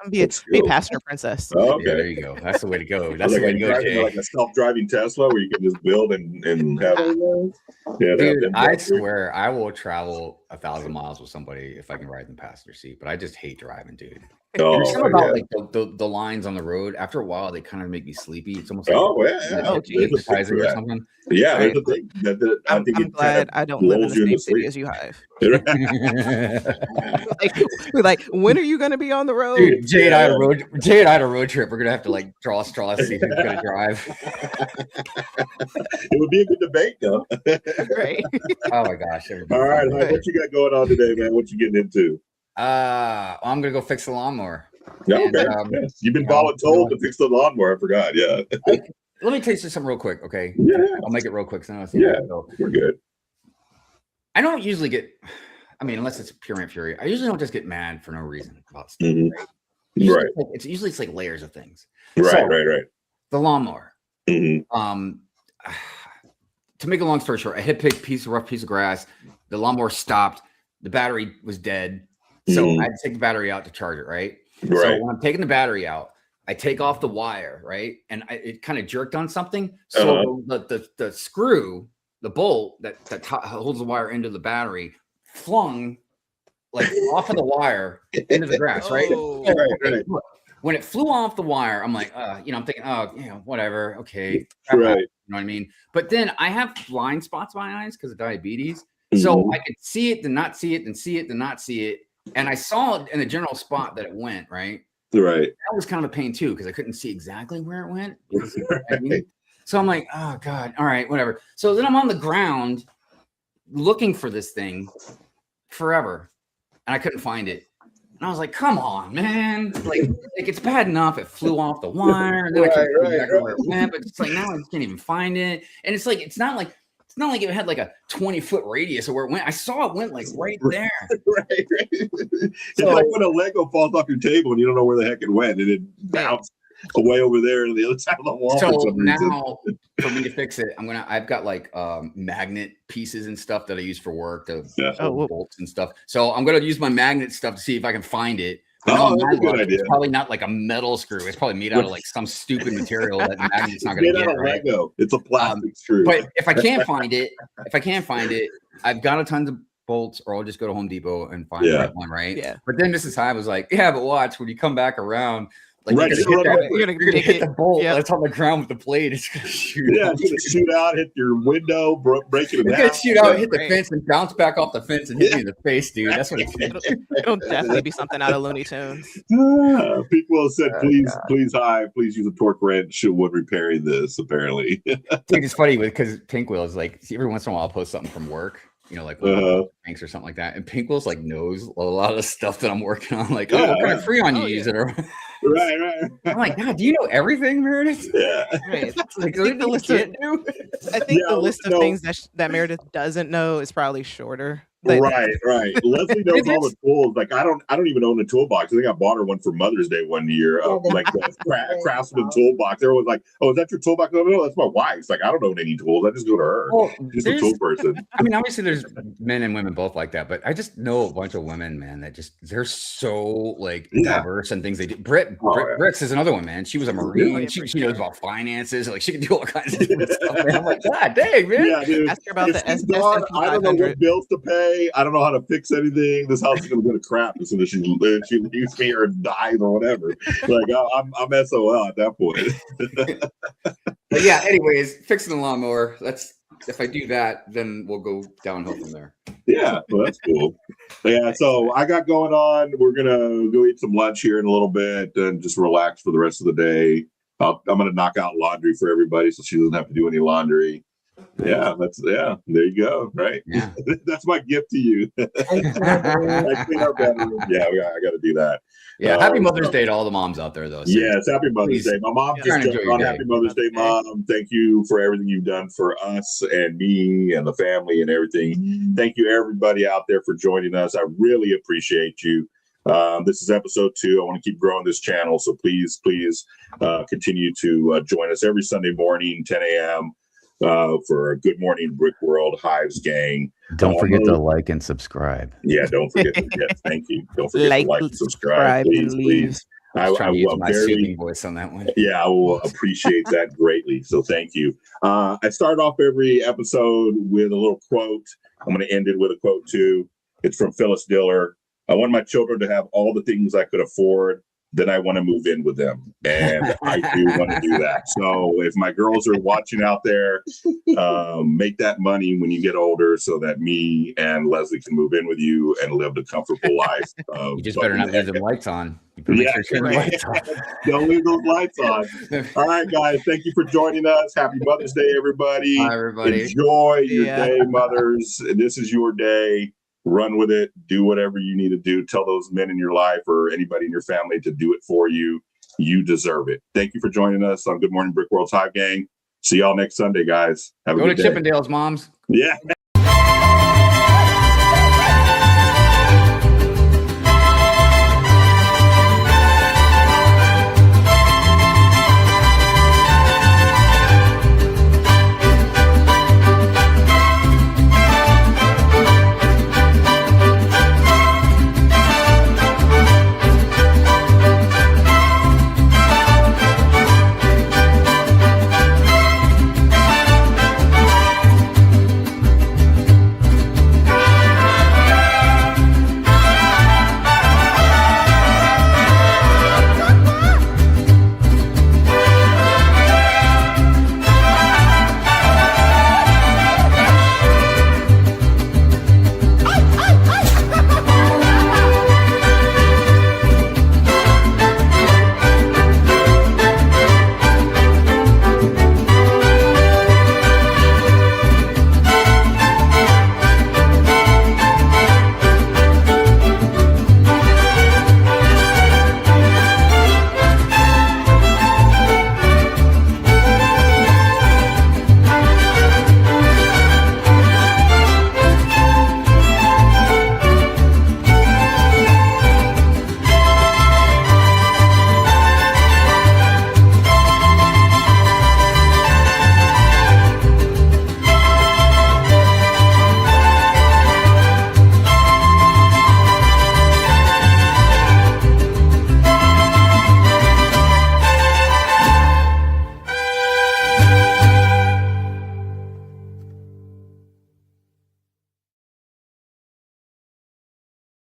I'm be a passenger princess. Oh, okay, there you go. That's the way to go. That's the way to go, Jay. Like a self-driving Tesla, where you can just build and have. Dude, I swear I will travel 1,000 miles with somebody if I can ride in the passenger seat. But I just hate driving, dude. There's something about like the lines on the road. After a while, they kind of make me sleepy. It's almost like exercising or something. Yeah, there's a thing that I think I'm glad I don't live in the same city as you have. like, when are you going to be on the road? Dude, Jay and I had a road trip. We're gonna have to like draw straws to see who's gonna drive. It would be a good debate, though. Right. Oh my gosh! All right, what you got going on today, man? What you getting into? I'm gonna go fix the lawnmower. Yeah, okay. You've been voluntold to fix the lawnmower. I forgot. Yeah. Let me tell you something real quick, okay? Yeah. I'll make it real quick. So we're good. I don't usually get, unless it's pure and fury. I usually don't just get mad for no reason about stuff. Right. It's usually like layers of things. Right. The lawnmower. To make a long story short, I hit a rough piece of grass. The lawnmower stopped. The battery was dead. So I had to take the battery out to charge it, right? So when I'm taking the battery out, I take off the wire, right? And it kind of jerked on something. So the screw, the bolt that holds the wire into the battery, flung like off of the wire into the grass, right? Right. When it flew off the wire, I'm like, I'm thinking, whatever, okay. Right. You know what I mean? But then I have blind spots in my eyes because of diabetes. So I could see it, then not see it, then see it, then not see it. And I saw it in the general spot that it went, right? Right. That was kind of a pain too, because I couldn't see exactly where it went. So I'm like, oh God, all right, whatever. So then I'm on the ground looking for this thing forever. And I couldn't find it. And I was like, come on, man. Like it's bad enough it flew off the wire. And then I couldn't figure out where it went, but it's like now I can't even find it. And it's like, it's not like it's not like it had like a 20-foot radius of where it went. I saw it went like right there. right. It's like when a Lego falls off your table and you don't know where the heck it went, and it bounced away over there to the other side of the wall. So now, for me to fix it, I've got like magnet pieces and stuff that I use for work, bolts and stuff. So I'm gonna use my magnet stuff to see if I can find it. That's a good idea. It's probably not like a metal screw. It's probably made out of like some stupid material that the magnet's not going to get. Right? Lego. It's a plastic screw. But if I can't find it, I've got a tons of bolts, or I'll just go to Home Depot and find the right one, right? Yeah. But then Mrs. Hive was like, "Yeah, but watch when you come back around." Like you're gonna hit the bolt that's on the ground with the blade. It's gonna shoot. Yeah, it's gonna shoot out, hit your window, break it. It's gonna shoot out, hit the fence, and bounce back off the fence and hit me in the face, dude. That's what it'll definitely be something out of Looney Tunes. People have said, please, Hive, please use a torque wrench when repairing this. Apparently, dude, it's funny because Pink Will is like, every once in a while I'll post something from work. You know, like Pinks or something like that. And Pink Will's like knows a lot of stuff that I'm working on. Like, what kind of Freon you use it? Right. I'm like, God, do you know everything, Meredith? Yeah. Right. I think the list of things that Meredith doesn't know is probably shorter. Right. Leslie knows all the tools. Like I don't even own a toolbox. I think I bought her one for Mother's Day one year. Like the Craftsman toolbox. Everyone's like, "Oh, is that your toolbox?" No, that's my wife's. Like I don't own any tools. I just go to her. Well, she's a tool person. I mean, obviously there's men and women both like that, but I just know a bunch of women, man, that just they're so like diverse and things they do. Bricks is another one, man. She was a Marine. She knows about finances. Like she can do all kinds of different stuff. Man. I'm like, God dang, man. Yeah, dude. Ask her about the S&P 500. I don't know what bills to pay. I don't know how to fix anything. This house is going to go to crap as soon as she leaves me or dies or whatever. Like I'm SOL at that point. But yeah, anyways, fixing the lawnmower. If I do that, then we'll go downhill from there. Yeah, well, that's cool. Yeah, so I got going on. We're gonna go eat some lunch here in a little bit and just relax for the rest of the day. I'm gonna knock out laundry for everybody so she doesn't have to do any laundry. Yeah, there you go. Right. Yeah. That's my gift to you. I clean our bedroom. Yeah, I got to do that. Yeah. Happy Mother's Day to all the moms out there, though. So yes, happy Mother's Day. My mom just jumped on. Happy Mother's Day, Mom. Thank you for everything you've done for us and me and the family and everything. Thank you, everybody out there, for joining us. I really appreciate you. This is episode 2. I want to keep growing this channel, so please continue to join us every Sunday morning, 10 a.m. For a Good Morning Brick World Hive's gang. Don't forget to like and subscribe. Yeah, don't forget. Thank you. Don't forget to like and subscribe. Please. I will use my soothing voice on that one. Yeah, I will appreciate that greatly. So thank you. I start off every episode with a little quote. I'm going to end it with a quote too. It's from Phyllis Diller. I want my children to have all the things I could afford. Then I want to move in with them. And I do want to do that. So if my girls are watching out there, make that money when you get older so that me and Leslie can move in with you and live the comfortable life. You just better not leave them lights on. Lights on. Don't leave those lights on. All right, guys. Thank you for joining us. Happy Mother's Day, everybody. Bye, everybody. Enjoy your day, mothers. This is your day. Run with it. Do whatever you need to do. Tell those men in your life or anybody in your family to do it for you. You deserve it. Thank you for joining us on Good Morning Brick World's Hive Gang. See y'all next Sunday, guys. Have a good day. Go to Chippendales, moms. Yeah.